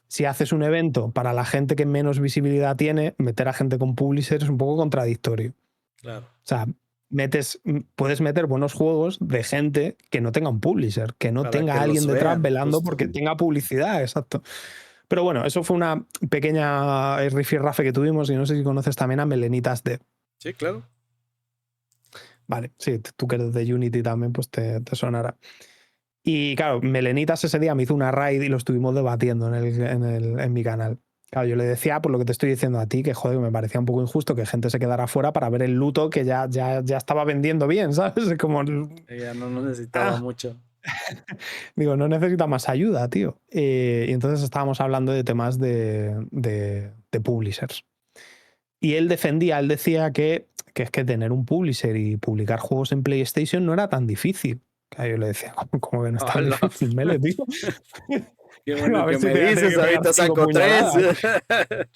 Si haces un evento para la gente que menos visibilidad tiene, meter a gente con publisher es un poco contradictorio. claro. O sea, puedes meter buenos juegos de gente que no tenga un publisher, que no Para que tenga los alguien detrás vean, velando justo. porque tenga publicidad, exacto. Pero bueno, eso fue una pequeña rifirrafe que tuvimos y no sé si conoces también a Melenitas Dev. Sí, claro. Vale, sí, tú que eres de Unity también, pues te sonará. Y claro, Melenitas ese día me hizo una raid y lo estuvimos debatiendo en mi canal. Claro, yo le decía, por lo que te estoy diciendo a ti, que joder, me parecía un poco injusto que gente se quedara fuera para ver el luto que ya estaba vendiendo bien, ¿sabes? Como, Ella no necesitaba mucho. digo, no necesita más ayuda, tío. Y entonces estábamos hablando de temas de publishers. Y él decía que es que tener un publisher y publicar juegos en PlayStation no era tan difícil. Claro, yo le decía, ¿cómo que no es tan Hola. difícil, Mele, tío? Qué A bueno ver que si me te voy a tener dices, que pegar ahorita 5 saco 3. puñaladas.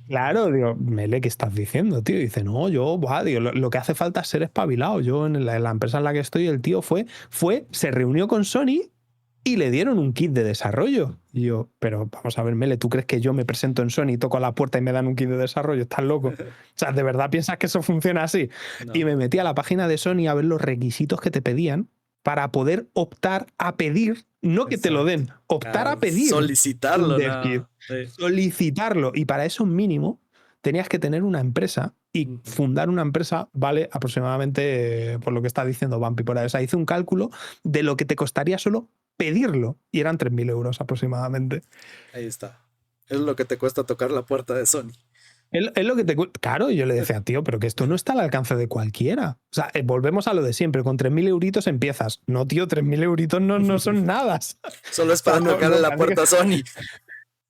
Claro, digo, Mele, ¿qué estás diciendo, tío? Dice, no, digo, lo que hace falta es ser espabilado. Yo en la empresa en la que estoy, el tío se reunió con Sony y le dieron un kit de desarrollo. Y yo, pero vamos a ver, Mele, ¿tú crees que yo me presento en Sony, toco a la puerta y me dan un kit de desarrollo? ¿Estás loco? O sea, ¿de verdad piensas que eso funciona así? No. Y me metí a la página de Sony a ver los requisitos que te pedían para poder optar a pedir, no que te lo den, optar a pedir solicitarlo, un dev kit, solicitarlo. Y para eso mínimo tenías que tener una empresa y fundar una empresa vale aproximadamente, por lo que está diciendo Bumpy por ahí. O sea, hice un cálculo de lo que te costaría solo pedirlo y eran 3.000 euros aproximadamente. Ahí está. Es lo que te cuesta tocar la puerta de Sony. Es lo que te cuesta. Claro, yo le decía, tío, pero que esto no está al alcance de cualquiera. O sea, volvemos a lo de siempre. Con 3.000 euritos empiezas. No, tío, 3.000 euritos no son nada. Solo es para tocarle la puerta a Sony.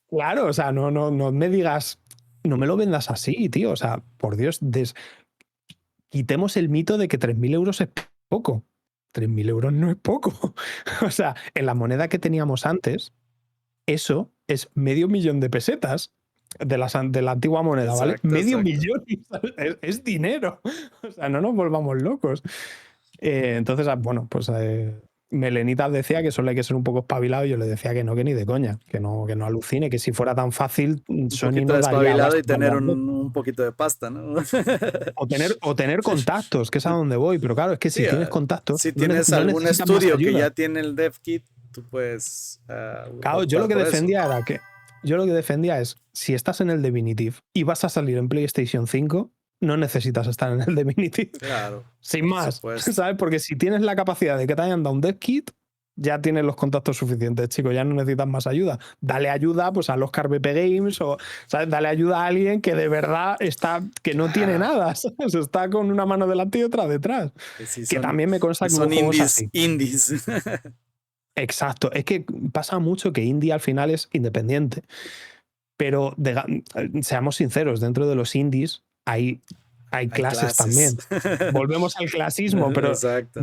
Claro, o sea, no me digas, no me lo vendas así, tío. O sea, por Dios, quitemos el mito de que 3.000 euros es poco. 3.000 euros no es poco. O sea, en la moneda que teníamos antes, eso es $500.000 de pesetas de la antigua moneda, ¿vale? Exacto, $500.000 es dinero. O sea, no nos volvamos locos. Entonces, bueno, pues Melenitas decía que solo hay que ser un poco espabilado y yo le decía que no, que ni de coña, que no Un alucine, que si fuera tan fácil, Sony poquito no daría despabilado abasto y para tener las dos. un poquito de pasta, ¿no? O tener contactos, que es a donde voy, pero claro, es que Sí, si tienes contactos, si no, tienes no algún necesitas más estudio que ayuda. ya tiene el dev kit, tú puedes Claro, yo lo optar que por eso. defendía era que yo lo que defendía es, si estás en el Definitive y vas a salir en PlayStation 5, no necesitas estar en el Definitive. Claro, Sin por más, supuesto. ¿sabes? Porque si tienes la capacidad de que te hayan dado un dev kit, ya tienes los contactos suficientes, chicos, ya no necesitas más ayuda. Dale ayuda pues a los VP Games o, ¿sabes? Dale ayuda a alguien que de verdad está, que no tiene Claro. nada, ¿sabes? Está con una mano delante y otra detrás. Sí, Que también me consta que hubo son juegos así. indies. Exacto, es que pasa mucho que indie al final es independiente, pero seamos sinceros, dentro de los indies hay clases también. Volvemos al clasismo, pero Exacto.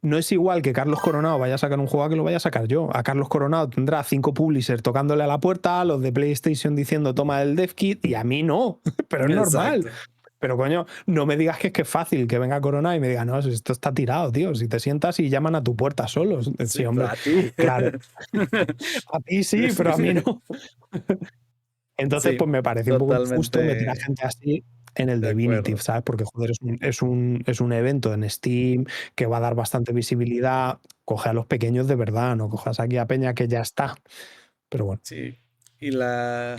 no es igual que Carlos Coronado vaya a sacar un juego a que lo vaya a sacar yo. A Carlos Coronado tendrá 5 publishers tocándole a la puerta, los de PlayStation diciendo toma el dev kit, y a mí no, pero es normal. Exacto. Pero coño, no me digas que es fácil que venga Corona y me diga, no, esto está tirado, tío. Si te sientas y llaman a tu puerta solos. Sí, hombre. A ti. Claro. A ti sí, pero a mí no. Entonces, Sí, pues me pareció un poco injusto meter a totalmente gente así en el de Divinity, acuerdo. ¿sabes? Porque, joder, es un evento en Steam que va a dar bastante visibilidad. Coge a los pequeños de verdad, no cojas aquí a Peña que ya está. Pero bueno. Sí.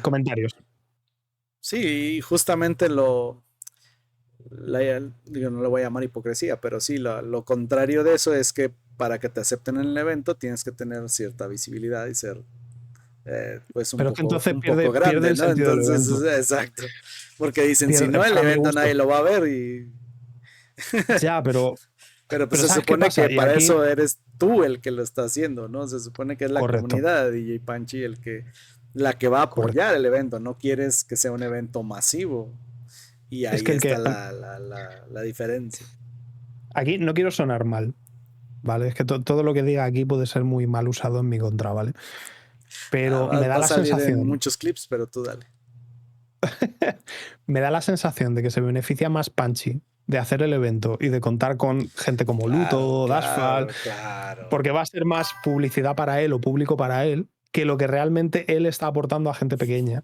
Comentarios. Sí, justamente digo, no lo voy a llamar hipocresía, pero sí, lo contrario de eso es que para que te acepten en el evento tienes que tener cierta visibilidad y ser pues Pero es que entonces un poco pierde grande, el ¿no? sentido del Entonces, evento. exacto. Porque dicen, si no, el Para mi evento nadie gusto. lo va a ver y... Ya, pero pues se ¿sabes qué supone pasa? que Y para aquí, eso eres tú el que lo está haciendo, ¿no? Se supone que es la correcto. comunidad de DJ Panchi la que va a Correcto. apoyar el evento, no quieres que sea un evento masivo. Y Es ahí que está la diferencia. aquí no quiero sonar mal, ¿vale? Es que todo lo que diga aquí puede ser muy mal usado en mi contra, ¿vale? Pero me da Va a la salir en sensación, muchos clips, pero tú dale. me da la sensación de que se beneficia más Panchi de hacer el evento y de contar con gente como Luto, Dasfall, Claro. porque va a ser más publicidad para él o público para él que lo que realmente él está aportando a gente pequeña.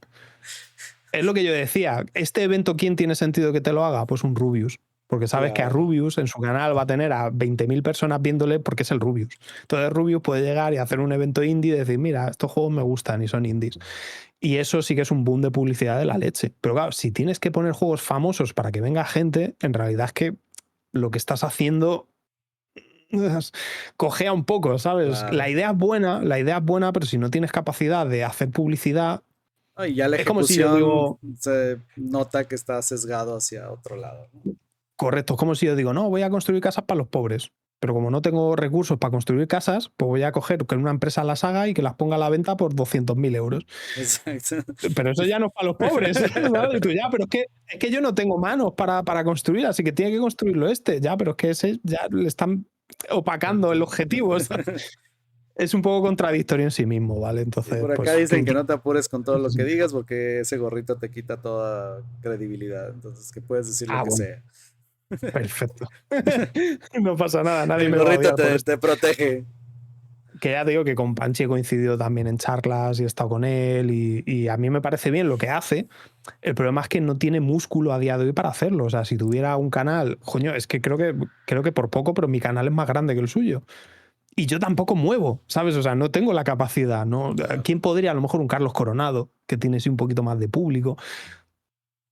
Es lo que yo decía, este evento, ¿quién tiene sentido que te lo haga? Pues un Rubius. Porque sabes que a Claro. Rubius en su canal va a tener a 20.000 personas viéndole porque es el Rubius. Entonces Rubius puede llegar y hacer un evento indie y decir, mira, estos juegos me gustan y son indies. Y eso sí que es un boom de publicidad de la leche. Pero claro, si tienes que poner juegos famosos para que venga gente, en realidad es que lo que estás haciendo cojea un poco, ¿sabes? Claro. La idea es buena, pero si no tienes capacidad de hacer publicidad, Y ya la es como si yo ejecución digo, se nota que está sesgado hacia otro lado, ¿no? correcto, es como si yo digo, no, voy a construir casas para los pobres. Pero como no tengo recursos para construir casas, pues voy a coger que una empresa las haga y que las ponga a la venta por 200.000 euros. Exacto. Pero eso ya no es para los pobres, ¿sabes? Y tú, ya, pero es que yo no tengo manos para construir, así que tiene que construirlo este. Ya, pero es que ese ya le están opacando el objetivo. Es un poco contradictorio en sí mismo, ¿vale? Y Entonces, por acá pues dicen que critico. no te apures con todo lo que digas porque ese gorrito te quita toda credibilidad. Entonces, que puedes decir lo Ah, que bueno, sea. perfecto. No pasa nada, nadie El me va a gorrito odiar por te, esto. te protege. Que ya digo que con Panchi he coincidido también en charlas y he estado con él y a mí me parece bien lo que hace. El problema es que no tiene músculo a día de hoy para hacerlo. O sea, si tuviera un canal, coño, es que creo que por poco, pero mi canal es más grande que el suyo. Y yo tampoco muevo, ¿sabes? O sea, no tengo la capacidad, ¿no? Claro, ¿Quién podría? A lo mejor un Carlos Coronado, que tiene sí un poquito más de público.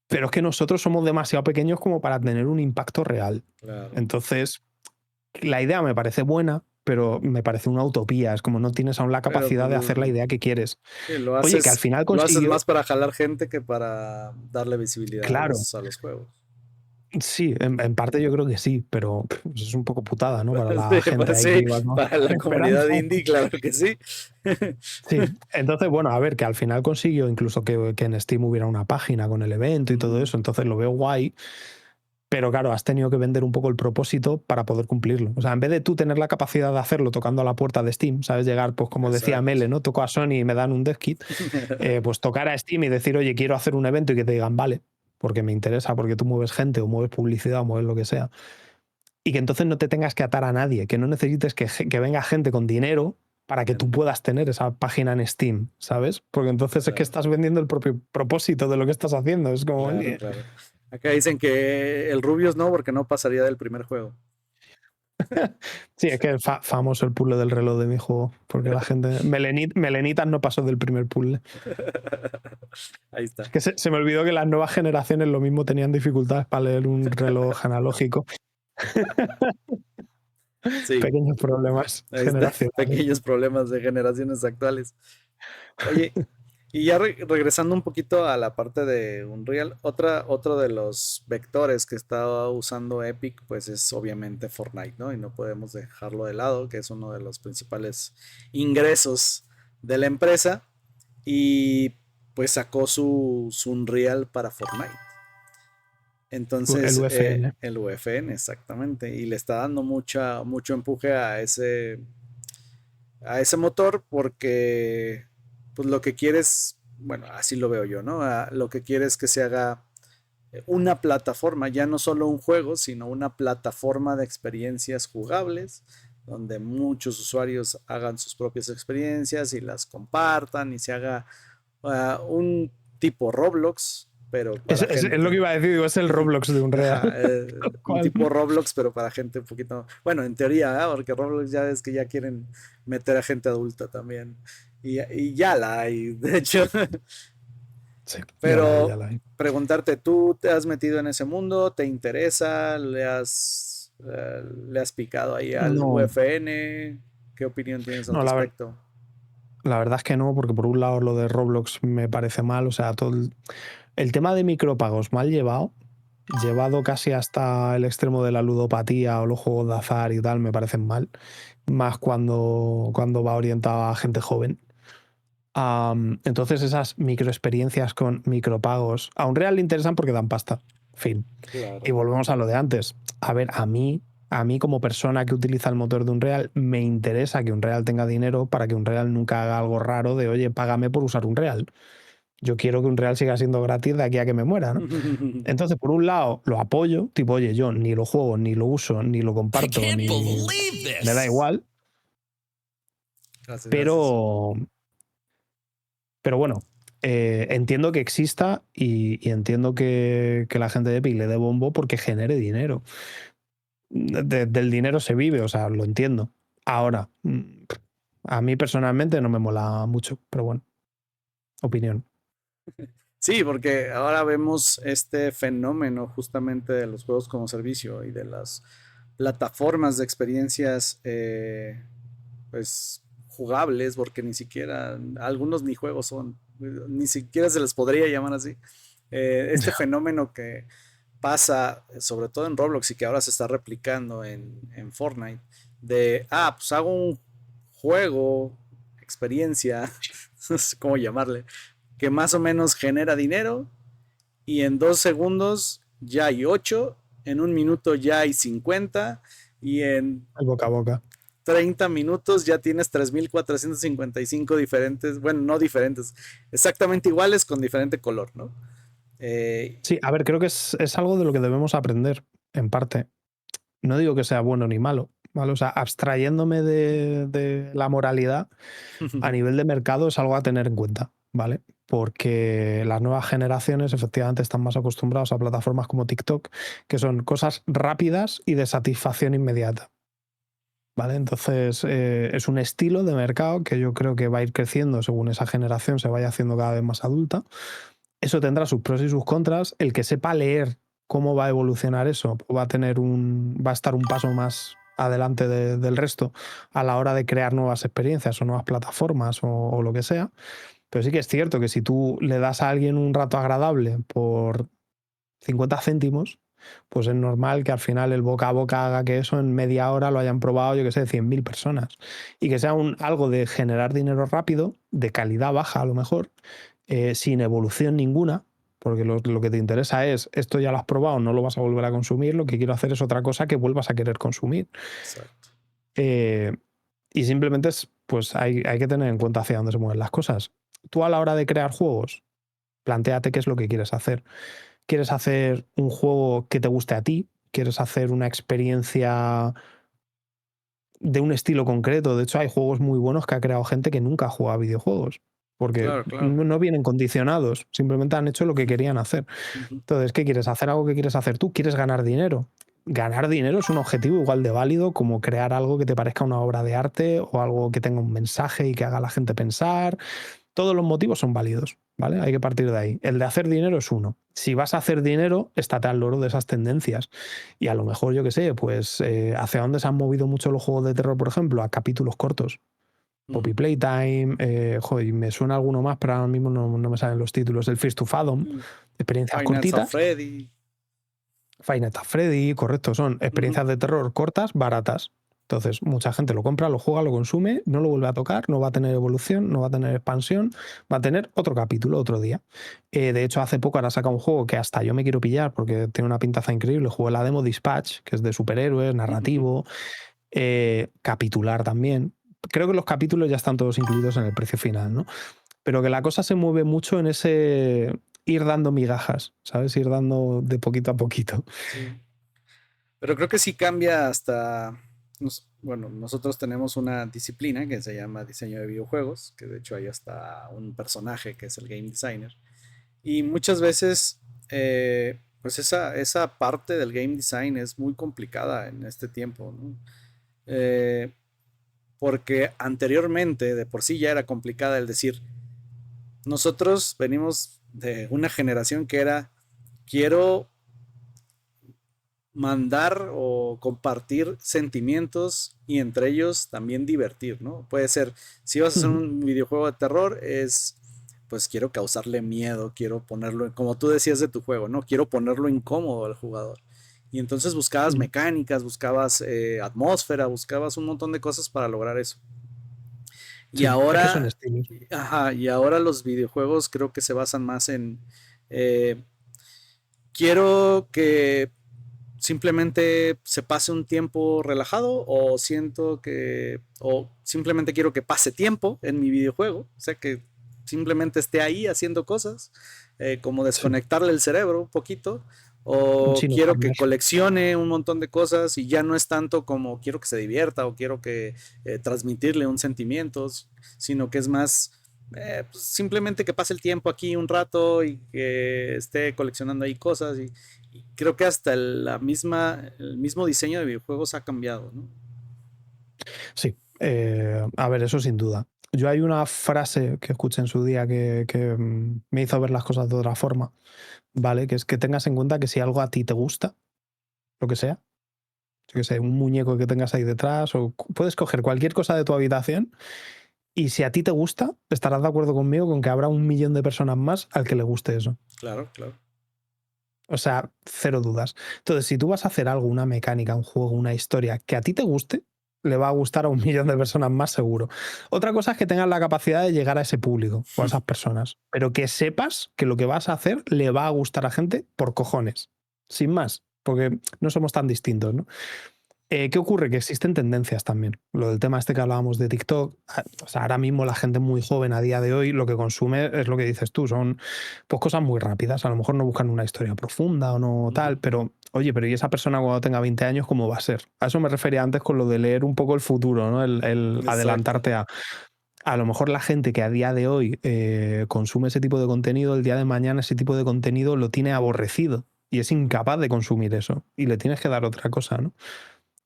Pero es que nosotros somos demasiado pequeños como para tener un impacto real. claro. Entonces, la idea me parece buena, pero me parece una utopía. Es como no tienes aún la Pero capacidad de hacer la idea que quieres. sí, lo Oye, que al haces, final lo haces consiguió. más para jalar gente que para darle visibilidad a Claro, los juegos. sí, en parte yo creo que sí, pero pues, es un poco putada, ¿no? Para Sí, la gente pues ahí que sí, iba con para la comunidad esperanza. indie, claro que sí. Sí, entonces, bueno, a ver, que al final consiguió incluso que en Steam hubiera una página con el evento y todo Ujú. eso, entonces lo veo guay, pero claro, has tenido que vender un poco el propósito para poder cumplirlo. O sea, en vez de tú tener la capacidad de hacerlo tocando a la puerta de Steam, ¿sabes? Llegar, pues como decía Exacto. Mele, ¿no? Toco a Sony y me dan un dev kit, pues tocar a Steam y decir, oye, quiero hacer un evento y que te digan, vale, porque me interesa, porque tú mueves gente o mueves publicidad o mueves lo que sea. Y que entonces no te tengas que atar a nadie, que no necesites que venga gente con dinero para que tú puedas tener esa página en Steam, ¿sabes? Porque entonces es que Claro, estás vendiendo el propio propósito de lo que estás haciendo. Es como, claro, oye, claro. Acá dicen que el Rubius no, porque no pasaría del primer juego. sí, es que es famoso el puzzle del reloj de mi juego, porque la gente, Melenitas no pasó del primer puzzle. Ahí está. Es que se me olvidó que las nuevas generaciones lo mismo tenían dificultades para leer un reloj analógico. Sí, Pequeños problemas ahí está. generacionales. Pequeños problemas de generaciones actuales. Oye, y ya regresando un poquito a la parte de Unreal, otro de los vectores que está usando Epic, pues es obviamente Fortnite, ¿no? Y no podemos dejarlo de lado, que es uno de los principales ingresos de la empresa. Y pues sacó su Unreal para Fortnite. El Entonces, UFN. el UFN, exactamente. Y le está dando mucho empuje a ese motor porque pues lo que quieres, bueno, así lo veo yo, ¿no? Lo que quiere es que se haga una plataforma, ya no solo un juego, sino una plataforma de experiencias jugables, donde muchos usuarios hagan sus propias experiencias y las compartan y se haga un tipo Roblox, pero para Es lo que gente. iba a decir, digo, es el Roblox de Unreal. Ajá, Tal un cual. tipo Roblox, pero para gente un poquito. Bueno, en teoría, ¿ah? Porque Roblox ya es que ya quieren meter a gente adulta también. Y ya la hay, de hecho. Sí, ya la hay, ya Pero la hay. preguntarte, ¿tú te has metido en ese mundo? ¿Te interesa? ¿Le has picado ahí al No, UFN? ¿Qué opinión tienes al no, respecto? la verdad es que no, porque por un lado lo de Roblox me parece mal, o sea, todo el tema de micropagos mal llevado, llevado casi hasta el extremo de la ludopatía o los juegos de azar y tal, me parecen mal, más cuando va orientado a gente joven. Entonces esas microexperiencias con micropagos a Unreal le interesan porque dan pasta. Fin. Y Claro. volvemos a lo de antes. A ver, a mí como persona que utiliza el motor de Unreal, me interesa que Unreal tenga dinero para que Unreal nunca haga algo raro de, oye, págame por usar Unreal. Yo quiero que Unreal siga siendo gratis de aquí a que me muera, ¿no? Entonces, por un lado, lo apoyo, tipo, oye, yo ni lo juego, ni lo uso, ni lo comparto, ni me da igual, Gracias, gracias. pero bueno, entiendo que exista y entiendo que la gente de Epic le dé bombo porque genere dinero. Del dinero se vive, o sea, lo entiendo. Ahora, a mí personalmente no me mola mucho, pero bueno, opinión. Sí, porque ahora vemos este fenómeno justamente de los juegos como servicio y de las plataformas de experiencias pues jugables, porque ni siquiera algunos ni juegos son, ni siquiera se les podría llamar así. Este fenómeno que pasa, sobre todo en Roblox y que ahora se está replicando en Fortnite, de, pues hago un juego, experiencia, no sé cómo llamarle, que más o menos genera dinero y en 2 segundos ya hay 8, en un minuto ya hay 50 y en El boca a boca. 30 minutos ya tienes 3.455 diferentes, bueno, no diferentes, exactamente iguales con diferente color, ¿no? Sí, a ver, creo que es algo de lo que debemos aprender, en parte. No digo que sea bueno ni malo, ¿vale? O sea, abstrayéndome de la moralidad, a nivel de mercado es algo a tener en cuenta, ¿vale? Porque las nuevas generaciones efectivamente están más acostumbrados a plataformas como TikTok, que son cosas rápidas y de satisfacción inmediata. ¿Vale? Entonces es un estilo de mercado que yo creo que va a ir creciendo según esa generación se vaya haciendo cada vez más adulta. Eso tendrá sus pros y sus contras. El que sepa leer cómo va a evolucionar eso va a tener va a estar un paso más adelante del resto a la hora de crear nuevas experiencias o nuevas plataformas o lo que sea. Pero sí que es cierto que si tú le das a alguien un rato agradable por 50 céntimos, pues es normal que al final el boca a boca haga que eso en media hora lo hayan probado, yo que sé, 100.000 personas. Y que sea algo de generar dinero rápido, de calidad baja a lo mejor, sin evolución ninguna, porque lo que te interesa es, esto ya lo has probado, no lo vas a volver a consumir, lo que quiero hacer es otra cosa que vuelvas a querer consumir. Exacto. Eh, y simplemente pues hay que tener en cuenta hacia dónde se mueven las cosas. Tú a la hora de crear juegos, plantéate qué es lo que quieres hacer. ¿Quieres hacer un juego que te guste a ti? ¿Quieres hacer una experiencia de un estilo concreto? De hecho, hay juegos muy buenos que ha creado gente que nunca ha jugado a videojuegos, porque Claro, claro. no vienen condicionados, simplemente han hecho lo que querían hacer. Ujú. Entonces, ¿qué quieres? ¿Hacer algo que quieres hacer tú? ¿Quieres ganar dinero? Ganar dinero es un objetivo igual de válido como crear algo que te parezca una obra de arte o algo que tenga un mensaje y que haga a la gente pensar. Todos los motivos son válidos, ¿vale? Hay que partir de ahí. El de hacer dinero es uno. Si vas a hacer dinero, estate al loro de esas tendencias. Y a lo mejor, yo qué sé, pues hacia dónde se han movido mucho los juegos de terror, por ejemplo, a capítulos cortos. Poppy Ujú. Playtime, joder, me suena alguno más, pero ahora mismo no me salen los títulos. El Feast to Fathom, Mm. experiencias Five Nights at cortitas. Freddy. Five Nights at Freddy, correcto, son Ujú. experiencias de terror cortas, baratas. Entonces, mucha gente lo compra, lo juega, lo consume, no lo vuelve a tocar, no va a tener evolución, no va a tener expansión, va a tener otro capítulo, otro día. De hecho, hace poco ahora saca un juego que hasta yo me quiero pillar porque tiene una pintaza increíble. Jugué la demo Dispatch, que es de superhéroes, Ujú. narrativo, capitular también. Creo que los capítulos ya están todos incluidos en el precio final, ¿no? Pero que la cosa se mueve mucho en ese ir dando migajas, ¿sabes? Ir dando de poquito a poquito. Sí. Pero creo que sí cambia hasta, bueno, nosotros tenemos una disciplina que se llama diseño de videojuegos, que de hecho hay hasta un personaje que es el game designer. Y muchas veces, pues esa parte del game design es muy complicada en este tiempo, ¿no? Eh, Porque anteriormente de por sí ya era complicada el decir, nosotros venimos de una generación que era, quiero mandar o compartir sentimientos y entre ellos también divertir, ¿no? Puede ser, si vas a hacer un videojuego de terror, es, pues quiero causarle miedo, quiero ponerlo, como tú decías de tu juego, ¿no? Quiero ponerlo incómodo al jugador. Y entonces buscabas mecánicas, buscabas atmósfera, buscabas un montón de cosas para lograr eso. Y Sí, es que son ahora, estilos. ajá, y ahora los videojuegos creo que se basan más en, eh, quiero que simplemente se pase un tiempo relajado o siento que, o simplemente quiero que pase tiempo en mi videojuego, o sea que simplemente esté ahí haciendo cosas, como Sí, desconectarle el cerebro un poquito, un o chino quiero que farmer. coleccione un montón de cosas y ya no es tanto como quiero que se divierta o quiero que transmitirle un sentimiento, sino que es más, Pues, simplemente que pase el tiempo aquí un rato y que esté coleccionando ahí cosas y creo que hasta el mismo diseño de videojuegos ha cambiado, ¿no? Sí, a ver, eso sin duda. Yo hay una frase que escuché en su día que me hizo ver las cosas de otra forma, ¿vale? Que es que tengas en cuenta que si algo a ti te gusta, lo que sea, yo que sé, un muñeco que tengas ahí detrás, o puedes coger cualquier cosa de tu habitación y si a ti te gusta, estarás de acuerdo conmigo con que habrá 1 millón de personas más al que le guste eso. Claro, claro. O sea, cero dudas. Entonces, si tú vas a hacer algo, una mecánica, un juego, una historia que a ti te guste, le va a gustar a 1 millón de personas más seguro. Otra cosa es que tengas la capacidad de llegar a ese público o a esas personas, pero que sepas que lo que vas a hacer le va a gustar a gente por cojones, sin más, porque no somos tan distintos, ¿no? ¿Qué ocurre? Que existen tendencias también. Lo del tema este que hablábamos de TikTok, o sea, ahora mismo la gente muy joven a día de hoy lo que consume es lo que dices tú, son pues cosas muy rápidas. A lo mejor no buscan una historia profunda o no tal, pero oye, pero ¿y esa persona cuando tenga 20 años cómo va a ser? A eso me refería antes con lo de leer un poco el futuro, ¿no? El Exacto. adelantarte a lo mejor la gente que a día de hoy consume ese tipo de contenido, el día de mañana ese tipo de contenido lo tiene aborrecido y es incapaz de consumir eso y le tienes que dar otra cosa, ¿no?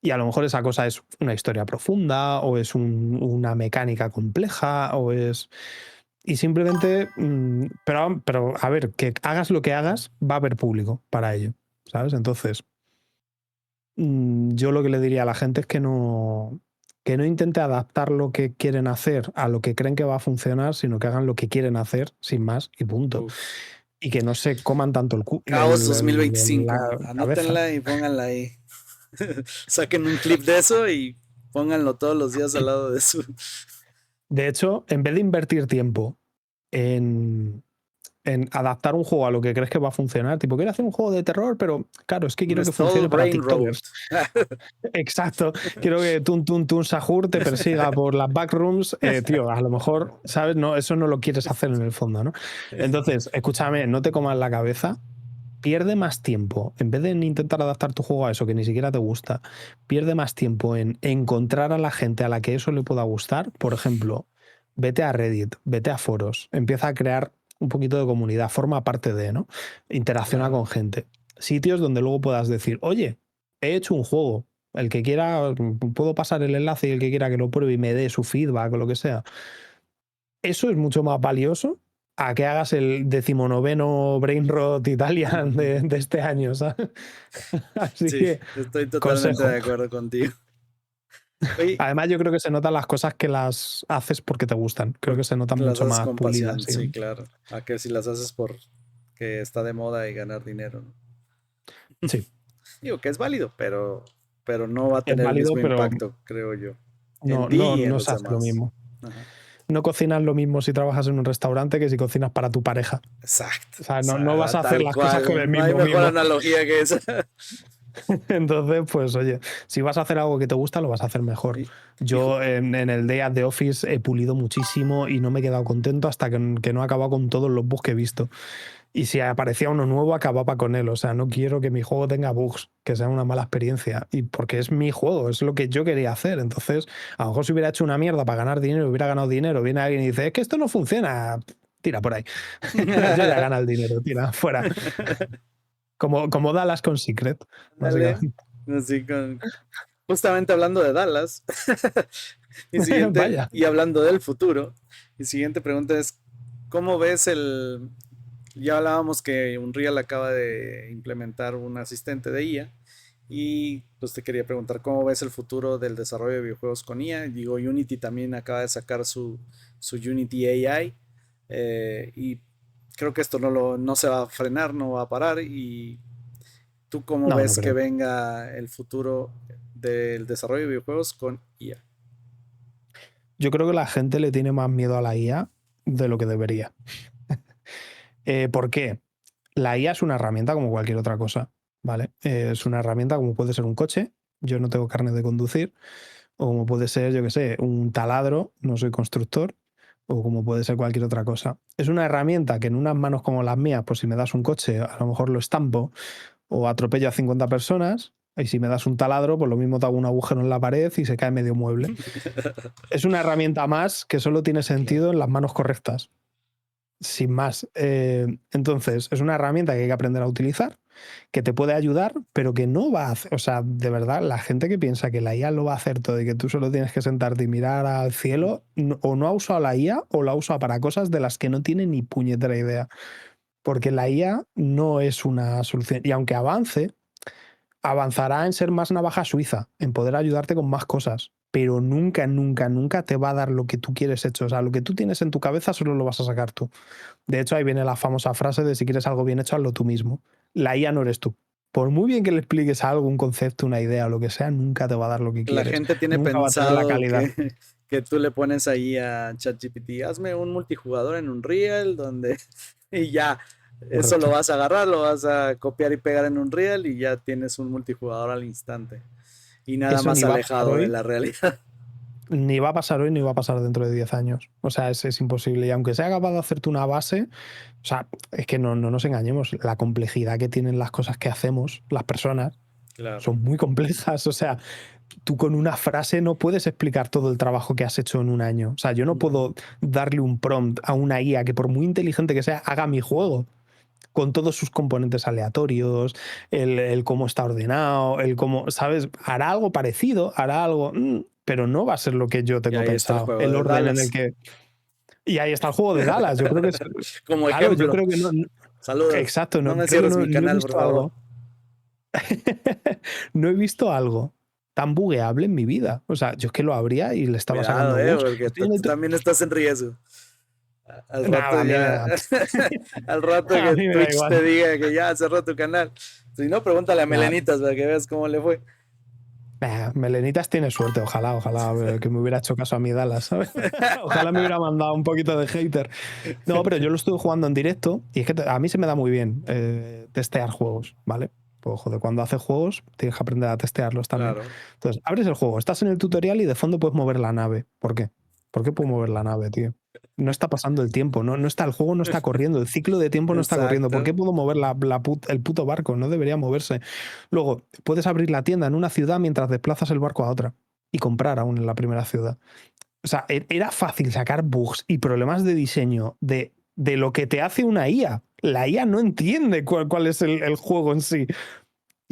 Y a lo mejor esa cosa es una historia profunda o es una mecánica compleja o es... Y simplemente, pero a ver, que hagas lo que hagas, va a haber público para ello, ¿sabes? Entonces, yo lo que le diría a la gente es que no intente adaptar lo que quieren hacer a lo que creen que va a funcionar, sino que hagan lo que quieren hacer, sin más, y punto. Uf. Y que no se coman tanto Caos la 2025. cabeza. Anótenla y pónganla ahí. Saquen un clip de eso y pónganlo todos los días al lado de su. De hecho, en vez de invertir tiempo en, en adaptar un juego a lo que crees que va a funcionar, tipo, quiero hacer un juego de terror, pero claro, es que Un quiero que Stall funcione para Brain Road. TikTokers. Exacto, quiero que Tun Tun Tun Sahur te persiga por las backrooms, tío, a lo mejor, ¿sabes? No, eso no lo quieres hacer en el fondo, ¿no? Entonces, escúchame, no te comas la cabeza, pierde más tiempo, en vez de intentar adaptar tu juego a eso que ni siquiera te gusta, pierde más tiempo en encontrar a la gente a la que eso le pueda gustar. Por ejemplo, vete a Reddit, vete a foros, empieza a crear un poquito de comunidad, forma parte de, ¿no? Interacciona Claro. con gente. Sitios donde luego puedas decir, oye, he hecho un juego, el que quiera, puedo pasar el enlace y el que quiera que lo pruebe y me dé su feedback o lo que sea. Eso es mucho más valioso a que hagas el 19º Brain Rot Italian de este año, ¿sabes? Así Sí, que, estoy totalmente consejo. de acuerdo contigo. Oye, Además, yo creo que se notan las cosas que las haces porque te gustan. Creo que porque se notan las mucho haces más con pulidas, pasión, sí, digamos. claro. A que si las haces por que está de moda y ganar dinero, ¿no? Sí, Digo que es válido, pero no va a es tener el válido, mismo pero impacto, creo yo, en no, ti no, y en no los se hace lo demás. mismo. Ajá. No cocinas lo mismo si trabajas en un restaurante que si cocinas para tu pareja. Exacto. O O sea, no vas sea, a hacer tal las cosas con cual. el No hay mismo mejor mimo. analogía que esa. Entonces, pues oye, si vas a hacer algo que te gusta, lo vas a hacer mejor. Y, hijo, Yo en el Day at the Office he pulido muchísimo y no me he quedado contento hasta que no he acabado con todos los bugs que he visto. Y si aparecía uno nuevo, acababa con él. O sea, no quiero que mi juego tenga bugs, que sea una mala experiencia. Y porque es mi juego, es lo que yo quería hacer. Entonces, a lo mejor si hubiera hecho una mierda para ganar dinero, hubiera ganado dinero. Viene alguien y dice, es que esto no funciona. Tira por ahí. Yo ya gano el dinero, tira, fuera. Como Dallas con Secret, dale. básicamente. Así justamente hablando de Dallas, mi siguiente, Vaya. y hablando del futuro, mi siguiente pregunta es, ¿cómo ves ya hablábamos que Unreal acaba de implementar un asistente de IA y pues te quería preguntar cómo ves el futuro del desarrollo de videojuegos con IA. Digo, Unity también acaba de sacar su Unity AI y creo que esto no se va a frenar, no va a parar. ¿Y tú cómo No, no ves que creo. venga el futuro del desarrollo de videojuegos con IA? Yo creo que la gente le tiene más miedo a la IA de lo que debería. ¿Por qué? La IA es una herramienta como cualquier otra cosa, ¿vale? Es una herramienta como puede ser un coche, yo no tengo carnet de conducir, o como puede ser, yo qué sé, un taladro, no soy constructor, o como puede ser cualquier otra cosa. Es una herramienta que en unas manos como las mías, pues si me das un coche, a lo mejor lo estampo o atropello a 50 personas, Y si me das un taladro, pues lo mismo te hago un agujero en la pared y se cae medio mueble. Es una herramienta más que solo tiene sentido Claro. en las manos correctas. Sin más. Entonces, es una herramienta que hay que aprender a utilizar, que te puede ayudar, pero que no va a hacer. O sea, de verdad, la gente que piensa que la IA lo va a hacer todo y que tú solo tienes que sentarte y mirar al cielo, o no ha usado la IA o la ha usado para cosas de las que no tiene ni puñetera idea. Porque la IA no es una solución. Y aunque avance, avanzará en ser más navaja suiza, en poder ayudarte con más cosas, pero nunca, nunca, nunca te va a dar lo que tú quieres hecho. O sea, lo que tú tienes en tu cabeza solo lo vas a sacar tú. De hecho, ahí viene la famosa frase de si quieres algo bien hecho, hazlo tú mismo. La IA no eres tú. Por muy bien que le expliques algo, un concepto, una idea o lo que sea, nunca te va a dar lo que La quieres. gente tiene Nunca va a tener la pensado calidad. que tú le pones ahí a ChatGPT, hazme un multijugador en un Unreal donde y ya, eso lo Correcto. vas a agarrar, lo vas a copiar y pegar en un Unreal y ya tienes un multijugador al instante. Y nada Eso más ni va a pasar alejado de hoy, la realidad. ni va a pasar hoy, ni va a pasar dentro de 10 años. O sea, es imposible. Y aunque sea capaz de hacerte una base, o sea, es que no nos engañemos. La complejidad que tienen las cosas que hacemos, las personas, Claro. son muy complejas. O sea, tú con una frase no puedes explicar todo el trabajo que has hecho en un año. O sea, yo no puedo darle un prompt a una IA que por muy inteligente que sea, haga mi juego con todos sus componentes aleatorios, el cómo está ordenado, el cómo, ¿sabes? Hará algo parecido, hará algo, pero no va a ser lo que yo Y tengo ahí está el pensado, juego el de orden en el Dallas. que... Y ahí está el juego de Dallas, yo creo que es... Como Claro, yo ejemplo. creo que no... Saludos. Exacto, No no, me creo que cierres no, mi no he canal, por visto favor. algo. No he visto algo tan bugueable en mi vida. O sea, yo es que lo abría y le estaba Cuidado, sacando bugs. porque Estoy en el tú también estás en riesgo. Al rato Nada, a mí me ya, da, al rato a que mí me da Twitch te igual. diga que ya cerró tu canal. Si no, pregúntale a Nada, Melenitas para que veas cómo le fue. Melenitas tiene suerte, ojalá que me hubiera hecho caso a mi Dallas, ¿sabes? Ojalá me hubiera mandado un poquito de hater. No, pero yo lo estuve jugando en directo y es que a mí se me da muy bien testear juegos, ¿vale? Pues joder, cuando haces juegos tienes que aprender a testearlos también. Claro. Entonces, abres el juego, estás en el tutorial y de fondo puedes mover la nave. ¿Por qué? ¿Por qué puedo mover la nave, tío? No está pasando el tiempo, no está, el juego no está corriendo, el ciclo de tiempo no está corriendo. ¿Por qué Exacto. puedo mover el puto barco? No debería moverse. Luego, puedes abrir la tienda en una ciudad mientras desplazas el barco a otra y comprar aún en la primera ciudad. O sea, era fácil sacar bugs y problemas de diseño de lo que te hace una IA. La IA no entiende cuál es el juego en sí.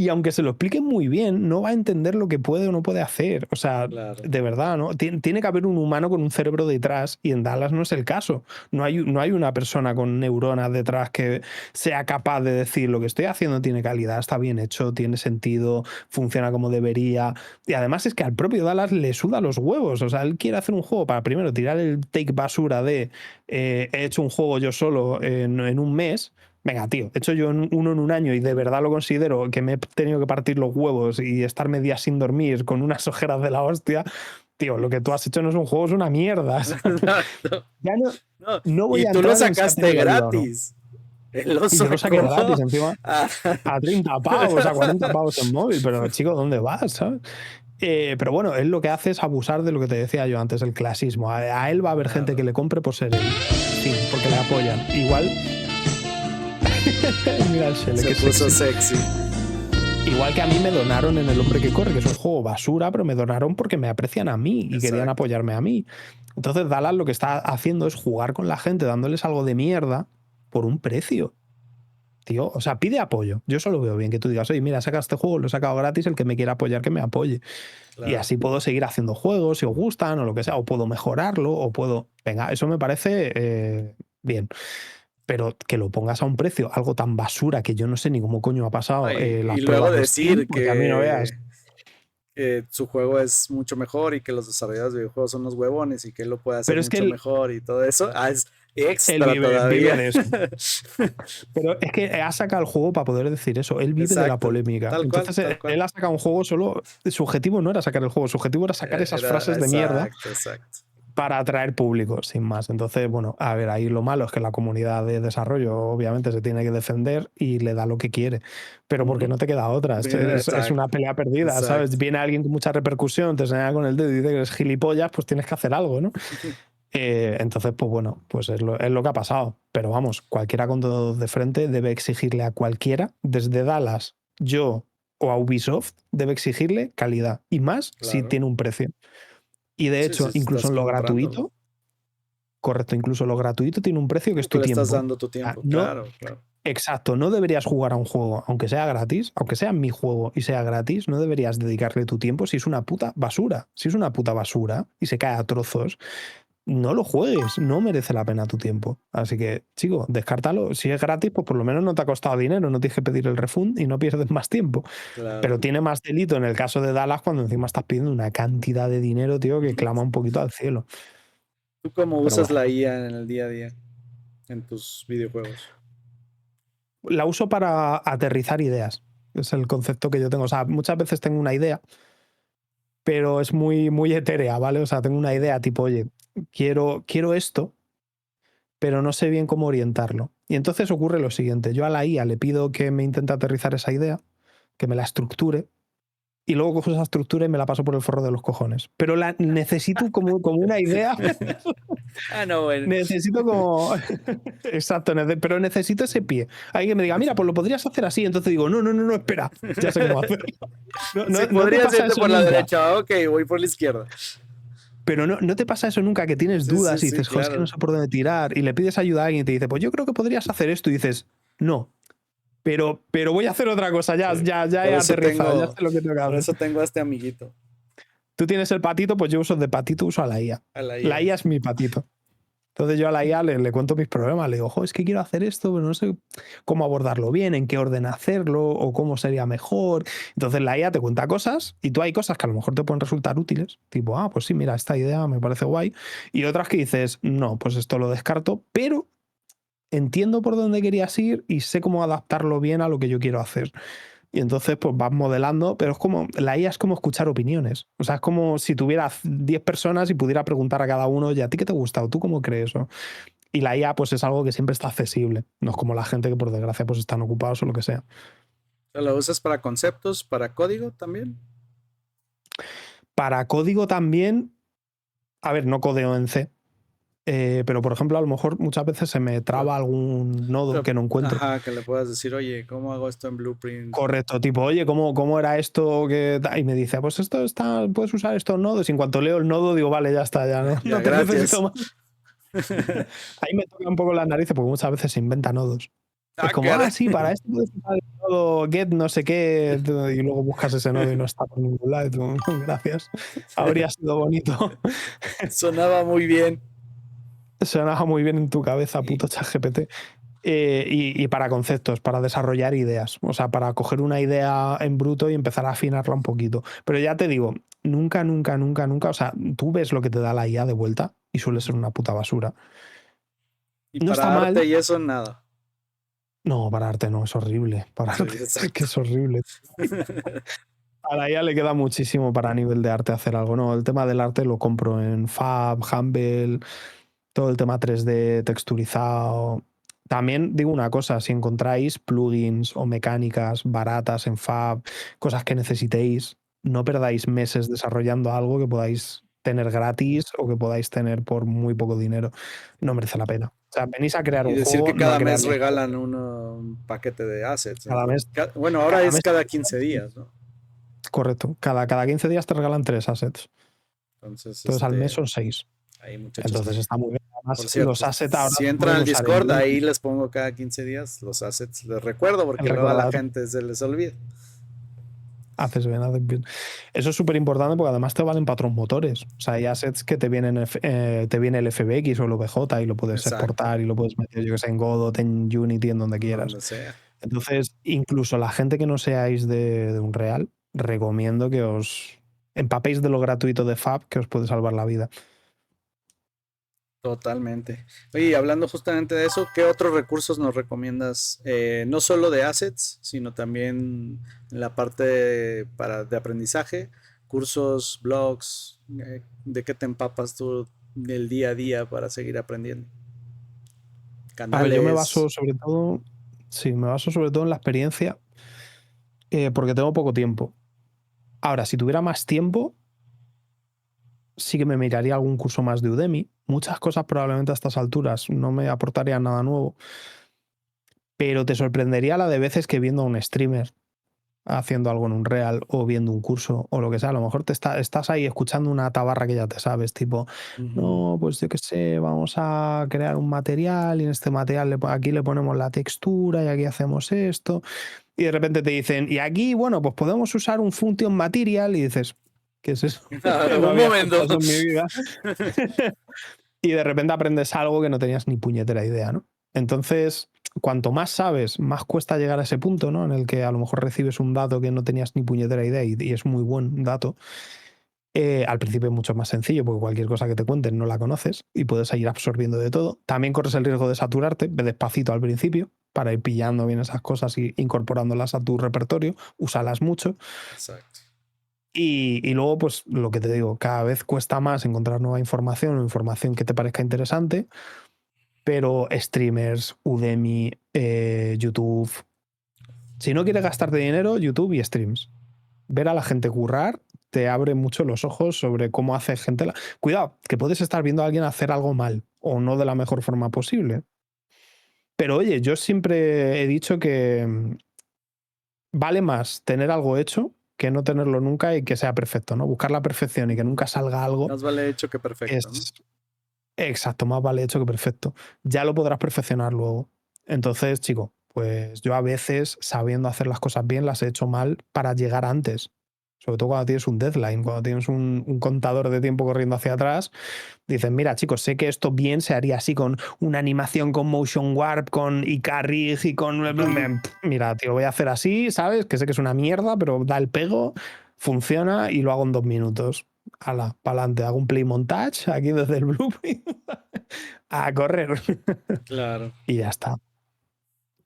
Y aunque se lo explique muy bien, no va a entender lo que puede o no puede hacer. O sea, Claro. de verdad, ¿no? Tiene que haber un humano con un cerebro detrás y en Dallas no es el caso. No hay una persona con neuronas detrás que sea capaz de decir lo que estoy haciendo tiene calidad, está bien hecho, tiene sentido, funciona como debería. Y además es que al propio Dallas le suda los huevos. O sea, él quiere hacer un juego para primero tirar el take basura de he hecho un juego yo solo en un mes. Venga, tío, he hecho yo uno en un año y de verdad lo considero que me he tenido que partir los huevos y estarme días sin dormir con unas ojeras de la hostia. Tío, lo que tú has hecho no es un juego, es una mierda. ¿Sabes? Exacto. Ya No, no voy y a tú lo entrar en si ha sacaste tenido ayuda o no. gratis. Él lo Y yo lo saqué sacó. gratis encima Ah. a 30 pavos, a 40 pavos en móvil, pero chico, ¿dónde vas? ¿Sabes? Pero bueno, él lo que hace es abusar de lo que te decía yo antes, el clasismo. A él va a haber gente que Claro. le compre por ser él. Fin, porque le apoyan. Igual. Mira el Shele, Se qué puso sexy. sexy. Igual que a mí me donaron en El Hombre que Corre, que es un juego basura, pero me donaron porque me aprecian a mí y querían Exacto. apoyarme a mí. Entonces Dallas lo que está haciendo es jugar con la gente, dándoles algo de mierda por un precio. Tío, o sea, pide apoyo. Yo solo veo bien que tú digas, oye, mira, saca este juego, lo he sacado gratis, el que me quiera apoyar, que me apoye. Y Claro. así puedo seguir haciendo juegos si os gustan o lo que sea, o puedo mejorarlo, o puedo... Venga, eso me parece bien. Pero que lo pongas a un precio, algo tan basura que yo no sé ni cómo coño ha pasado Y las luego pruebas de Steam, decir porque a mí no veas. que su juego es mucho mejor y que los desarrolladores de videojuegos son unos huevones y que él lo puede hacer Pero es que mucho mejor y todo eso. Ah, es él extra vive todavía. de eso. Pero es que ha sacado el juego para poder decir eso. Él vive de la Exacto. polémica. Tal cual, Entonces tal cual. él ha sacado un juego solo. Su objetivo no era sacar el juego, su objetivo era sacar esas Era frases de mierda exacto, exacto. para atraer público, sin más. Entonces, bueno, a ver, ahí lo malo es que la comunidad de desarrollo obviamente se tiene que defender y le da lo que quiere. Pero porque Ujú. no te queda otra. Es una Exacto, pelea perdida, ¿sabes? exacto. Viene alguien con mucha repercusión, te señala con el dedo y dice que eres gilipollas, pues tienes que hacer algo, ¿no? Entonces, pues bueno, pues es lo que ha pasado. Pero vamos, cualquiera con todo de frente debe exigirle a cualquiera, desde Dallas, yo o a Ubisoft debe exigirle calidad. Y más si Claro. tiene un precio. Y de Sí, hecho, sí, incluso estás en lo comprándolo. gratuito, correcto, incluso lo gratuito tiene un precio que es Porque tu le estás tiempo. dando tu O sea, tiempo, no, claro, claro. exacto, no deberías jugar a un juego, aunque sea gratis, aunque sea mi juego y sea gratis, no deberías dedicarle tu tiempo si es una puta basura. Si es una puta basura y se cae a trozos, no lo juegues, no merece la pena tu tiempo. Así que, chico, descártalo. Si es gratis, pues por lo menos no te ha costado dinero, no tienes que pedir el refund y no pierdes más tiempo. Claro. Pero tiene más delito en el caso de Dallas cuando encima estás pidiendo una cantidad de dinero, tío, que clama un poquito al cielo. ¿Tú cómo Pero usas bueno, la IA en el día a día en tus videojuegos? la uso para aterrizar ideas. Es el concepto que yo tengo. O sea, muchas veces tengo una idea, pero es muy, muy etérea, ¿vale? O sea, tengo una idea tipo, oye, quiero esto, pero no sé bien cómo orientarlo. Y entonces ocurre lo siguiente, yo a la IA le pido que me intente aterrizar esa idea, que me la estructure, y luego cojo esa estructura y me la paso por el forro de los cojones. Pero la necesito como una idea, Ah, no, bueno. necesito como... Exacto, pero necesito ese pie. Alguien que me diga, mira, pues lo podrías hacer así. Entonces digo, no, espera, ya sé cómo hacerlo. Sí, No te podrías pasa irte eso por la nunca. derecha. Ok, voy por la izquierda. Pero no te pasa eso nunca, que tienes Sí, sí, dudas y sí, dices, joder, es que no claro. sé por dónde tirar. Y le pides ayuda a alguien y te dice, pues yo creo que podrías hacer esto. Y dices, no, pero voy a hacer otra cosa, Sí. ya he aterrizado, ya sé lo que tengo que Por hacer. eso tengo a este amiguito, Tú tienes el patito, pues yo uso de patito, uso a la IA. a la La IA. IA es mi patito. Entonces yo a la IA le cuento mis problemas, le digo, ojo, es que quiero hacer esto, pero no sé cómo abordarlo bien, en qué orden hacerlo o cómo sería mejor. Entonces la IA te cuenta cosas y tú hay cosas que a lo mejor te pueden resultar útiles, tipo, pues sí, mira, esta idea me parece guay. Y otras que dices, no, pues esto lo descarto, pero entiendo por dónde querías ir y sé cómo adaptarlo bien a lo que yo quiero hacer. Y entonces pues vas modelando, pero es como, la IA es como escuchar opiniones. O sea, es como si tuviera 10 personas y pudiera preguntar a cada uno, oye, ¿a ti qué te gusta? ¿O tú cómo crees? Y la IA pues es algo que siempre está accesible. No es como la gente que por desgracia pues están ocupados o lo que sea. ¿Lo usas para conceptos, para código también? Para código también, a ver, no codeo en C, pero por ejemplo a lo mejor muchas veces se me Pero, traba algún nodo que no encuentro. ajá, que le puedas decir, oye, ¿cómo hago esto en Blueprint? Correcto, tipo, oye, ¿cómo era esto? Y me dice, pues esto está, puedes usar estos nodos. Y en cuanto leo el nodo, digo, vale, ya está, ya no, Ya, no te necesito gracias. más. Ahí me toca un poco las narices porque muchas veces se inventa nodos. Es Ah, como, caray. sí, para esto puedes usar el nodo get no sé qué, y luego buscas ese nodo y no está por ningún lado. Y tú, gracias, habría sido bonito. Sonaba muy bien. Sonaba muy bien en tu cabeza, Y, puto ChatGPT. Y para conceptos, para desarrollar ideas, o sea, para coger una idea en bruto y empezar a afinarla un poquito. Pero ya te digo, nunca, o sea, tú ves lo que te da la IA de vuelta y suele ser una puta basura. y No está para mal. arte y eso, nada. No, para arte no, es horrible. Para Sí, arte es que exacto. es horrible. A la IA le queda muchísimo para a nivel de arte hacer algo. No, el tema del arte lo compro en Fab, Humble, todo el tema 3D texturizado. También digo una cosa, si encontráis plugins o mecánicas baratas en Fab, cosas que necesitéis, no perdáis meses desarrollando algo que podáis tener gratis o que podáis tener por muy poco dinero. No merece la pena. O sea, venís a crear Y un decir juego, que no a cada crear mes una historia. regalan un paquete de assets. Cada mes, Bueno, ahora cada es mes, cada 15 días, ¿no? correcto. Cada 15 días te regalan 3 assets. Entonces, Entonces al mes son 6. ahí muchachos. Entonces está muy bien. Por Además, cierto, los assets ahora si se entran pueden al usar en Discord, ahí Unity. les pongo cada 15 días los assets. Les recuerdo El porque luego a la recordatorio. gente se les olvida. Haces bien. Eso es súper importante porque además te valen para otros motores. O sea, hay assets que te vienen te viene el FBX o el OBJ y lo puedes Exacto, exportar y lo puedes meter, yo que sé, en Godot, en Unity, en donde quieras. donde sea. Entonces, incluso la gente que no seáis de Unreal, recomiendo que os empapéis de lo gratuito de Fab, que os puede salvar la vida. Totalmente. Oye, y hablando justamente de eso, ¿qué otros recursos nos recomiendas? No solo de assets, sino también en la parte de aprendizaje, cursos, blogs, ¿de qué te empapas tú del día a día para seguir aprendiendo? A ver, yo me baso Canales. sobre todo, sí, me baso sobre todo en la experiencia, porque tengo poco tiempo. Ahora, si tuviera más tiempo, sí que me miraría algún curso más de Udemy. Muchas cosas probablemente a estas alturas no me aportarían nada nuevo, pero te sorprendería la de veces que viendo a un streamer haciendo algo en un real o viendo un curso o lo que sea. A lo mejor estás ahí escuchando una tabarra que ya te sabes, tipo, Ujú. no, pues yo qué sé, vamos a crear un material y en este material aquí le ponemos la textura y aquí hacemos esto. Y de repente te dicen, y aquí, bueno, pues podemos usar un function material y dices, ¿qué es eso? No Un había momento. escuchado eso en mi vida. Y de repente aprendes algo que no tenías ni puñetera idea, ¿no? Entonces, cuanto más sabes, más cuesta llegar a ese punto, ¿no? En el que a lo mejor recibes un dato que no tenías ni puñetera idea y es muy buen dato. Al principio es mucho más sencillo porque cualquier cosa que te cuenten no la conoces y puedes ir absorbiendo de todo. También corres el riesgo de saturarte, ve despacito al principio para ir pillando bien esas cosas y incorporándolas a tu repertorio, úsalas mucho. Exacto. Y luego, pues lo que te digo, cada vez cuesta más encontrar nueva información o información que te parezca interesante, pero streamers, Udemy, YouTube. Si no quieres gastarte dinero, YouTube y streams. Ver a la gente currar te abre mucho los ojos sobre cómo hace gente. Cuidado, que puedes estar viendo a alguien hacer algo mal o no de la mejor forma posible. Pero oye, yo siempre he dicho que vale más tener algo hecho que no tenerlo nunca y que sea perfecto, ¿no? Buscar la perfección y que nunca salga algo Más vale hecho que perfecto, ¿no? es exacto, más vale hecho que perfecto. Ya lo podrás perfeccionar luego. Entonces, chico, pues yo a veces, sabiendo hacer las cosas bien, las he hecho mal para llegar antes. Sobre todo cuando tienes un deadline, cuando tienes un contador de tiempo corriendo hacia atrás, dices, mira, chicos, sé que esto bien se haría así con una animación con motion warp, con Icarrig y con... Mira, tío, voy a hacer así, ¿sabes? Que sé que es una mierda, pero da el pego, funciona y lo hago en 2 minutos. Hala, para adelante, hago un play montage aquí desde el blueprint a correr. Claro. Y ya está.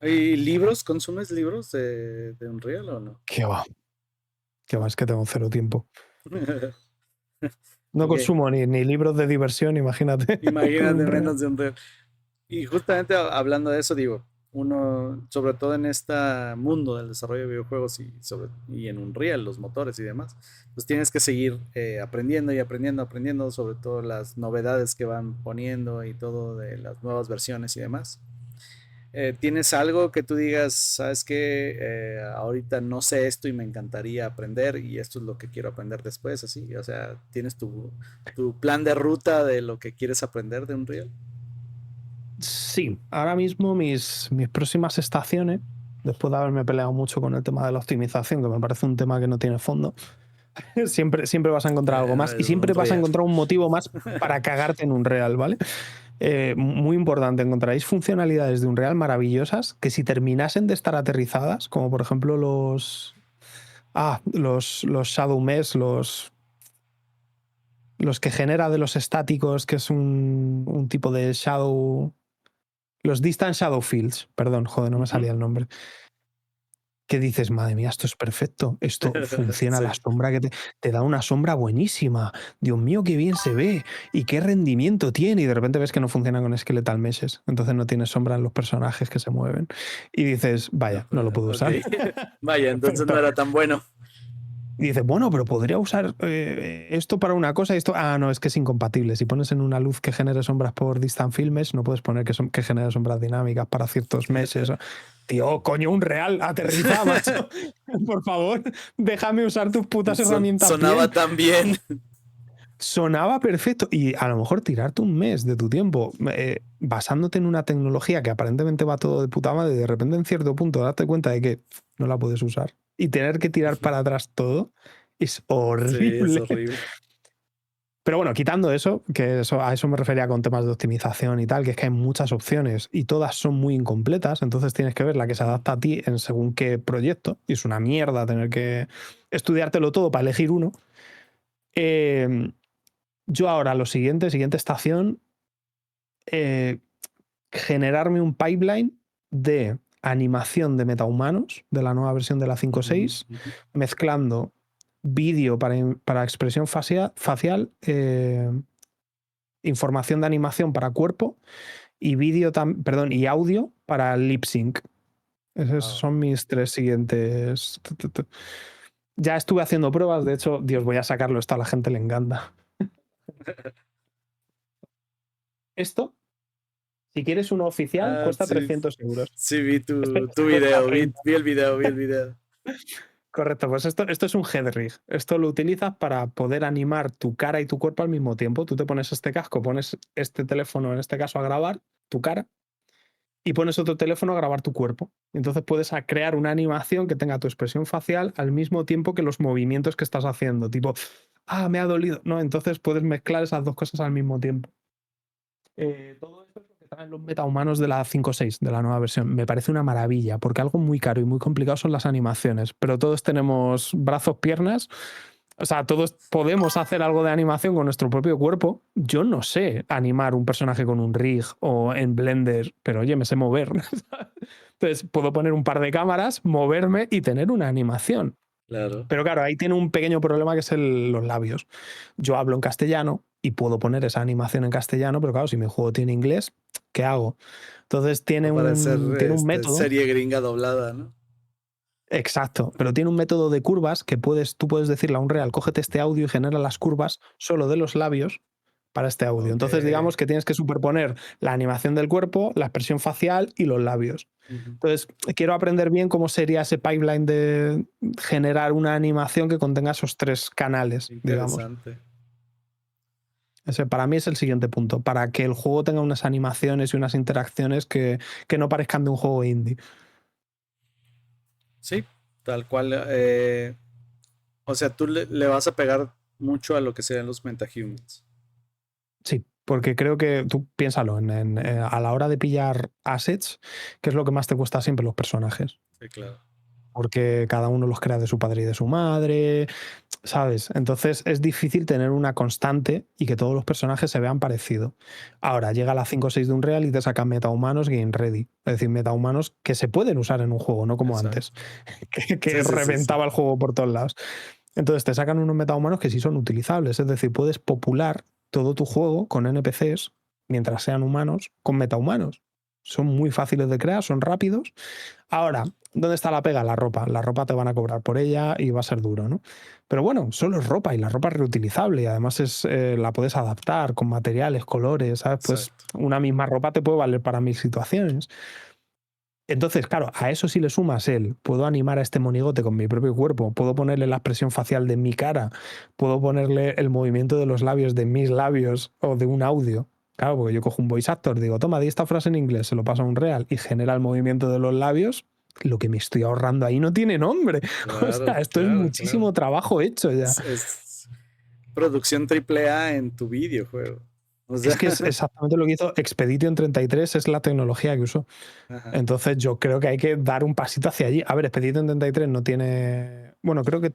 ¿Y libros? ¿Consumes libros de Unreal o no? Qué va, qué va, es que tengo cero tiempo. No Ok. consumo ni libros de diversión, imagínate, con Imagínate un real. menos de Unreal. Y justamente hablando de eso, digo, uno, sobre todo en este mundo del desarrollo de videojuegos y en Unreal, los motores y demás, pues tienes que seguir aprendiendo y aprendiendo, aprendiendo sobre todo las novedades que van poniendo y todo de las nuevas versiones y demás. ¿Tienes algo que tú digas, sabes que ahorita no sé esto y me encantaría aprender y esto es lo que quiero aprender después, así? O sea, ¿tienes tu plan de ruta de lo que quieres aprender de Unreal? Sí, ahora mismo mis próximas estaciones, después de haberme peleado mucho con el tema de la optimización, que me parece un tema que no tiene fondo, siempre vas a encontrar algo más y Es siempre vas a Unreal. encontrar un motivo más para cagarte en un real, ¿vale? Muy importante, encontraréis funcionalidades de un real maravillosas que si terminasen de estar aterrizadas, como por ejemplo los Shadow Mesh, los que genera de los estáticos, que es un tipo de Shadow. Los Distant Shadow Fields, perdón, joder, no me Ujú. salía el nombre. Que dices, madre mía, esto es perfecto, esto funciona, la Sí, sombra que te da una sombra buenísima, Dios mío, qué bien se ve y qué rendimiento tiene, y de repente ves que no funciona con Skeletal Meshes, entonces no tienes sombra en los personajes que se mueven, y dices, no, vaya, no lo puedo ok. usar. Vaya, entonces no era tan bueno. Y dices, bueno, pero podría usar esto para una cosa y esto. Ah, no, es que es incompatible. Si pones en una luz que genere sombras por distant fill mesh, no puedes poner que genere sombras dinámicas para ciertos meses. Tío, coño, un real, aterriza, macho. Por favor, déjame usar tus putas herramientas Sonaba bien. tan bien. Sonaba perfecto. Y a lo mejor tirarte un mes de tu tiempo basándote en una tecnología que aparentemente va todo de puta madre y de repente en cierto punto darte cuenta de que no la puedes usar y tener que tirar para atrás todo es Sí, es horrible. horrible. Pero bueno, quitando eso, que a eso me refería con temas de optimización y tal, que es que hay muchas opciones y todas son muy incompletas, entonces tienes que ver la que se adapta a ti en según qué proyecto, y es una mierda tener que estudiártelo todo para elegir uno. Eh, yo ahora, siguiente estación, eh, generarme un pipeline de animación de metahumanos de la nueva versión de la Ujú, 5.6, ujú. mezclando vídeo para expresión facial, información de animación para cuerpo y perdón, y audio para lip sync. Esos Wow. son mis 3 siguientes. Ya estuve haciendo pruebas, de hecho, Dios, voy a sacarlo, esto a la gente le encanta. Esto, si quieres uno oficial, Ah, cuesta sí, 300 euros. sí vi Este tu cuesta video, 30. vi el video, vi el video. Correcto, pues esto es un head rig. Esto lo utilizas para poder animar tu cara y tu cuerpo al mismo tiempo. Tú te pones este casco, pones este teléfono, en este caso, a grabar tu cara y pones otro teléfono a grabar tu cuerpo. Entonces puedes crear una animación que tenga tu expresión facial al mismo tiempo que los movimientos que estás haciendo. Tipo, me ha dolido. No, entonces puedes mezclar esas dos cosas al mismo tiempo. Todo esto es lo que traen los metahumanos de la 5.6, de la nueva versión. Me parece una maravilla, porque algo muy caro y muy complicado son las animaciones, pero todos tenemos brazos, piernas, o sea, todos podemos hacer algo de animación con nuestro propio cuerpo. Yo no sé animar un personaje con un rig o en Blender, pero oye, me sé mover. Entonces, puedo poner un par de cámaras, moverme y tener una animación. Claro. Pero claro, ahí tiene un pequeño problema que es los labios. Yo hablo en castellano y puedo poner esa animación en castellano, pero claro, si mi juego tiene inglés, ¿qué hago? Entonces Va a parecer tiene un método. serie gringa doblada, ¿no? Exacto, pero tiene un método de curvas que tú puedes decirle a Unreal, cógete este audio y genera las curvas solo de los labios para este audio. Ok. Entonces, digamos que tienes que superponer la animación del cuerpo, la expresión facial y los labios. Ujú. Entonces, quiero aprender bien cómo sería ese pipeline de generar una animación que contenga esos tres canales, digamos. Interesante. Ese para mí es el siguiente punto, para que el juego tenga unas animaciones y unas interacciones que no parezcan de un juego indie. Sí, tal cual. O sea, tú le vas a pegar mucho a lo que serían los metahumans. Sí, porque creo que tú piénsalo, a la hora de pillar assets, ¿qué es lo que más te cuesta siempre los personajes? Sí, claro. Porque cada uno los crea de su padre y de su madre, ¿sabes? Entonces es difícil tener una constante y que todos los personajes se vean parecidos. Ahora llega la 5.6 de Unreal y te sacan metahumanos game ready. Es decir, metahumanos que se pueden usar en un juego, no como antes, Exacto. que Sí, sí, sí, sí. reventaba el juego por todos lados. Entonces te sacan unos metahumanos que sí son utilizables, es decir, puedes popular todo tu juego con NPCs, mientras sean humanos, con metahumanos. Son muy fáciles de crear, son rápidos. Ahora, ¿dónde está la pega? La ropa. La ropa te van a cobrar por ella y va a ser duro, ¿no? Pero bueno, solo es ropa y la ropa es reutilizable y además la puedes adaptar con materiales, colores, ¿sabes? Pues Exacto. una misma ropa te puede valer para mil situaciones. Entonces, claro, a eso sí le sumas puedo animar a este monigote con mi propio cuerpo, puedo ponerle la expresión facial de mi cara, puedo ponerle el movimiento de los labios de mis labios o de un audio. Claro, porque yo cojo un voice actor, digo, toma, di esta frase en inglés, se lo paso a un real y genera el movimiento de los labios. Lo que me estoy ahorrando ahí no tiene nombre. O Claro, sea, esto es claro, claro. muchísimo trabajo hecho ya. Es producción triple A en tu videojuego. O sea, Es que es exactamente lo que hizo Expedition 33, es la tecnología que usó. ajá, Entonces yo creo que hay que dar un pasito hacia allí. A ver, Expedition 33 no tiene... Bueno, creo que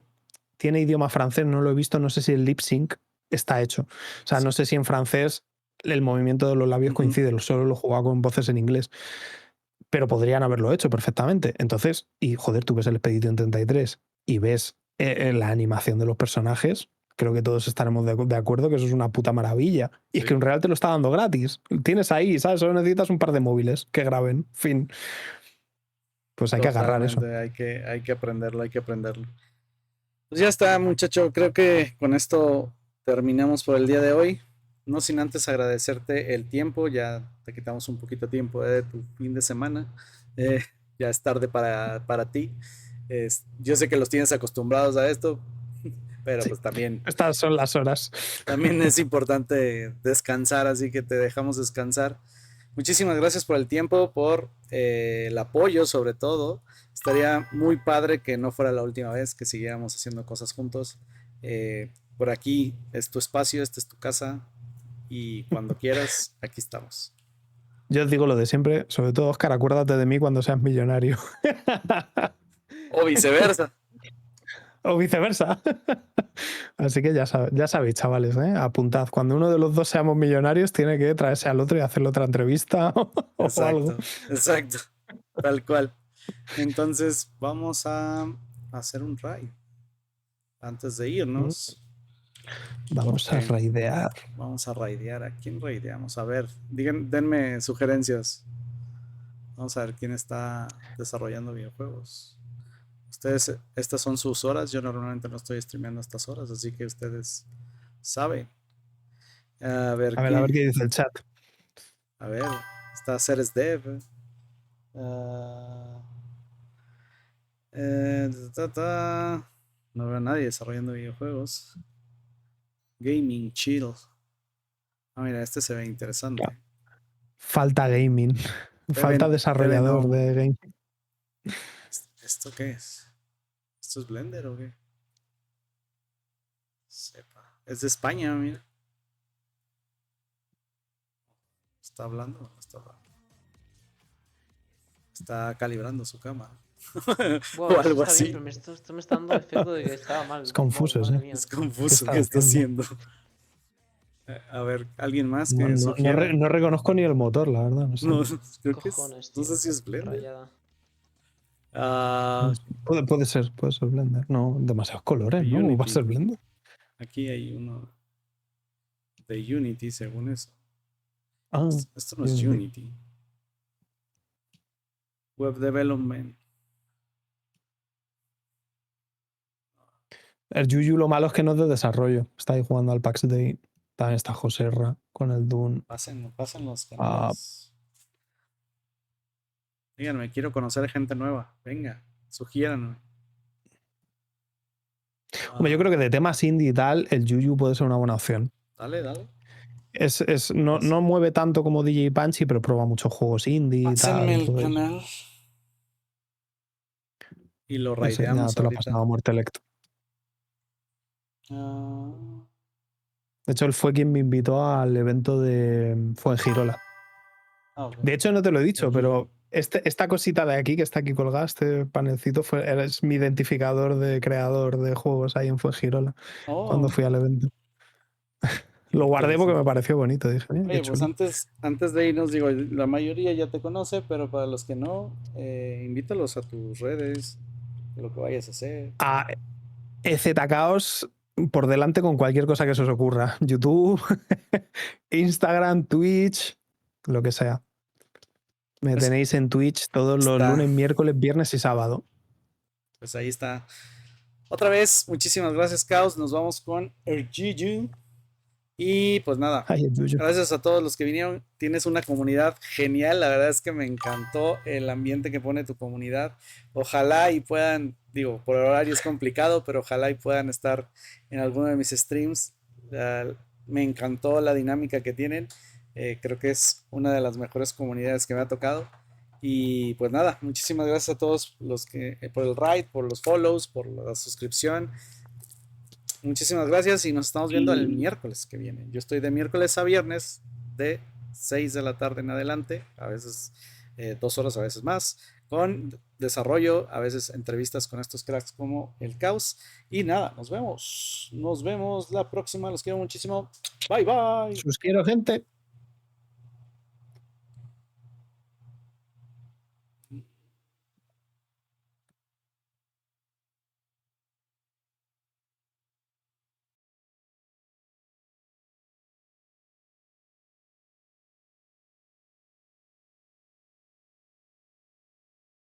tiene idioma francés, no lo he visto, no sé si el lip sync está hecho. O sea, sí. no sé si en francés el movimiento de los labios Ujú. coincide, solo lo he jugado con voces en inglés. Pero podrían haberlo hecho perfectamente. Entonces, y joder, tú ves el Expedition 33 y ves la animación de los personajes, creo que todos estaremos de acuerdo que eso es una puta maravilla. Y es que Sí, un real te lo está dando gratis. Tienes ahí, ¿sabes? Solo necesitas un par de móviles que graben. Fin. Pues hay que agarrar eso. totalmente. Hay que aprenderlo, hay que aprenderlo. Pues ya está, muchacho. Creo que con esto terminamos por el día de hoy. No sin antes agradecerte el tiempo. Ya te quitamos un poquito de tiempo de tu fin de semana. Eh, ya es tarde para ti. Yo sé que los tienes acostumbrados a esto, pero Sí, pues también, estas son las horas. también es importante descansar, así que te dejamos descansar. Muchísimas gracias por el tiempo, por el apoyo sobre todo. Estaría muy padre que no fuera la última vez que siguiéramos haciendo cosas juntos. Por aquí es tu espacio, esta es tu casa y cuando quieras, aquí estamos. Yo os digo lo de siempre, sobre todo, Oscar, acuérdate de mí cuando seas millonario. O viceversa. O viceversa. Así que ya sabéis, chavales, ¿eh? Apuntad. Cuando uno de los dos seamos millonarios, tiene que traerse al otro y hacerle otra entrevista o algo. Exacto, exacto, tal cual. Entonces vamos a hacer un raid antes de Mm. irnos. Vamos a Porque raidear. vamos a raidear. ¿A quién raideamos? A ver, denme sugerencias. Vamos a ver quién está desarrollando videojuegos. Ustedes, estas son sus horas. Yo normalmente no estoy streameando a estas horas, así que ustedes saben. A ver, A ver ¿quién? qué dice el chat. A ver, está Ceres Dev. Ah, No veo a nadie desarrollando videojuegos. Gaming, chill. Ah, mira, este se ve interesante. Falta gaming. Falta TV desarrollador no. de game. ¿Esto qué es? ¿Esto es Blender o qué? Sepa. Es de España, mira. ¿Está hablando o no está hablando? Está calibrando su cámara. Wow, O eso algo está bien, así. pero esto me está dando el efecto de que estaba mal. Es Wow, confuso, madre ¿eh? mía. Es ¿Qué confuso. está ¿Qué está haciendo? haciendo? A ver, ¿alguien más No, que no, sugiera? no reconozco ni el motor, la verdad. No sé. No, creo que es. Cojones, No tío. sé si es Blender. Rayada. Ah, Puede ser Blender. No, demasiados colores, ¿no? ¿Cómo va a ser Unity. Blender? Aquí hay uno de Unity, según eso. Ah, Esto no es Unity. Web Development. el Yuyu lo malo es que no es de desarrollo. Está ahí jugando al PAX Day. También está Joserra con el Dune. Pasen los Ah, canales. Díganme, quiero conocer gente nueva. Venga, sugiéranme. hombre, yo creo que de temas indie y tal, el Yuyu puede ser una buena opción. Dale, dale. No mueve tanto como DJ Punchy, pero prueba muchos juegos indie y Pásenme tal. el Entonces, canal. Y lo ese ya raideamos te lo ha ahorita. pasado a muerte electo. Ah, De hecho, él fue quien me invitó al evento de Fuengirola. ok. De hecho, no te lo he dicho, El pero esta cosita de aquí, que está aquí colgada, este panelcito, es mi identificador de creador de juegos ahí en Fuengirola, cuando Oh, fui al evento. qué Lo guardé porque me interesante. pareció bonito. Dije, qué Oye, pues chulo. antes de irnos, digo, la mayoría ya te conoce, pero para los que no, invítalos a tus redes, de lo que vayas a hacer. A EZCaos por delante con cualquier cosa que se os ocurra. YouTube, Instagram, Twitch, lo que sea. Me Pues tenéis en Twitch todos los está, lunes, miércoles, viernes y sábado. pues ahí está. Otra vez, muchísimas gracias, Caos. Nos vamos con el GG. Y pues nada, Ay, el Yuyu. gracias a todos los que vinieron. Tienes una comunidad genial. La verdad es que me encantó el ambiente que pone tu comunidad. Ojalá y puedan, digo, por horario es complicado, pero ojalá y puedan estar en alguno de mis streams. Me encantó la dinámica que tienen. Creo que es una de las mejores comunidades que me ha tocado. Y pues nada, muchísimas gracias a todos los que por el raid, por los follows, por la suscripción. Muchísimas gracias y nos estamos viendo el miércoles que viene. Yo estoy de miércoles a viernes de 6 de la tarde en adelante, a veces 2 horas, a veces más, con desarrollo, a veces entrevistas con estos cracks como el Caos. Y nada, nos vemos la próxima, los quiero muchísimo. Bye bye. Os quiero, gente.